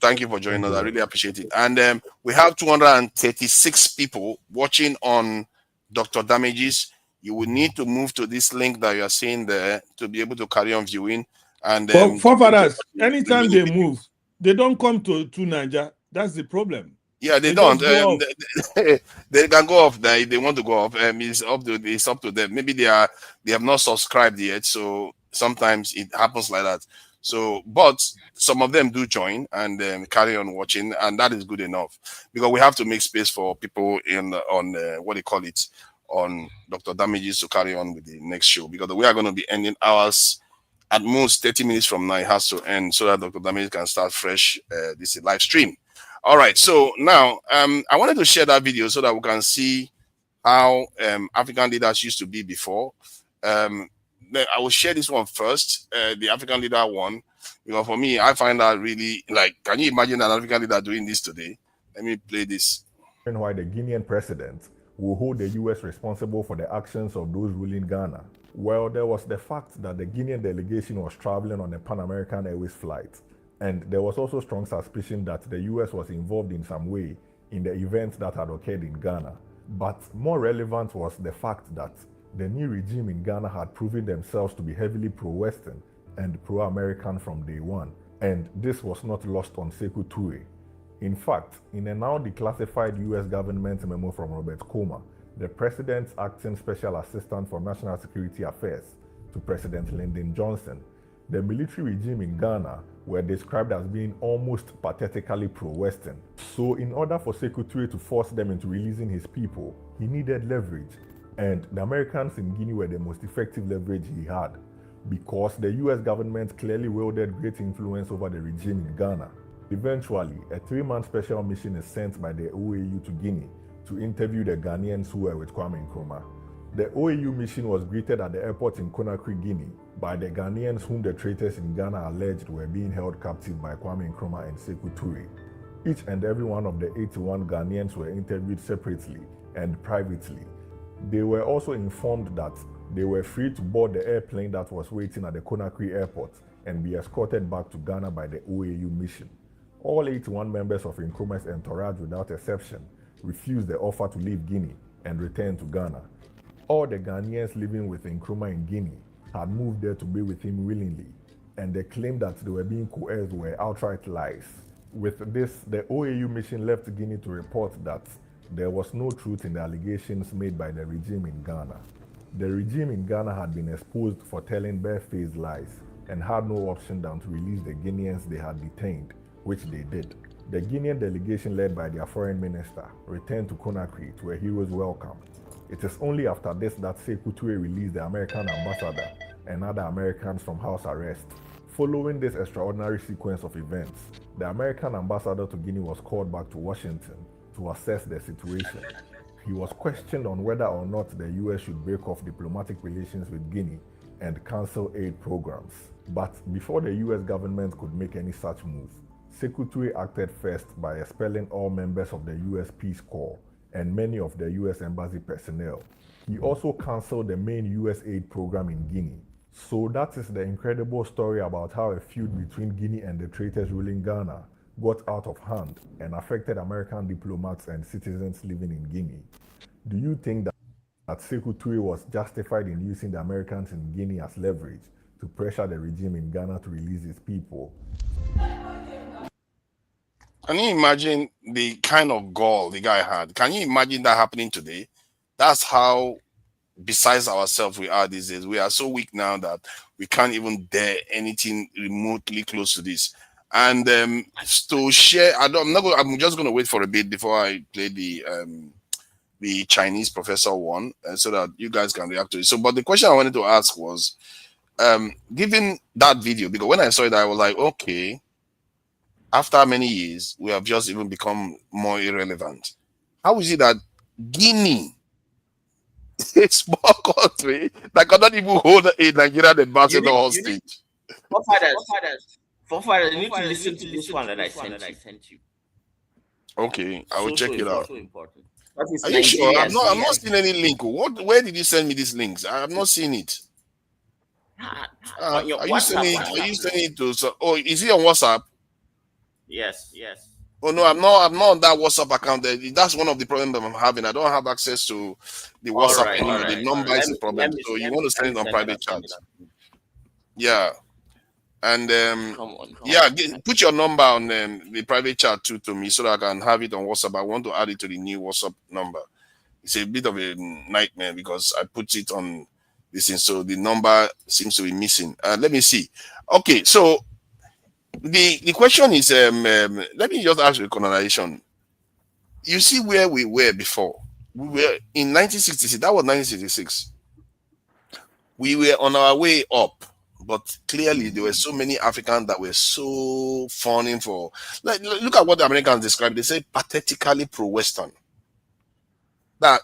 Thank you for joining us. I really appreciate it. And we have 236 people watching on Dr. Damages. You will need to move to this link that you are seeing there to be able to carry on viewing. And forefathers, anytime they move, they don't come to Nigeria. That's the problem. Yeah, they don't. They can go off there if they want to go off. It's up to them. Maybe they have not subscribed yet, so sometimes it happens like that. So, but some of them do join and carry on watching, and that is good enough because we have to make space for people on Dr. Damages to carry on with the next show because we are going to be ending ours at most 30 minutes from now. It has to end so that Dr. Damages can start fresh this live stream. All right, so now I wanted to share that video so that we can see how African leaders used to be before. I will share this one first, the African leader one, because for me, I find that really, can you imagine an African leader doing this today? Let me play this. Why the Guinean president will hold the U.S. responsible for the actions of those ruling Ghana? Well, there was the fact that the Guinean delegation was traveling on a Pan American Airways flight. And there was also strong suspicion that the US was involved in some way in the events that had occurred in Ghana. But more relevant was the fact that the new regime in Ghana had proven themselves to be heavily pro-Western and pro-American from day one. And this was not lost on Sekou Touré. In fact, in a now declassified US government memo from Robert Koma, the president's acting special assistant for national security affairs to President Lyndon Johnson, the military regime in Ghana were described as being almost pathetically pro-Western. So in order for Sekou Touré to force them into releasing his people, he needed leverage. And the Americans in Guinea were the most effective leverage he had, because the US government clearly wielded great influence over the regime in Ghana. Eventually, a 3-month special mission is sent by the OAU to Guinea to interview the Ghanaians who were with Kwame Nkrumah. The OAU mission was greeted at the airport in Conakry, Guinea, by the Ghanaians whom the traitors in Ghana alleged were being held captive by Kwame Nkrumah and Sekou Touré. Each and every one of the 81 Ghanaians were interviewed separately and privately. They were also informed that they were free to board the airplane that was waiting at the Conakry airport and be escorted back to Ghana by the OAU mission. All 81 members of Nkrumah's entourage, without exception, refused the offer to leave Guinea and return to Ghana. All the Ghanaians living with Nkrumah in Guinea had moved there to be with him willingly, and the claim that they were being coerced were outright lies. With this, the OAU mission left Guinea to report that there was no truth in the allegations made by the regime in Ghana. The regime in Ghana had been exposed for telling barefaced lies and had no option than to release the Guineans they had detained, which they did. The Guinean delegation led by their foreign minister returned to Conakry to a hero's welcome. It is only after this that Sekou Touré released the American ambassador and other Americans from house arrest. Following this extraordinary sequence of events, the American ambassador to Guinea was called back to Washington to assess the situation. He was questioned on whether or not the US should break off diplomatic relations with Guinea and cancel aid programs. But before the US government could make any such move, Sekou Touré acted first by expelling all members of the US Peace Corps and many of the US Embassy personnel. He also cancelled the main US aid program in Guinea. So that is the incredible story about how a feud between Guinea and the traitors ruling Ghana got out of hand and affected American diplomats and citizens living in Guinea. Do you think that Sekou Touré was justified in using the Americans in Guinea as leverage to pressure the regime in Ghana to release its people? Can you imagine the kind of gall the guy had? Can you imagine that happening today? That's how besides ourselves we are these days. We are so weak now that we can't even dare anything remotely close to this. And to share, I'm just going to wait for a bit before I play the Chinese professor one, so that you guys can react to it. So, but the question I wanted to ask was, given that video, because when I saw it, I was like, okay, after many years, we have just even become more irrelevant. How is it that Guinea, a small country that cannot even hold a Nigerian ambassador hostage? Forefathers, you need to listen to this one that I sent you. Okay, I will check it out. So important. Are you sure? I'm not seeing any link. Where did you send me these links? I have not seen it. Are you sending it to? Oh, is it on WhatsApp? Yes. Oh no, I'm not on that WhatsApp account. That's one of the problems I'm having. I don't have access to the WhatsApp anymore. The number is a problem. So you want to send it on private chat? Yeah. And put your number on the private chat too to me so that I can have it on WhatsApp. I want to add it to the new WhatsApp number. It's a bit of a nightmare because I put it on this thing, so the number seems to be missing. Let me see. Okay, so the question is, let me just ask you a colonization. You see where we were before. We were in 1966. That was 1966. We were on our way up. But clearly, there were so many Africans that were so fawning for. Like, look at what the Americans described. They say pathetically pro-Western. That,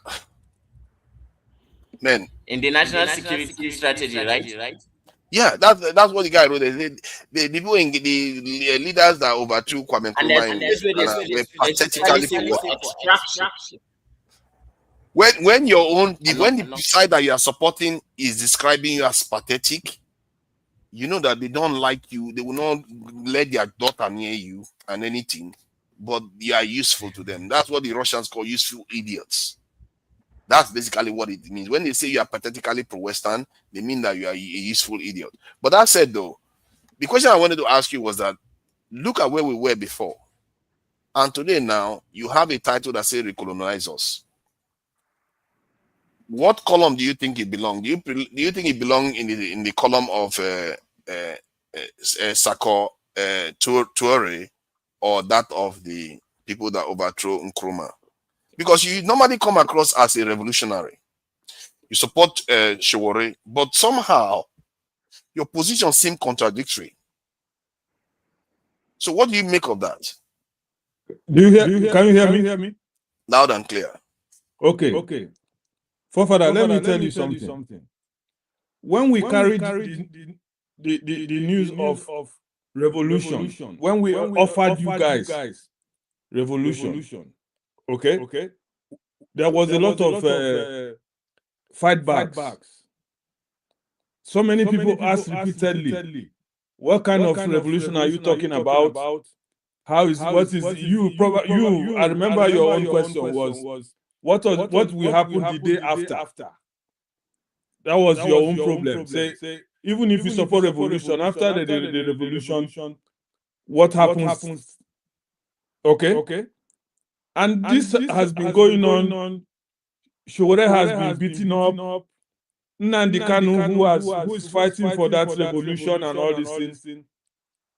man. In the national security strategy, right? Yeah, that's what the guy wrote. They said the people in the leaders that overthrew Kwame Nkrumah were pathetically pro-extraction. When the side that you are supporting is describing you as pathetic, you know that they don't like you. They will not let their daughter near you and anything, but you are useful to them. That's what the Russians call useful idiots. That's basically what it means. When they say you are pathetically pro-Western, they mean that you are a useful idiot. But that said, though, the question I wanted to ask you was that Look at where we were before. And today now, you have a title that says recolonize us. What column do you think it belongs? Do you think it belongs in the column of Sako Toure, or that of the people that overthrow Nkrumah? Because you normally come across as a revolutionary. You support Shewore, but somehow your position seems contradictory. So what do you make of that? Do you hear? Can you hear me? Loud and clear. Okay. Forefather, let me tell you something. When we carried the news of revolution, when we offered you guys revolution, okay, there was a lot of fight backs. So many people asked repeatedly, what kind of revolution are you talking about? How is what is you? I remember your own question was what will happen the day after? That was your own problem. Say even if you support revolution, after the revolution, what happens? Okay, and this has been going on. Showore has been beaten up. Nnamdi Kanu, who is fighting for that revolution and all these things,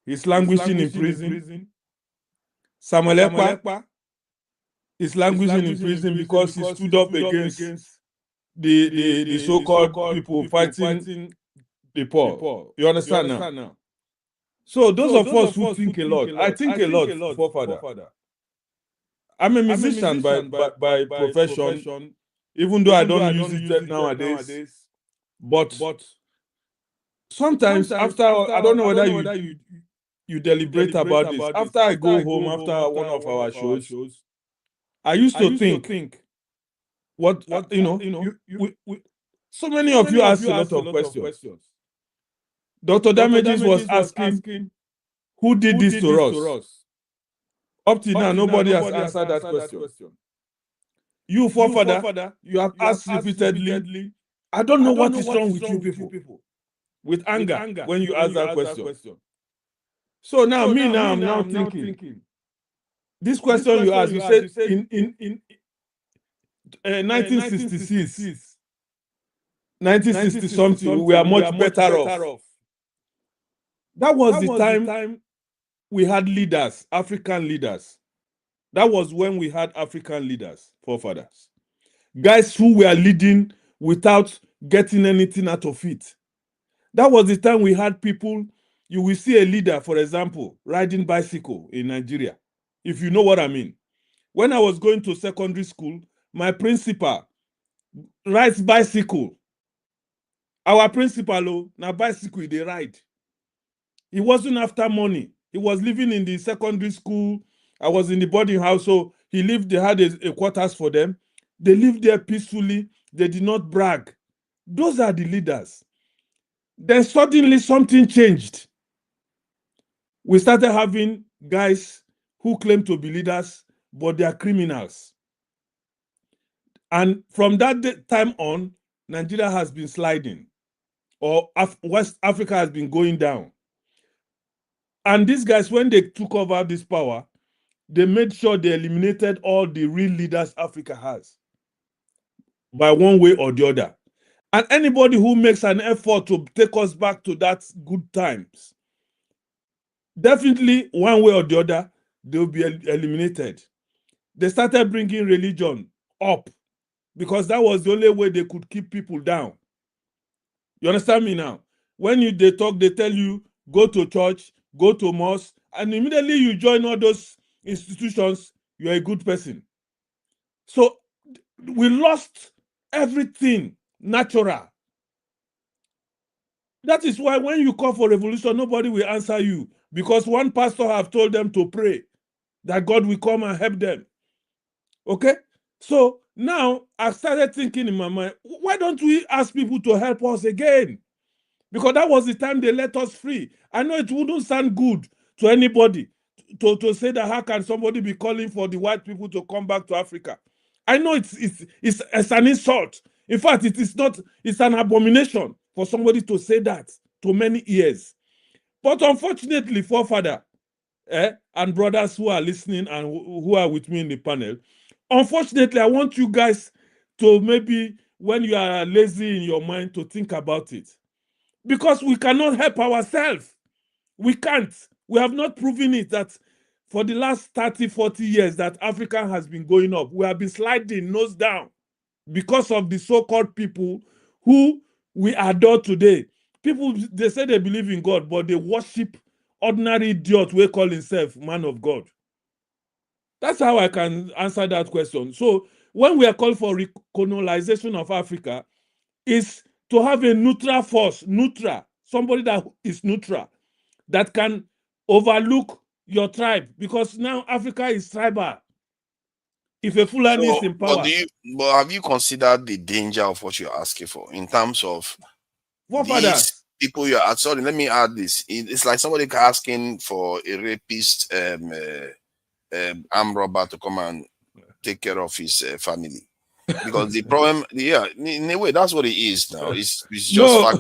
he's languishing in prison. Samuel Ekpa is languishing in prison because he stood up against the so-called people fighting the poor. You understand now? So those of us who think a lot, I think a lot, forefather. I'm a musician by profession, even though I don't use it nowadays. But sometimes after, I don't know whether you deliberate about this. After I go home, after one of our shows, I used to think, what so many of you ask a lot of questions. Dr. Damages was asking, who did this to us? Up till now, nobody has answered that question. You, forefather, you have asked repeatedly. I don't know what is wrong with you people. With anger when you ask that question. So now, I'm now thinking. This question you asked, you said in 1966, 1960 something, we are much better off. That was the time we had leaders, African leaders. That was when we had African leaders, forefathers. Guys who were leading without getting anything out of it. That was the time we had people, you will see a leader, for example, riding bicycle in Nigeria, if you know what I mean. When I was going to secondary school, my principal rides bicycle. Our principal, now bicycle, they ride. He wasn't after money. He was living in the secondary school. I was in the boarding house, so they had a quarters for them. They lived there peacefully. They did not brag. Those are the leaders. Then suddenly something changed. We started having guys who claim to be leaders, but they are criminals. And from that time on, Nigeria has been sliding, or West Africa has been going down. And these guys, when they took over this power, they made sure they eliminated all the real leaders Africa has by one way or the other. And anybody who makes an effort to take us back to that good times, definitely one way or the other, they will be eliminated. They started bringing religion up because that was the only way they could keep people down. You understand me now? When they talk, they tell you, go to church, go to mosque, and immediately you join all those institutions, you're a good person. So we lost everything natural. That is why when you call for revolution, nobody will answer you, because one pastor have told them to pray that God will come and help them. Okay? So now I started thinking in my mind, why don't we ask people to help us again? Because that was the time they let us free. I know it wouldn't sound good to anybody to say that how can somebody be calling for the white people to come back to Africa? I know it's an insult. In fact, it's an abomination for somebody to say that to many ears. But unfortunately, forefather, and brothers who are listening and who are with me in the panel. Unfortunately, I want you guys to maybe, when you are lazy in your mind, to think about it. Because we cannot help ourselves. We can't. We have not proven it that for the last 30, 40 years that Africa has been going up. We have been sliding nose down because of the so-called people who we adore today. People, they say they believe in God, but they worship ordinary idiot we call himself man of God. That's how I can answer that question. So when we are called for recolonization of Africa, is to have a neutral force, somebody that is neutral, that can overlook your tribe, because now Africa is tribal. If a Fulani is in power. But have you considered the danger of what you're asking for in terms of these people you're at? Sorry, let me add this. It's like somebody asking for a rapist, armed robber to come and take care of his family. Because the problem, in a way, that's what it is now. It's just fact.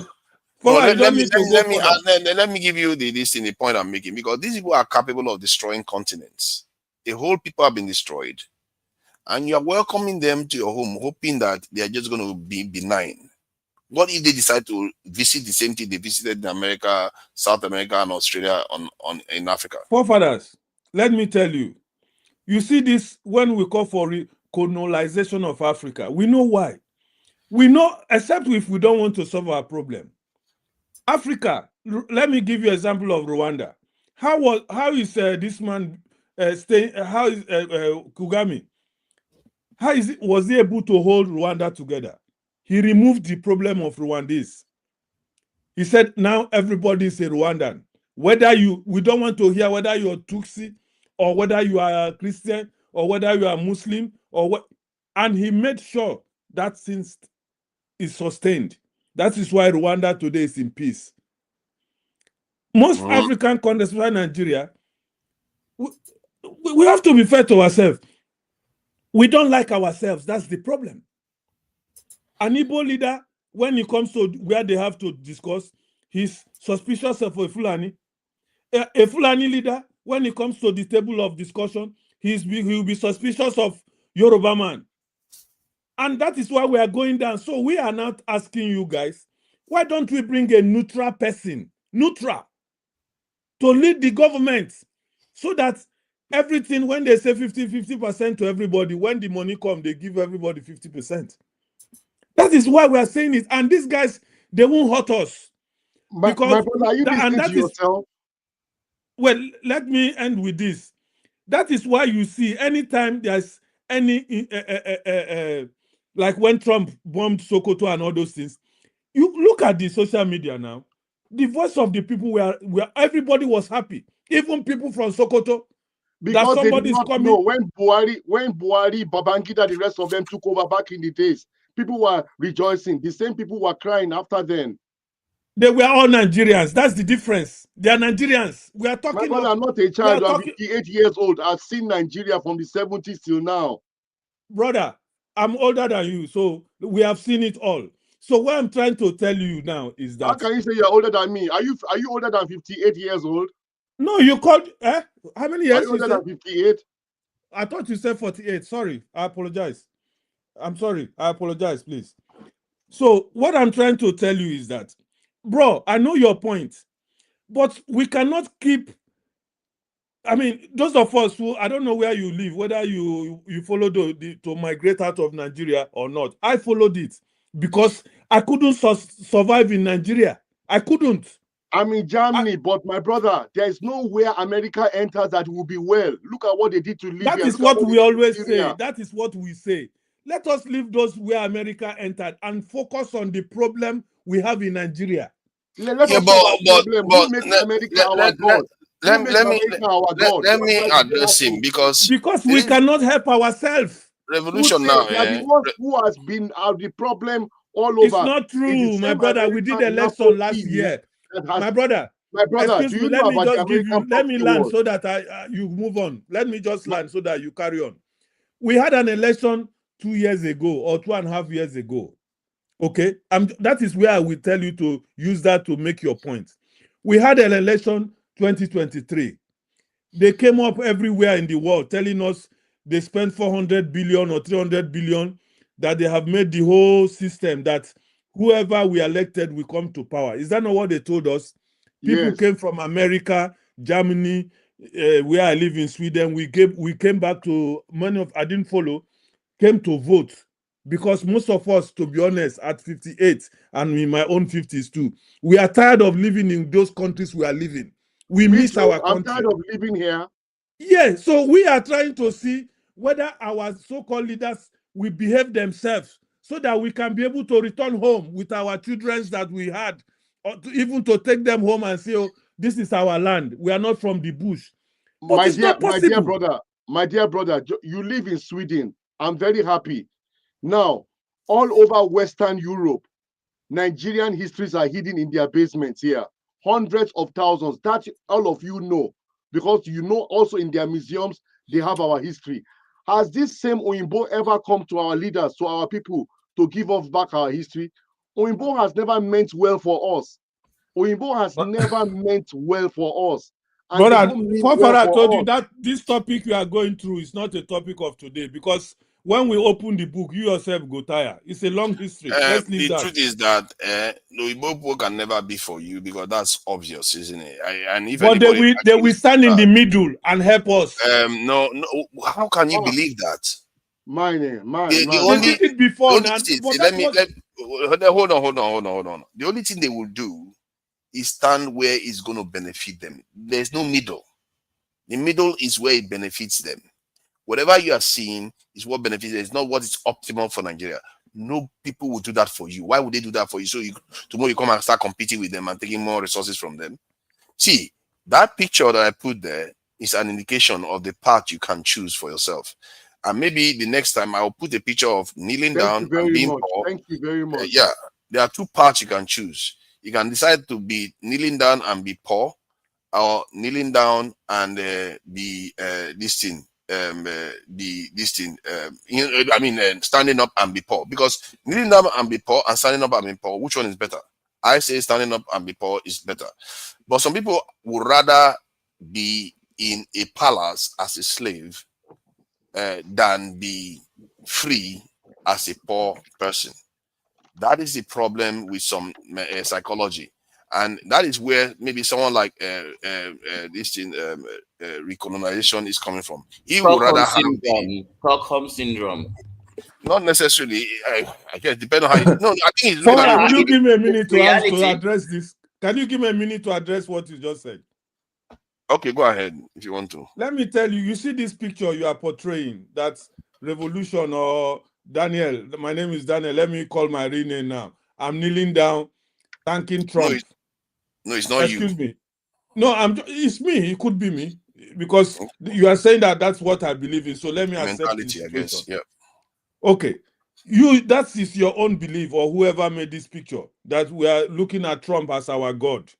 Let me give you the point I'm making, because these people are capable of destroying continents. The whole people have been destroyed, and you are welcoming them to your home, hoping that they are just going to be benign. What if they decide to visit the same thing they visited in America, South America, and Australia in Africa? Forefathers, let me tell you, you see this when we call for colonization of Africa. We know why. We know, except if we don't want to solve our problem. Africa, let me give you an example of Rwanda. How is this man staying? How is Kagame? Was he able to hold Rwanda together? He removed the problem of Rwandese. He said now everybody is a Rwandan. We don't want to hear whether you're Tutsi or whether you are a Christian or whether you are Muslim or what. And he made sure that since is sustained. That is why Rwanda today is in peace. Most African countries, like Nigeria, we have to be fair to ourselves. We don't like ourselves. That's the problem. An Igbo leader, when it comes to where they have to discuss, he's suspicious of a Fulani. A Fulani leader, when it comes to the table of discussion, he will be suspicious of Yoruba man. And that is why we are going down. So we are not asking you guys, why don't we bring a neutral person, to lead the government, so that everything, when they say 50% to everybody, when the money comes, they give everybody 50%. That is why we are saying it. And these guys, they won't hurt us. My brother, are you listening to yourself? Well, let me end with this. That is why you see anytime there's any, like when Trump bombed Sokoto and all those things, you look at the social media now, the voice of the people where everybody was happy, even people from Sokoto. Because they did not know when Buhari, Babangida, the rest of them took over back in the days, people were rejoicing. The same people were crying after then. They were all Nigerians. That's the difference. They are Nigerians. We are talking. My brother, I'm not a child. I'm 58 years old. I've seen Nigeria from the 70s till now. Brother, I'm older than you, so we have seen it all. So what I'm trying to tell you now is that. How can you say you're older than me? Are you older than 58 years old? No, you called. How many years? Are you older than 58? I thought you said 48. Sorry, I apologize. I'm sorry. I apologize, please. So what I'm trying to tell you is that, bro, I know your point, but we cannot keep. I mean, those of us who, I don't know where you live, whether you follow to migrate out of Nigeria or not. I followed it because I couldn't survive in Nigeria. I couldn't. I'm in Germany, but my brother, there's nowhere America enters that will be well. Look at what they did to Libya. That is what we always say. That is what we say. Let us leave those where America entered and focus on the problem we have in Nigeria. Let us we make America our God. Let me address him because we cannot help ourselves. Revolution now. The ones who has been the problem all over. It's not true, my brother. We did election last year. My brother, excuse me, let me just give you, let me land so that you move on. Let me just land so that you carry on. We had an election 2 years ago or 2.5 years ago. Okay, that is where I will tell you to use that to make your point. We had an election 2023. They came up everywhere in the world telling us they spent 400 billion or 300 billion, that they have made the whole system that whoever we elected will come to power. Is that not what they told us? People Yes. came from America, Germany, where I live in Sweden. We came back to, many of, I didn't follow, came to vote, because most of us, to be honest, at 58 and in my own 50s too, we are tired of living in those countries we are living. We Me miss too. our I'm country. tired of living here. Yeah, so we are trying to see whether our so-called leaders will behave themselves so that we can be able to return home with our children that we had, or even to take them home and say, oh, this is our land. We are not from the bush. But My it's not possible. my dear brother, you live in Sweden. I'm very happy. Now, all over Western Europe, Nigerian histories are hidden in their basements here. Hundreds of thousands. That all of you know, because you know also in their museums, they have our history. Has this same Oyinbo ever come to our leaders, to our people, to give us back our history? Oyinbo has never meant well for us. Oyinbo has never meant well for us. And they Brother, don't mean well Fafara told for you us. that this topic you are going through is not a topic of today, because when we open the book, you yourself go tire. It's a long history. Let's leave The that. truth is that Igbo can never be for you, because that's obvious, isn't it? And if But anybody they will stand in the middle and help us. no, how can you believe that? The They did it before now. Hold on. The only thing they will do is stand where it's going to benefit them. There's no middle. The middle is where it benefits them. Whatever you are seeing is what benefits them. It's not what is optimal for Nigeria. No people will do that for you. Why would they do that for you? So tomorrow you come and start competing with them and taking more resources from them. See, that picture that I put there is an indication of the path you can choose for yourself. And maybe the next time I'll put a picture of kneeling down and being poor. Thank you very much. Yeah, there are two paths you can choose. You can decide to be kneeling down and be poor, or kneeling down and be standing up and be poor. Because kneeling down and be poor and standing up and be poor, which one is better? I say standing up and be poor is better. But some people would rather be in a palace as a slave than be free as a poor person. That is the problem with some psychology. And that is where maybe someone like recolonization is coming from. He would rather have Stockholm syndrome. Not necessarily. I guess depending on how you. No, I think it's Will you give me a minute to address this? Can you give me a minute to address what you just said? Okay, go ahead if you want to. Let me tell you. You see this picture you are portraying? That's revolution or Daniel. My name is Daniel. Let me call my real name now. I'm kneeling down, thanking Trump. No, it's not you. Excuse me. No, it's me. It could be me, because you are saying that that's what I believe in. So let me accept mentality, the I guess. Yeah. Okay. That is your own belief, or whoever made this picture, that we are looking at Trump as our God.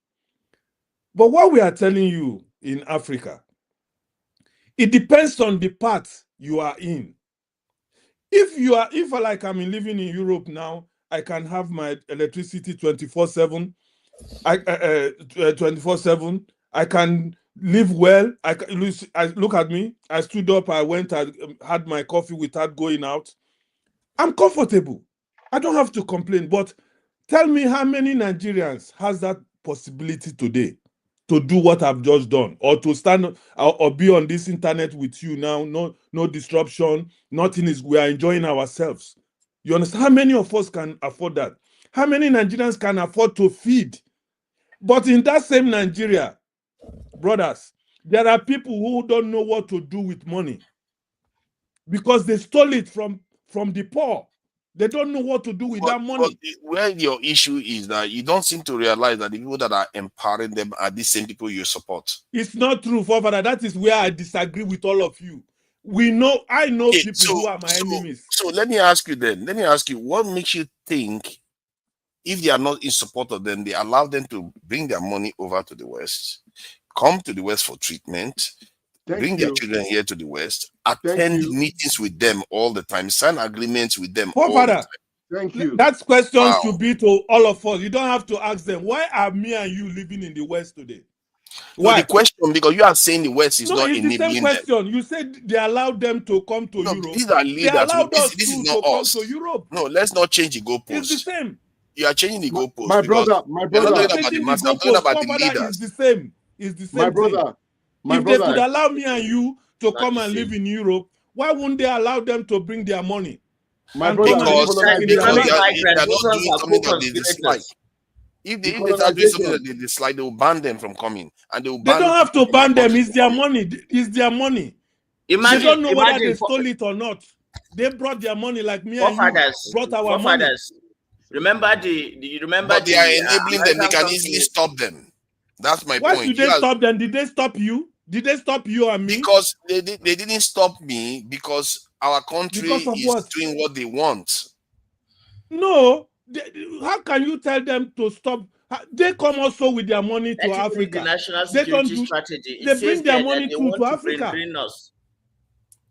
But what we are telling you in Africa, it depends on the part you are in. If like I'm living in Europe now, I can have my electricity 24/7. 24/7. I can live well. Look at me. I stood up. I went. I had my coffee without going out. I'm comfortable. I don't have to complain. But tell me, how many Nigerians has that possibility today to do what I've just done, or to stand or be on this internet with you now? No disruption. Nothing is. We are enjoying ourselves. You understand? How many of us can afford that? How many Nigerians can afford to feed? But in that same Nigeria, brothers, there are people who don't know what to do with money because they stole it from the poor. They don't know what to do with that money. Where your issue is that you don't seem to realize that the people that are empowering them are the same people you support. It's not true, Father. That is where I disagree with all of you. I know people who are my enemies. So let me ask you then. Let me ask you, what makes you think, if they are not in support of them, they allow them to bring their money over to the West, come to the West for treatment, bring their children here to the West, attend meetings with them all the time, sign agreements with them all the time? Thank you. That question should be to all of us. You don't have to ask them, why are me and you living in the West today? No, Why? the question, because you are saying the West is No, not it's the same enabling them. question. You said they allowed them to come to No, Europe. these are They leaders. allowed us This is too not to come us. to Europe. No, let's not change the It's the goalposts. same. You are changing the goalposts My because brother, my you're not brother, talking about the Changing the mass. I'm talking goalpost, about the forefather, is leaders. the same. It's the my same thing. brother, my If they could brother. allow me and you to Not come the and live same. in Europe, why wouldn't they allow them to bring their money My and brother, come and live Because in their Economic land? they migrants, are those not ones doing are something that they dislike. co-conspirators. If they start doing something that Decolonization. they dislike, they will ban them from coming, and they will They ban don't have to people in ban their them. country It's from their coming. money. It's their money. They Imagine, don't know whether imagine they stole it or not. They brought their money like me and you forefathers, brought our money. forefathers. Remember you remember But they are enabling them. They American can easily company? stop them. That's my Why point. should they stop them? Did they stop you? Did they stop you and me? Because they didn't stop me because our country Because of is what? doing what they want. No. How can you tell them to stop? They come also with their money to That's even in the Africa. national They don't security do. strategy. They It bring says their there that money they too want to to Africa. brain us.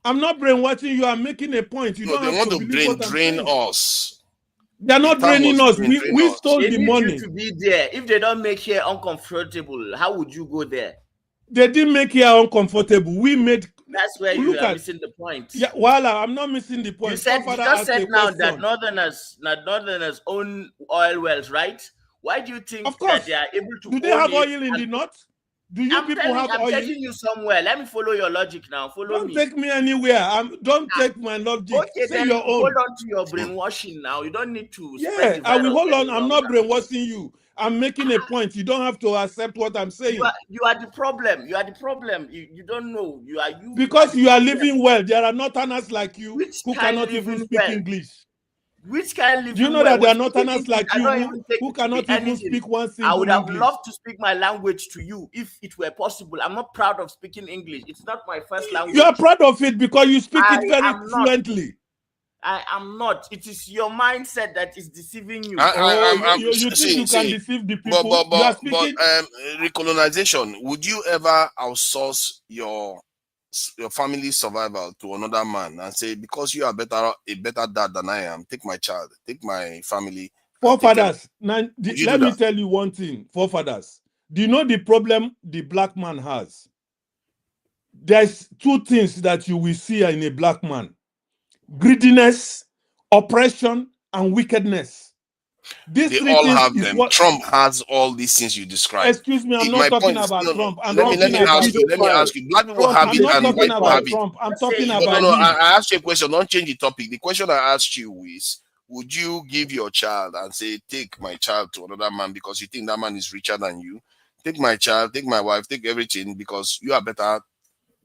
I'm not brainwashing you. I'm making a point. You No, don't they have want to to believe what I'm drain saying. us. They're The not term draining was us. drain We us. stole They the need money. you to be there. If they don't make here uncomfortable, how would you go there? They didn't make here uncomfortable. We made. That's where you Look are at. missing the point. Yeah, voila, I'm not missing the You point. said you Forefather just asked said a now that question. northerners own oil wells, right? Why do you think Of course. that they are able to Do they own have it? oil in the north? Do you people have I'm oil? taking you somewhere. Let me follow your logic now. Follow Don't me. take me anywhere. Don't take my logic. Okay, Say then your hold own. on to your brainwashing now. You don't need to spread Yeah, the I will virus hold on. any I'm not longer. brainwashing you. I'm making a point. You don't have to accept what I'm saying. You are the problem. You are the problem. You don't know. Because you are the problem. living well. There are northerners like you Which who kind cannot even living speak well? English. Which kind Do you living know well? that there are Speaking northerners English, like I you don't even take who it to be cannot even anything. speak one I single would have English? loved to speak my language to you if it were possible. I'm not proud of speaking English. It's not my first language. You are proud of it because you speak I it very am not. fluently. I am not. It is your mindset that is deceiving you. You think you can deceive the people? You are speaking. Recolonization. Would you ever outsource your family survival to another man and say, because you are a better dad than I am, take my child, take my family? Forefathers, now let me that? tell you one thing, forefathers. Do you know the problem the black man has? There's two things that you will see in a black man: greediness, oppression, and wickedness. They all have them. Trump has all these things you described. Excuse me, I'm not talking about Trump. Let me ask you. Black people have it and white people have it. Trump. I'm talking about no. him. I asked you a question. Don't change the topic. The question I asked you is, would you give your child and say, take my child to another man because you think that man is richer than you? Take my child, take my wife, take everything because you are better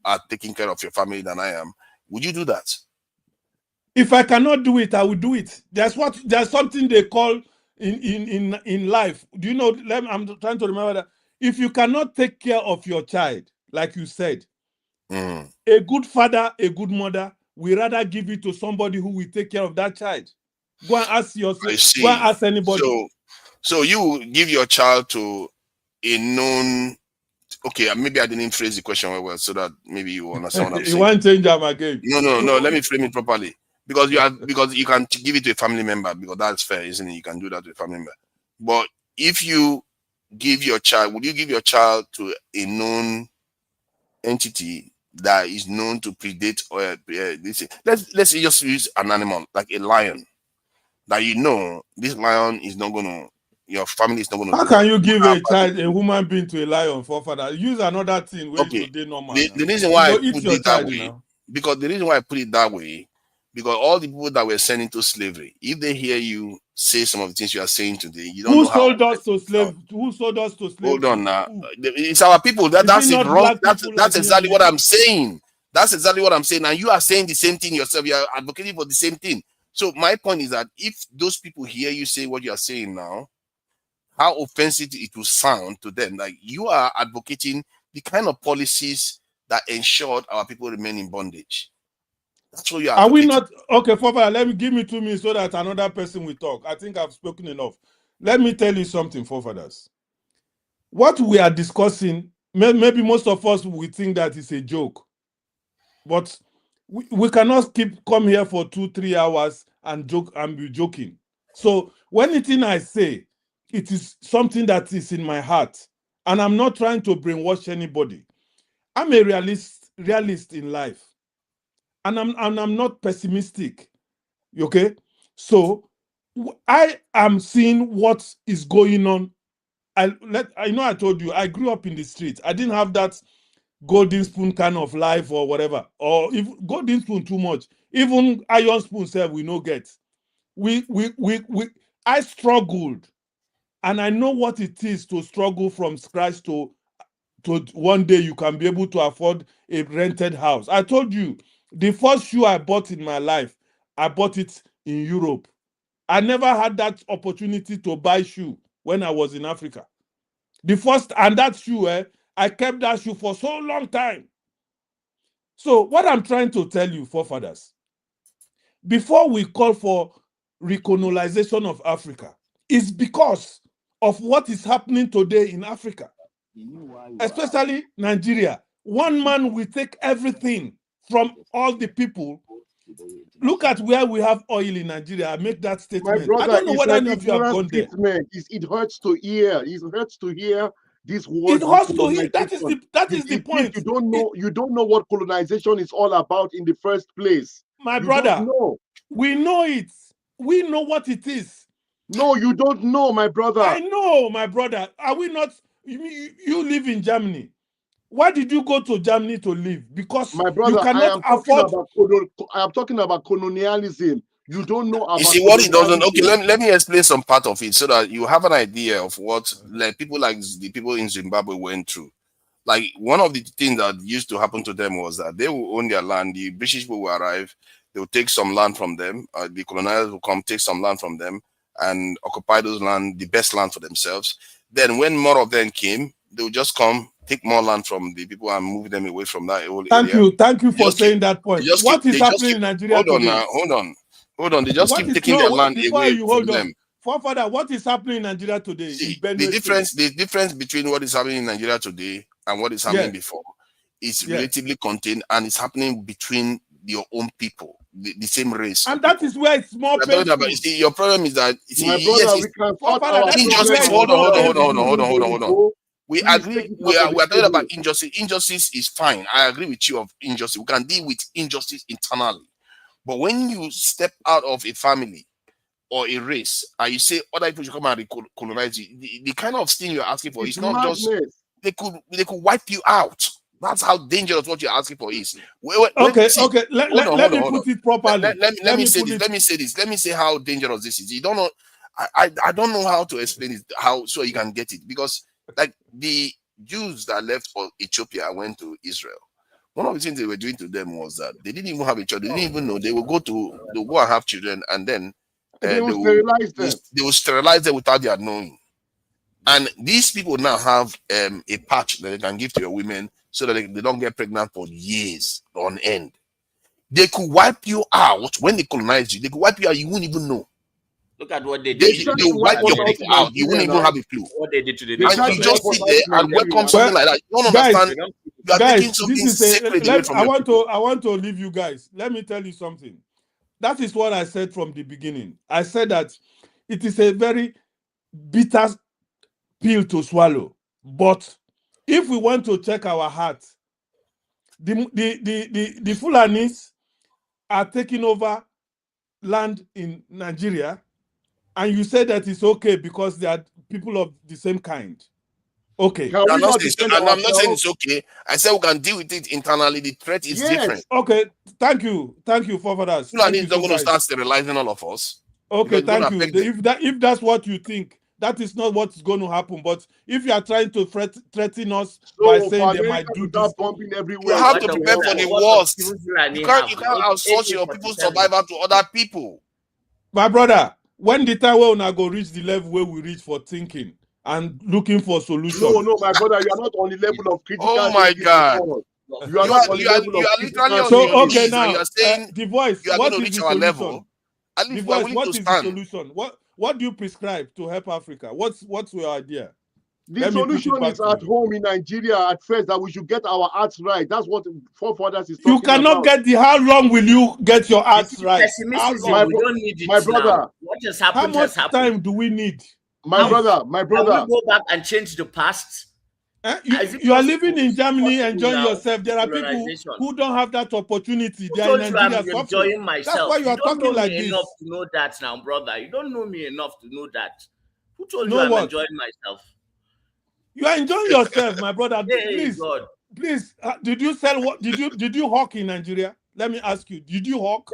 at taking care of your family than I am. Would you do that? If I cannot do it, I will do it. There's something they call in life. Do you know? I'm trying to remember that if you cannot take care of your child, like you said, a good father, a good mother, we rather give it to somebody who will take care of that child. Go and ask yourself. Go and ask anybody. So you give your child to a known. Okay, maybe I didn't phrase the question well, so that maybe you understand what I'm saying. You want to change them again? No. Let me frame it properly. Because you can give it to a family member, because that's fair, isn't it? You can do that to a family member. But if you give your child, would you give your child to a known entity that is known to predate or let's just use an animal like a lion, that you know this lion is not gonna, your family is not gonna. How can you give a child, a human being, to a lion, forefather? Use another thing where okay. today normal. The reason why I put it that way, because the reason why I put it that way, because all the people that were sent into slavery, if they hear you say some of the things you are saying today, you don't know how. Who sold us to slave? Who sold us to slavery? Hold on now. It's our people. That's it wrong. That's exactly what I'm saying. That's exactly what I'm saying. And you are saying the same thing yourself. You are advocating for the same thing. So my point is that if those people hear you say what you are saying now, how offensive it will sound to them. Like you are advocating the kind of policies that ensured our people remain in bondage. That's what you are. Are we not okay, forefather? Give me 2 minutes so that another person will talk. I think I've spoken enough. Let me tell you something, forefathers. What we are discussing, maybe most of us will think that it's a joke, but we cannot come here for 2-3 hours and joke and be joking. So when anything I say, it is something that is in my heart, and I'm not trying to brainwash anybody. I'm a realist in life, and I'm not pessimistic. Okay, so I am seeing what is going on. I know I told you I grew up in the streets. I didn't have that golden spoon kind of life or whatever, or if golden spoon too much, even iron spoon self we no get. I struggled, and I know what it is to struggle from scratch to one day you can be able to afford a rented house. I told you the first shoe I bought in my life, I bought it in Europe. I never had that opportunity to buy shoe when I was in Africa. The first, and that shoe, I kept that shoe for so long time. So what I'm trying to tell you, forefathers, before we call for recolonization of Africa, is because of what is happening today in Africa, especially Nigeria. One man will take everything from all the people. Look at where we have oil in Nigeria. I make that statement. My brother, I don't know whether any of you have gone there. It hurts to hear. It hurts to hear this word. It hurts to hear. That is the point. You don't know what colonization is all about in the first place. My brother, we know it. We know what it is. No, you don't know, my brother. I know, my brother. Are we not? You live in Germany. Why did you go to Germany to live? Because my brother, you cannot afford. I am talking about colonialism. You don't know about. You see what it doesn't. Okay, let me explain some part of it so that you have an idea of what people like the people in Zimbabwe went through. Like one of the things that used to happen to them was that they will own their land. The British people will arrive. They will take some land from them. The colonizers will come take some land from them and occupy those land, the best land for themselves. Then when more of them came, they will just come, take more land from the people and move them away from that whole area. Thank you for saying that point. What is happening in Nigeria today? Hold on. They just keep taking their land away from them. Father, what is happening in Nigeria today? See, the difference between what is happening in Nigeria today and what is happening before is relatively contained, and it's happening between your own people, the same race. And that is where it's more painful. You see, your problem is that injustice. Hold on. We agree. We are talking about injustice. Injustice is fine. I agree with you of injustice. We can deal with injustice internally. But when you step out of a family or a race and you say other people should come and colonize you, the kind of thing you're asking for is not just they could wipe you out. That's how dangerous what you're asking for is. Okay. Let me put it properly. Let me say this. Let me say how dangerous this is. You don't know. I don't know how to explain it. How so you can get it, because like the Jews that left for Ethiopia and went to Israel, one of the things they were doing to them was that they didn't even have a child. They didn't even know they will go and have children, and then they will sterilize them. They will sterilize them without their knowing. And these people now have a patch that they can give to your women so that they don't get pregnant for years on end. They could wipe you out when they colonize you. They could wipe you out. You wouldn't even know. Look at what they did. They wipe your people out. You wouldn't even have a clue. What they did to the and you just sit there and welcome something like that. You don't understand. You are taking something sacred away from I want to leave you guys. Let me tell you something. That is what I said from the beginning. I said that it is a very bitter pill to swallow. But if we want to check our heart, the Fulanis are taking over land in Nigeria, and you say that it's okay because they are people of the same kind. Okay. I'm not saying it's okay. I said we can deal with it internally. The threat is different. Okay. Thank you, forefathers. Fulani is not going to start sterilizing all of us. Okay, thank you. If that's what you think, that is not what's going to happen. But if you are trying to threaten us by saying they might do this, everywhere. You have to prepare for the worst. You can't outsource your people's survival to other people. My brother, when the time when I go reach the level where we reach for thinking and looking for solutions. No, my brother, you are not on the level of critical. Oh my God. You are not on the level of critical. So okay, now you are saying the voice. You are going to reach our level. The voice. What is the solution? What do you prescribe to help Africa? What's your idea? The solution is at home in Nigeria at first, that we should get our arts right. That's what forefathers is talking about. You cannot get how long will you get your arts right? My brother, what has happened? How much time do we need? My brother. Can we go back and change the past? You are living in Germany, enjoying now? yourself. There are people Colonization. who don't have that opportunity. Who They are in told you I'm Nigeria suffering. enjoying myself? That's why you are don't talking know like me this. enough to know that now, brother. You don't know me enough to know that. Who told Know you I'm what? enjoying myself? You are enjoying yourself, my brother. Hey, Please, God. please. Did you sell what? Did you hawk in Nigeria? Let me ask you. Did you hawk?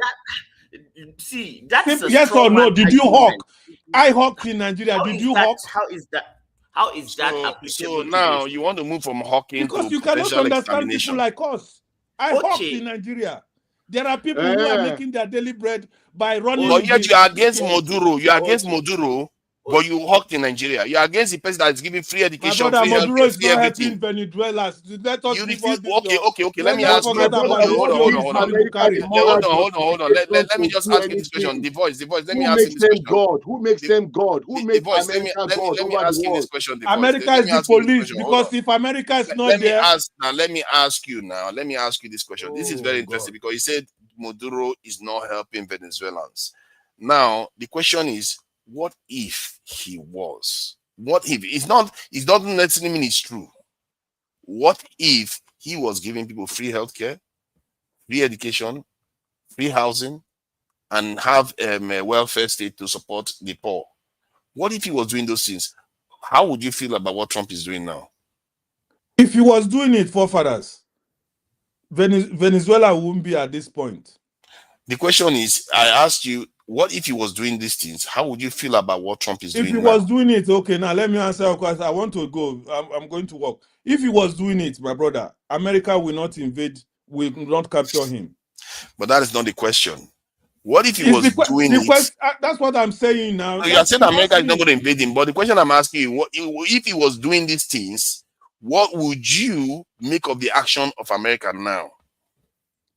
See, that's Simple, a yes or no? Did you argument. hawk? I hawked in Nigeria. Did you hawk? How is that? How is that applicable? So to now this? you want to move from hawking Because to you cannot potential understand extermination. people like us. I hawked in Nigeria. There are people who are making their daily bread by running. But yet you are against Maduro. You are against Maduro, but you hawked in Nigeria. You are against the person that is giving free education, my brother, free Maduro healthcare, is free not everything. helping Venezuela. Let us You leave refuse. all this. Okay. Let me Let's ask you. forget about this. Hold on. Hold on. Let me just ask you this question. The voice. Let me ask you this question. God? Who makes them God? Who makes voice. America Let God me over ask the you world? this question. The voice. America is the police, because if America is not there. Let me ask you this question. This is very interesting because he said Maduro is not helping Venezuelans. Now the question is, what if he was? What if it's not? It doesn't necessarily mean it's true. What if he was giving people free healthcare, free education, free housing, and have a welfare state to support the poor? What if he was doing those things? How would you feel about what Trump is doing now? If he was doing it, forefathers, Venezuela wouldn't be at this point. The question is, I asked you, what if he was doing these things? How would you feel about what Trump is doing now? If he was doing it, okay, now let me answer, because I want to go. I'm going to work. If he was doing it, my brother, America will not invade, will not capture him. But that is not the question. What if he was doing it? That's what I'm saying now. You are saying America is not going to invade him, but the question I'm asking you, if he was doing these things, what would you make of the action of America now?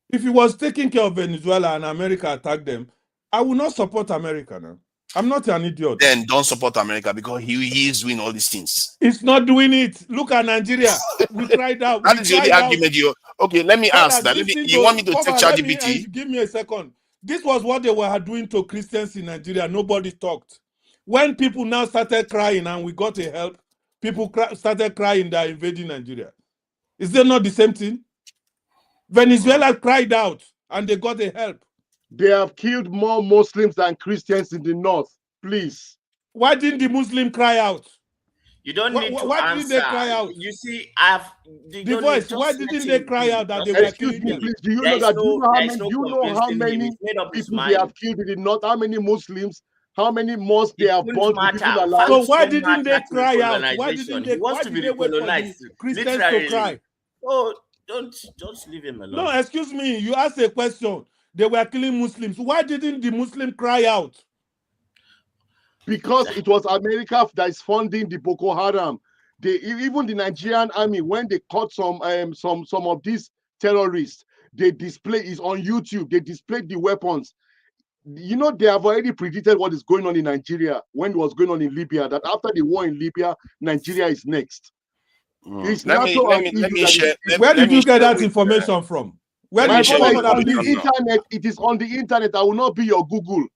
If he was taking care of Venezuela and America attacked them, I will not support America now. I'm not an idiot. Then don't support America, because he is doing all these things. It's not doing it. Look at Nigeria. We cried out. That is the only argument you. Okay, let me ask that. You want me to take ChatGPT? Give me a second. This was what they were doing to Christians in Nigeria. Nobody talked. When people now started crying and we got a help, people started crying they are invading Nigeria. Is that not the same thing? Venezuela cried out and they got a help. They have killed more Muslims than Christians in the north. Please. Why didn't the Muslim cry out? You don't need to why answer. didn't they cry out? You see, the voice. Why didn't they cry out that they were killing them? Please, do you know that? Do you know how many people they have killed in the north? How many Muslims? How many mosques they have burnt with people alive? So why didn't they cry out? Why didn't they? Why did they wait for the Christians to cry? Oh, don't leave him alone. No, excuse me. You asked a question. They were killing Muslims. Why didn't the Muslim cry out? Because it was America that is funding the Boko Haram. Even the Nigerian army, when they caught some of these terrorists, they display is on YouTube. They displayed the weapons. You know, they have already predicted what is going on in Nigeria when it was going on in Libya. That after the war in Libya, Nigeria is next. It's let me share. Where did you get that information from? Where did you get on the internet? It is on the internet. I will not be your Google.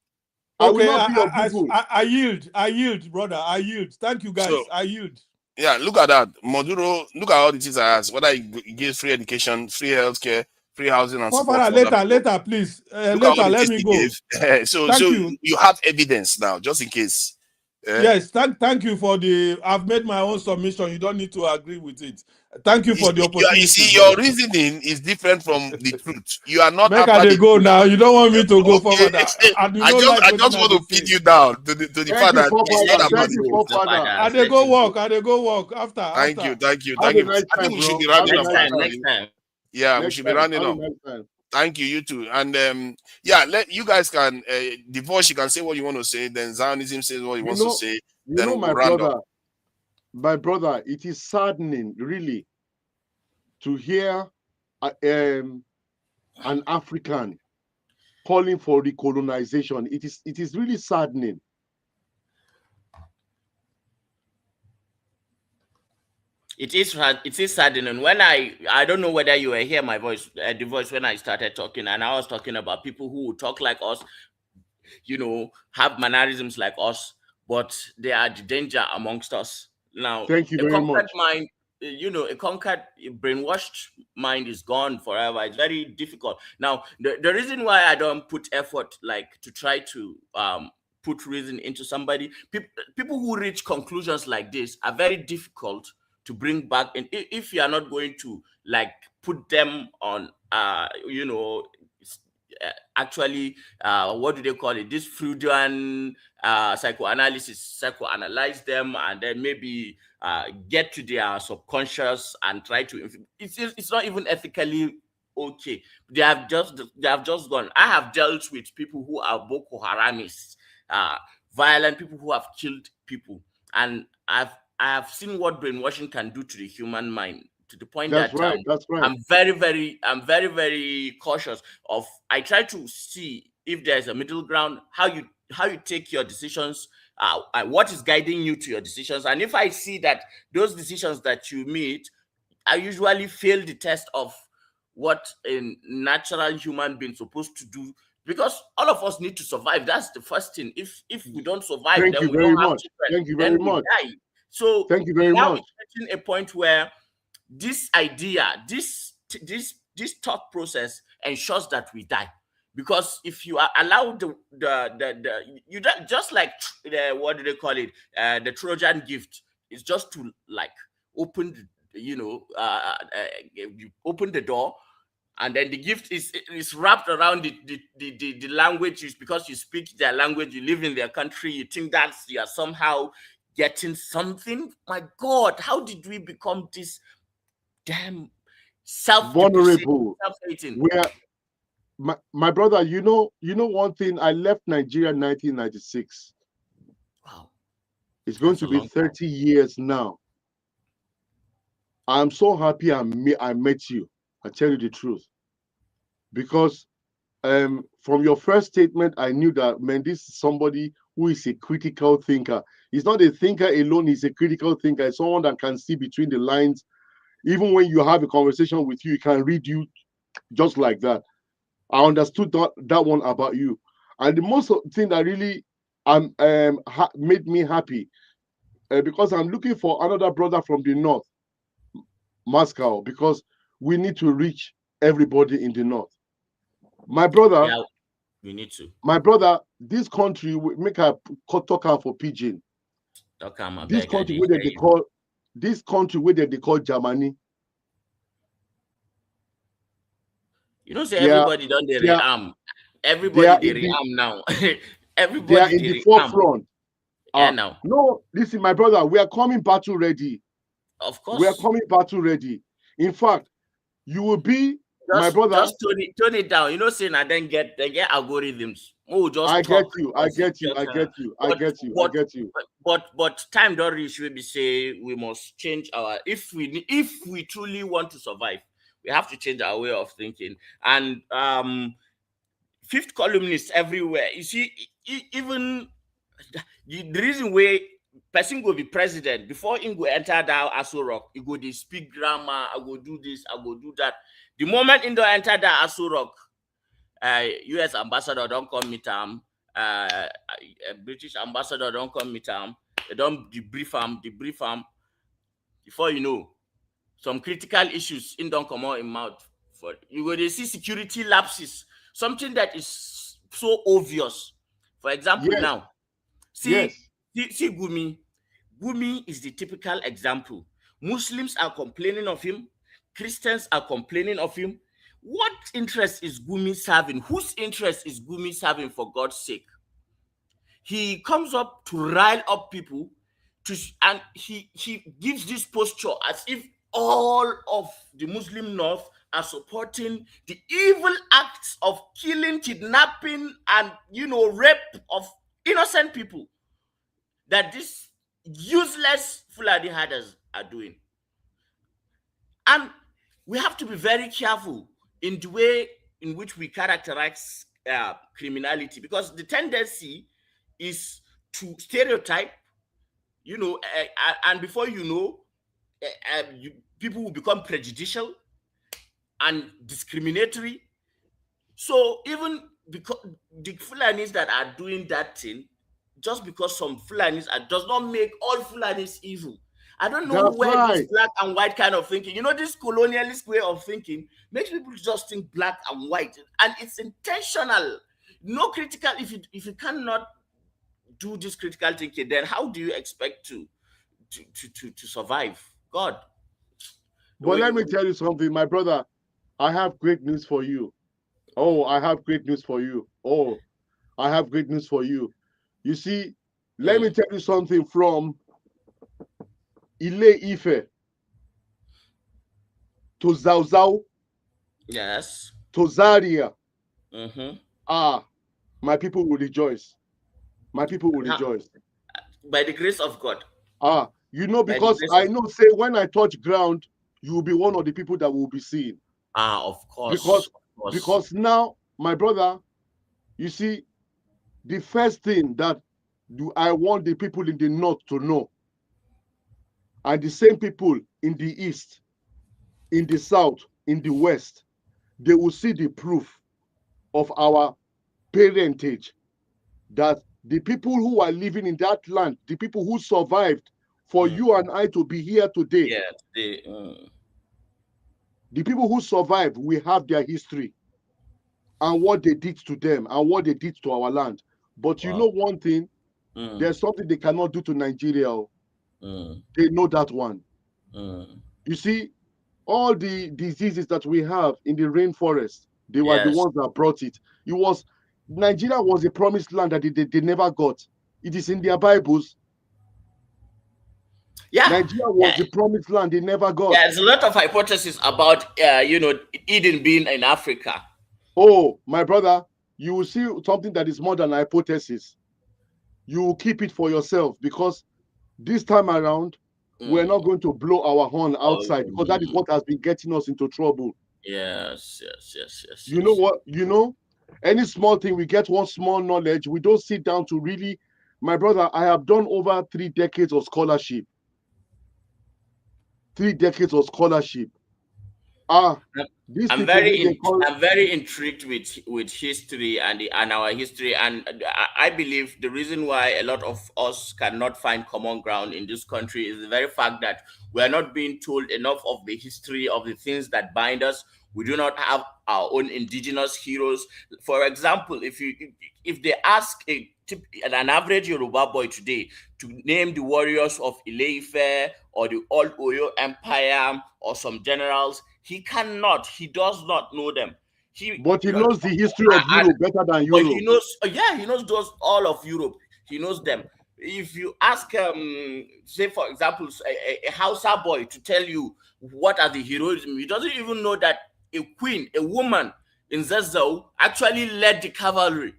Okay, I yield, brother. I yield. Thank you, guys. I yield. Yeah, look at that. Maduro, look at all the things I asked. Whether he gives free education, free healthcare, free housing, and support. Later, please. Later, let me go. So you have evidence now, just in case. Yes, thank you for I've made my own submission. You don't need to agree with it. Thank you for the opportunity. You see, your reasoning is different from the truth. You are not. Make they go now. You don't want me to go further. I just want to feed you down to the fact that it's not about I they go walk after. Thank you. I think we should be rounding up next time. Yeah, we should be rounding up. Thank you, you too. And let you guys can divorce. You can say what you want to say. Then Zionism says what he wants to say. Then my brother, it is saddening, really, to hear an African calling for recolonization. It is really saddening. It is saddening. When I don't know whether you were hear my voice, the voice when I started talking, and I was talking about people who talk like us, have mannerisms like us, but they are the danger amongst us. Now, thank you very much. a conquered, a brainwashed mind is gone forever. It's very difficult. Now, the reason why I don't put effort like to try to put reason into somebody, people who reach conclusions like this are very difficult to bring back. And if you are not going to like put them on, actually, what do they call it? This Freudian psychoanalysis, psychoanalyze them, and then maybe get to their subconscious and try to. It's not even ethically okay. They have just gone. I have dealt with people who are Boko Haramists, violent people who have killed people, and I have seen what brainwashing can do to the human mind, to the point That's that right. That's right. I'm very cautious of. I try to see if there's a middle ground, how you take your decisions, what is guiding you to your decisions, and if I see that those decisions that you make, I usually fail the test of what a natural human being supposed to do, because all of us need to survive. That's the first thing. If we don't survive, Thank then you we very don't have much. children, Thank you then very we much. die. So Thank you very now much. it's reaching a point where this idea, this thought process ensures that we die. Because if you are allowed you don't, just like the, what do they call it, the Trojan gift is just to like open you open the door, and then the gift is wrapped around the language, because you speak their language, you live in their country, you think that you are somehow getting something. My God, how did we become this damn Vulnerable. self-hating? Where my brother, you know one thing. I left Nigeria in 1996. Wow, It's going that's to a be long 30 years now. I'm so happy I met you. I tell you the truth, because from your first statement, I knew that, man, this is somebody who is a critical thinker. He's not a thinker alone. He's a critical thinker. It's someone that can see between the lines. Even when you have a conversation with you, he can read you just like that. I understood that one about you. And the most thing that really made me happy, because I'm looking for another brother from the north, Moscow, because we need to reach everybody in the north. My brother, Yeah, we need to this country will make a talk out for pigeon. talk. I'm This beg, country where they call Germany. you know, say They are everybody done the they are rearm. they Everybody are they in the rearm now. they are Everybody in they the rearm. forefront. Yeah, now. No, listen, my brother, we are coming battle ready. Of We are course. coming battle ready. In fact, you will be my brother. Just tone it down. You know, saying I then get algorithms. Oh, just I get talk. you. I get you. I get you. I get you. I get you. But time don't reach. We say we must change our. If we truly want to survive, we have to change our way of thinking. And fifth columnists everywhere. You see, even the reason why person go be president before him go enter that Aso Rock, he go dey speak grammar. I go do this. I go do that. The moment he don't enter that Aso Rock, U.S. ambassador don't come meet him. British ambassador don't come meet him. They don't debrief him. Before you know, some critical issues in don't come out in mouth. For you go, they see security lapses, something that is so obvious. For example, Yes. now, Yes. see Gumi. Gumi is the typical example. Muslims are complaining of him. Christians are complaining of him. What interest is Gumi serving? Whose interest is Gumi serving, for God's sake? He comes up to rile up people, and he gives this posture as if all of the Muslim North are supporting the evil acts of killing, kidnapping, and rape of innocent people that these useless Fulani herders are doing. And we have to be very careful in the way in which we characterize criminality, because the tendency is to stereotype, and before you know, people will become prejudicial and discriminatory. So even because the Fulanis that are doing that thing, just because some Fulanis does not make all Fulanis evil. I don't know That's where this right. black and white kind of thinking, this colonialist way of thinking makes people just think black and white, and it's intentional. No critical. If you cannot do this critical thinking, then how do you expect to survive? God. But let me tell you something, my brother. I have great news for you. Oh, I have great news for you. Oh, I have great news for you. You see, let me tell you something from Ile Ife to Zauzau Yes. to Zaria. Mm-hmm. My people will rejoice. My people will rejoice. By the grace of God. Because I know, say, when I touch ground, you will be one of the people that will be seen. Of course. Because now, my brother, you see, the first thing that I want the people in the north to know, and the same people in the east, in the south, in the west, they will see the proof of our parentage, that the people who are living in that land, the people who survived for you and I to be here today, the people who survived, we have their history and what they did to them and what they did to our land. But you know one thing, there's something they cannot do to Nigeria. They know that one. You see, all the diseases that we have in the rainforest, they were the ones that brought it. Nigeria was a promised land that they never got. It is in their Bibles. Yeah. Nigeria was the promised land they never got. There's a lot of hypotheses about Eden being in Africa. Oh, my brother, you will see something that is more than a hypothesis. You will keep it for yourself, because this time around, we're not going to blow our horn outside, because that is what has been getting us into trouble. Yes. You know what? Any small thing, we get one small knowledge. We don't sit down to really. My brother, I have done over 3 decades of scholarship. 3 decades of scholarship. I'm very intrigued with history and our history, and I believe the reason why a lot of us cannot find common ground in this country is the very fact that we are not being told enough of the history of the things that bind us. We do not have our own indigenous heroes. For example, if they ask an average Yoruba boy today to name the warriors of Ile-Ife or the old Oyo Empire or some generals, he cannot. He does not know them. But he knows the history of Europe better than Europe. He knows all of Europe. He knows them. If you ask, say for example, a Hausa boy to tell you what are the heroism, he doesn't even know that a queen, a woman in Zazzau, actually led the cavalry,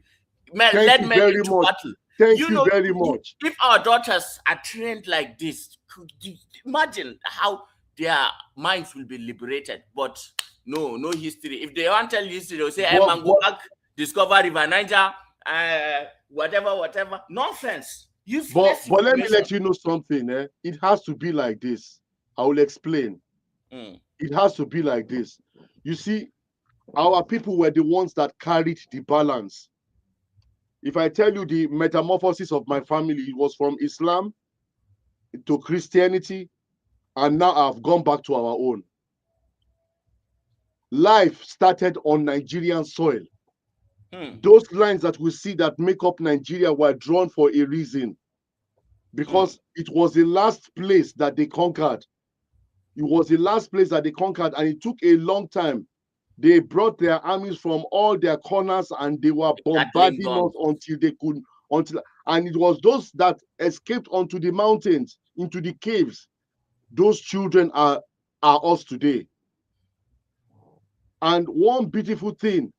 led men into battle. Thank you very much. If our daughters are trained like this, could you imagine how their minds will be liberated? But no history. If they want to tell history, they'll say, go back, discover River Niger, whatever. Nonsense. But let me let you know something. It has to be like this. I will explain. It has to be like this. You see, our people were the ones that carried the balance. If I tell you the metamorphosis of my family, it was from Islam to Christianity, and now I've gone back to our own. Life started on Nigerian soil. Those lines that we see that make up Nigeria were drawn for a reason, because it was the last place that they conquered. It was the last place that they conquered, and it took a long time. They brought their armies from all their corners, and they were bombarding us until they could. And it was those that escaped onto the mountains, into the caves. Those children are us today. And one beautiful thing,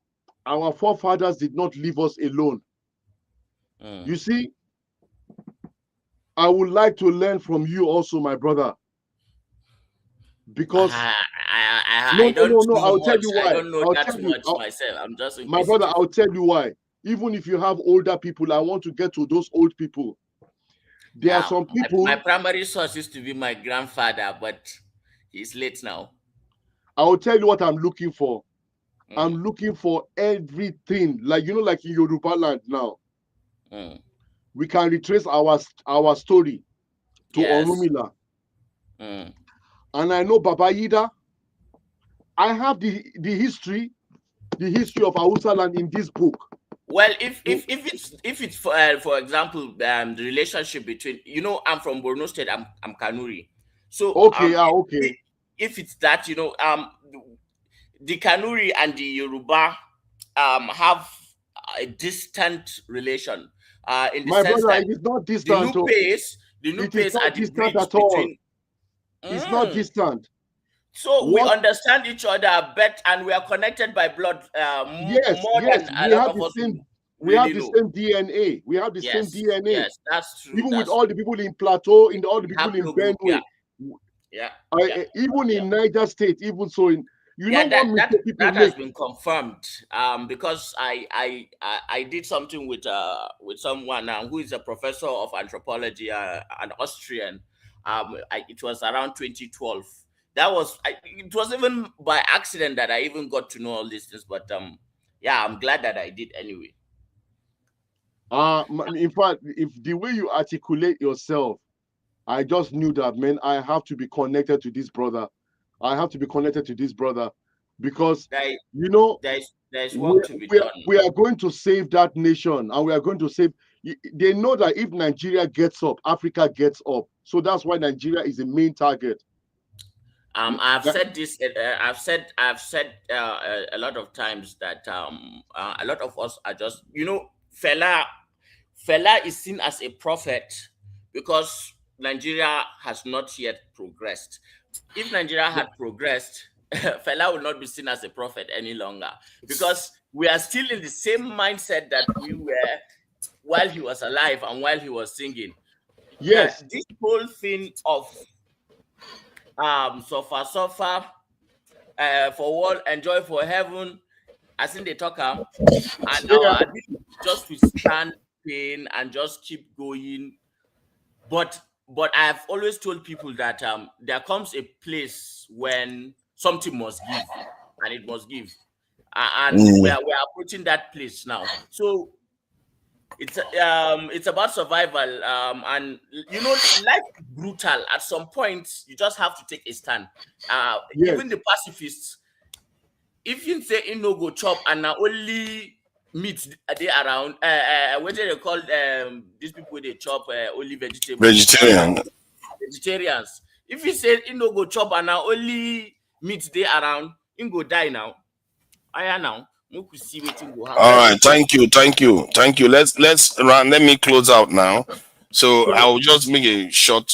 our forefathers did not leave us alone. You see, I would like to learn from you also, my brother. Because I don't know. I'll tell you why. I don't know that much myself. I'm just my brother. I'll tell you why. Even if you have older people, I want to get to those old people. There are some people. My primary source used to be my grandfather, but he's late now. I will tell you what I'm looking for. I'm looking for everything, like like in Yoruba land now. We can retrace our story to Orunmila. Mm. and I know Baba Yida. I have the history of Hausa land in this book. Well, if it's for example, the relationship between, I'm from Borno State, I'm Kanuri, so Okay, okay. if it's that, the Kanuri and the Yoruba have a distant relation, in the My sense brother, that it is not the distant. The It is Nupes are not the distant bridge at all. between. It's not Mm. distant. So we What? understand each other better, and we are connected by blood, Yes, more than a we lot have of the us same. We really have the know. same DNA. We have the same Yes, DNA. yes, that's true. Even with That's all the people in Plateau, all the people in Haplo group, yeah, Benue, even in Niger State, even so in. yeah. What mistake people That has make? been confirmed. Because I did something with someone who is a professor of anthropology, an Austrian. It was around 2012. It was even by accident that I even got to know all these things. But yeah, I'm glad that I did anyway. In fact, if the way you articulate yourself, I just knew that, man, I have to be connected to this brother. I have to be connected to this brother because, There's work to be done. we are going to save that nation, and we are going to save. They know that if Nigeria gets up, Africa gets up. So that's why Nigeria is the main target. I've said this. I've said a lot of times that a lot of us are just, Fela is seen as a prophet because Nigeria has not yet progressed. If Nigeria had progressed, Fela would not be seen as a prophet any longer, because we are still in the same mindset that we were while he was alive and while he was singing. Yes. This whole thing of suffer for world, enjoy for heaven, as in the talker, and our ability just to stand pain and just keep going. But I've always told people that there comes a place when something must give, and it must give, and we are approaching that place now. So it's about survival, and life is brutal. At some point you just have to take a stand. Yes. Even the pacifists, if you say in no go chop and now only meat they around, what do they call these people, they chop only vegetables, vegetarians. If you say in no go chop and now only meat they around, in go die now. I now we could see waiting go happen. All right, thank you. Let's run. Let me close out now. So I will just make a short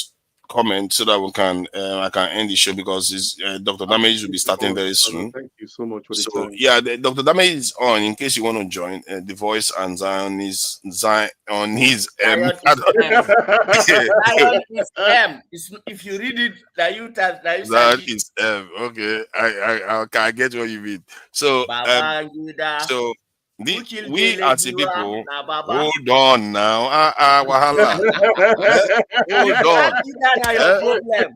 comment so that we can I can end the show, because Dr. Damage will be starting very soon. Thank you so much for the So time. yeah, Dr. Damage is on in case you want to join. The Voice and Zion is on his Zion is M. If you read it, that you that is okay. I get what you mean. So so we as a people, hold on now. Wahala. Hold on.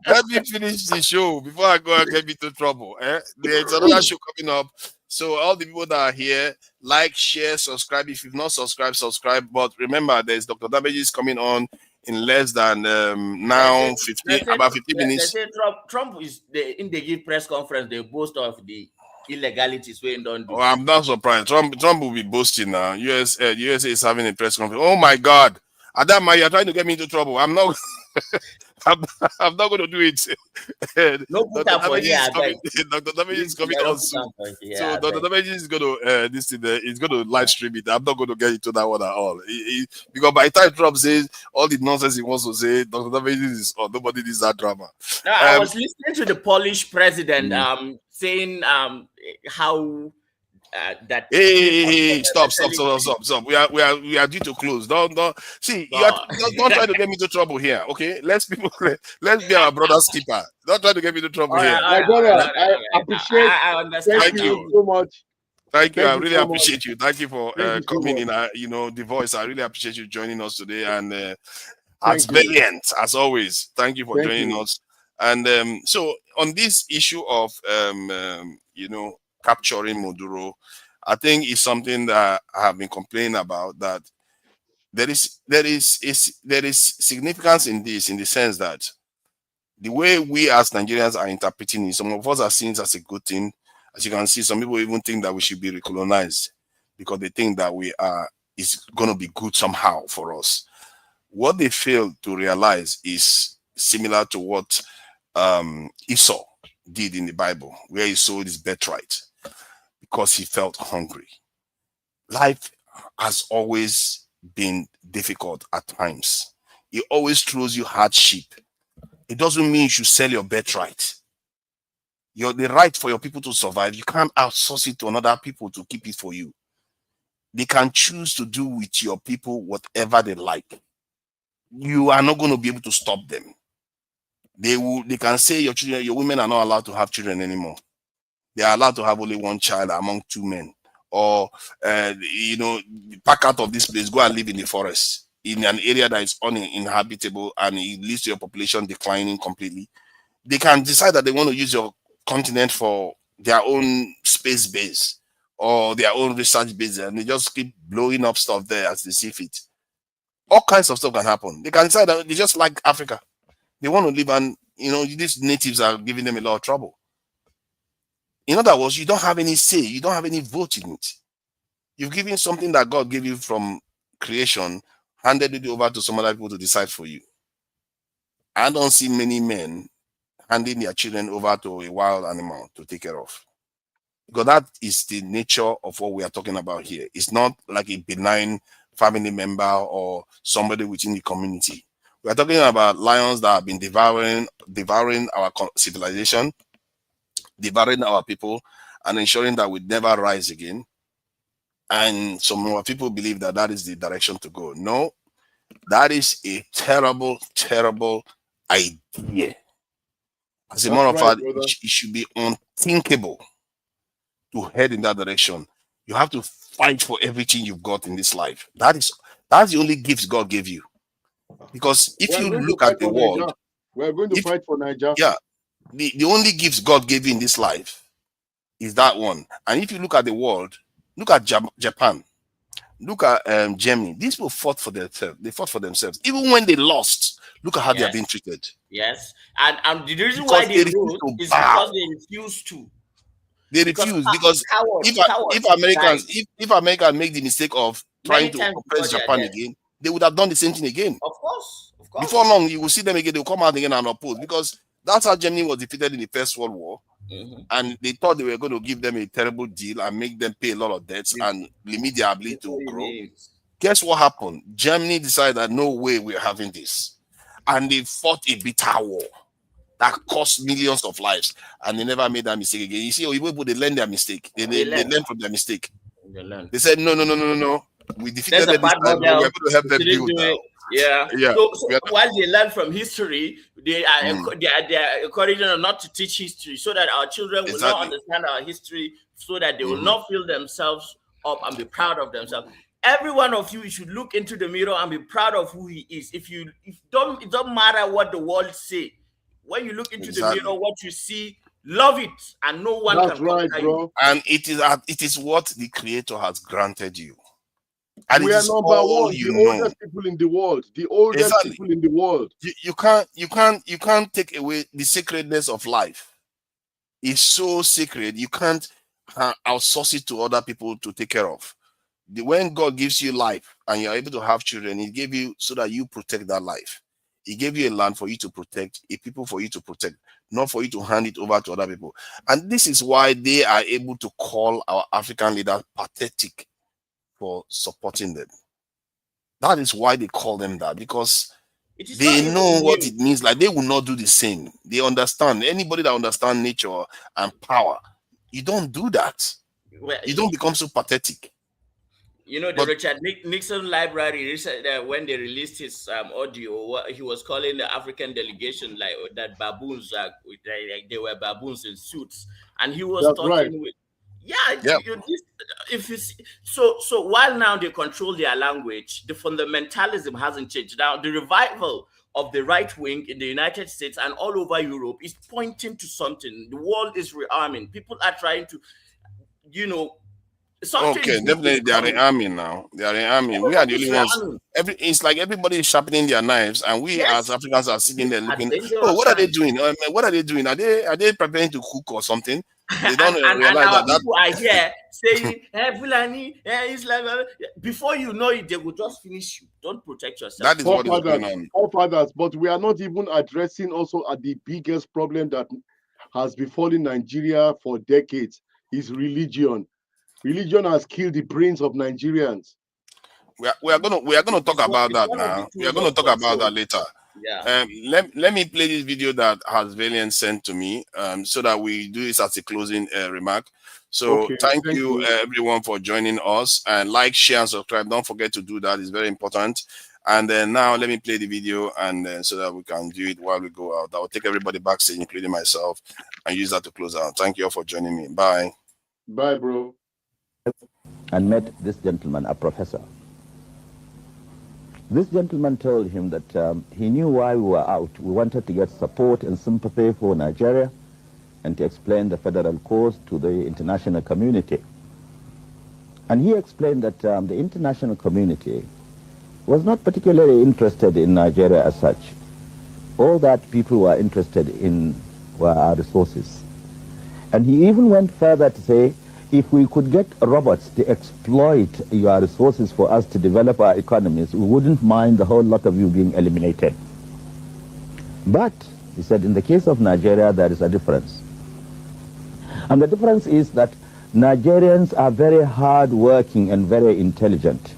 Let me finish the show before I go and get into trouble. There's another show coming up. So all the people that are here, like, share, subscribe. If you've not subscribed, subscribe. But remember, there's Dr. Damages coming on in less than now 15 about 15 minutes. They say Trump is in the give press conference, they boast of the illegalities we don't do. Oh, I'm not surprised. Trump will be boasting now. USA is having a press conference. Oh my God, Adama, you're trying to get me into trouble. I'm not. I'm not going to do it. No, Dr. Damage is coming. Dr. Damage is coming on soon. So Dr. Damage is going to he's going to live stream it. I'm not going to get into that one at all. Because by the time Trump says all the nonsense he wants to say, Dr. Damage is on. Nobody needs that drama. No, I was listening to the Polish president saying how that. Hey, stop. We are due to close. Don't see. Don't try to get me into trouble here. Okay, let's be our brother's keeper. Don't try to get me into trouble here. My brother, I appreciate. I understand. Thank you so much. Thank you. I really appreciate you. Thank you for coming in. The Voice. I really appreciate you joining us today, and as brilliant as always. Thank you for joining us. And so on this issue of capturing Maduro, I think it's something that I have been complaining about, that there is significance in this, in the sense that The way we as Nigerians are interpreting it, some of us are seeing it as a good thing. As you can see, some people even think that we should be recolonized because they think that it's going to be good somehow for us. What they fail to realize is similar to what Esau did in the Bible, where he sold his birthright because he felt hungry. Life has always been difficult at times. It always throws you hardship. It doesn't mean you should sell your birthright. The right for your people to survive, you can't outsource it to another people to keep it for you. They can choose to do with your people whatever they like. You are not going to be able to stop them. They can say your children, your women are not allowed to have children anymore. They are allowed to have only one child among two men. Or pack out of this place, go and live in the forest, in an area that is uninhabitable, and it leads to your population declining completely. They can decide that they want to use your continent for their own space base or their own research base, and they just keep blowing up stuff there as they see fit. All kinds of stuff can happen. They can decide that they just like Africa. They want to live, and these natives are giving them a lot of trouble. In other words, you don't have any say, you don't have any vote in it. You've given something that God gave you from creation, handed it over to some other people to decide for you. I don't see many men handing their children over to a wild animal to take care of. Because that is the nature of what we are talking about here. It's not like a benign family member or somebody within the community. We are talking about lions that have been devouring our civilization, devouring our people, and ensuring that we never rise again. And some more people believe that that is the direction to go. No, that is a terrible, terrible idea. As a matter of fact, it should be unthinkable to head in that direction. You have to fight for everything you've got in this life. That's the only gift God gave you. Because if you look at the world, we're going to fight for Nigeria. Yeah, the only gift God gave you in this life is that one. And if you look at the world, look at Japan, look at Germany. These people fought for themselves. They fought for themselves. Even when they lost, look at how they are being treated. Yes. And the reason why they lose is because they refuse to. They refuse because if America make the mistake of trying to oppress Japan again, they would have done the same thing again. Of course. Before long, you will see them again. They will come out again and oppose, because that's how Germany was defeated in the First World War. Mm-hmm. And they thought they were going to give them a terrible deal and make them pay a lot of debts and limit their ability to grow. Guess what happened? Germany decided that no way we're having this. And they fought a bitter war that cost millions of lives, and they never made that mistake again. You see, people, they learn their mistake. They learn from their mistake. They said, no. We defeated them this time, but we're going to help them build now. Yeah. So while they learn from history, they are encouraging them not to teach history, so that our children will not understand our history, so that they will not feel themselves up and be proud of themselves. Every one of you should look into the mirror and be proud of who he is. It don't matter what the world say. When you look into the mirror, what you see, love it, and no one can conquer you. And it is what the Creator has granted you. And we are number one, the oldest people in the world. The oldest people in the world. You can't take away the sacredness of life. It's so sacred. You can't outsource it to other people to take care of. When God gives you life and you're able to have children, He gave you so that you protect that life. He gave you a land for you to protect, a people for you to protect, not for you to hand it over to other people. And this is why they are able to call our African leaders pathetic for supporting them. That is why they call them that, because they know what it means. Like, they will not do the same. They understand. Anybody that understands nature and power, you don't do that. You don't become so pathetic. You know, the Richard Nixon Library, when they released his audio, he was calling the African delegation like that baboons, they were baboons in suits, and he was talking with. If you see, so while now they control their language, the fundamentalism hasn't changed. Now the revival of the right wing in the United States and all over Europe is pointing to something. The world is rearming. People are trying to, Something Okay, big definitely is they are coming. the army now. They are the army. We are the only Everybody's ones. running. It's like everybody is sharpening their knives, and we as Yes, Africans are sitting these there are looking. Oh, dangerous what are they times. doing? What are they doing? Are they preparing to cook or something? They don't And realize our that people are here saying, "Hey, Fulani, hey, Islam." Before you know it, they will just finish you. Don't protect yourself. that is what is going Forefathers, on. forefathers, but we are not even addressing also at the biggest problem that has befallen Nigeria for decades is religion. Religion has killed the brains of Nigerians. We are gonna talk about It's that one of the now. We are tools gonna of talk about control. that later. Yeah. Let me play this video that has Valiant sent to me, so that we do this as a closing remark. So Okay, thank thank you you. everyone for joining us, and like, share, and subscribe. Don't forget to do that; it's very important. And then now let me play the video, and then so that we can view it while we go out. I will take everybody backstage, including myself, and use that to close out. Thank you all for joining me. Bye. Bye, bro. And met this gentleman, a professor. This gentleman told him that he knew why we were out. We wanted to get support and sympathy for Nigeria and to explain the federal course to the international community. And he explained that the international community was not particularly interested in Nigeria as such. All that people were interested in were our resources. And he even went further to say, if we could get robots to exploit your resources for us to develop our economies, we wouldn't mind the whole lot of you being eliminated. But, he said, in the case of Nigeria, there is a difference. And the difference is that Nigerians are very hard-working and very intelligent.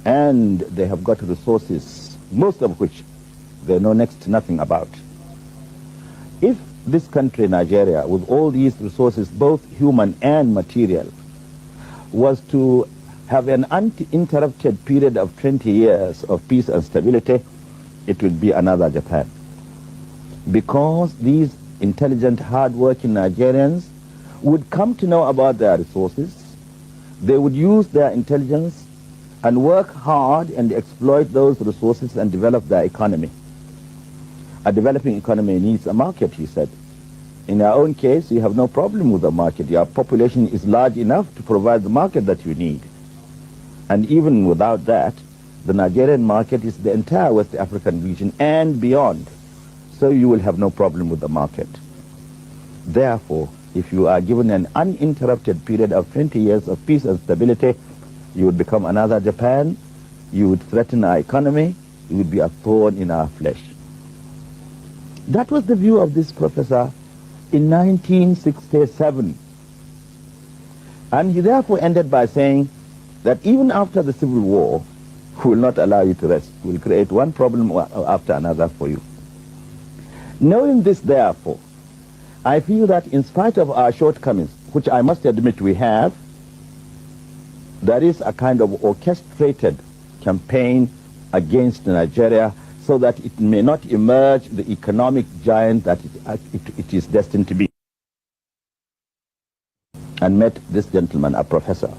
And they have got resources, most of which they know next to nothing about. If this country, Nigeria, with all these resources, both human and material, was to have an uninterrupted period of 20 years of peace and stability, it would be another Japan. Because these intelligent, hard-working Nigerians would come to know about their resources, they would use their intelligence and work hard and exploit those resources and develop their economy. A developing economy needs a market, he said. In our own case, you have no problem with the market. Your population is large enough to provide the market that you need. And even without that, the Nigerian market is the entire West African region and beyond. So you will have no problem with the market. Therefore, if you are given an uninterrupted period of 20 years of peace and stability, you would become another Japan, you would threaten our economy, you would be a thorn in our flesh. That was the view of this professor in 1967. And he therefore ended by saying that even after the Civil War, we will not allow you to rest. We will create one problem after another for you. Knowing this, therefore, I feel that in spite of our shortcomings, which I must admit we have, there is a kind of orchestrated campaign against Nigeria so that it may not emerge the economic giant that it is destined to be. And met this gentleman, a professor.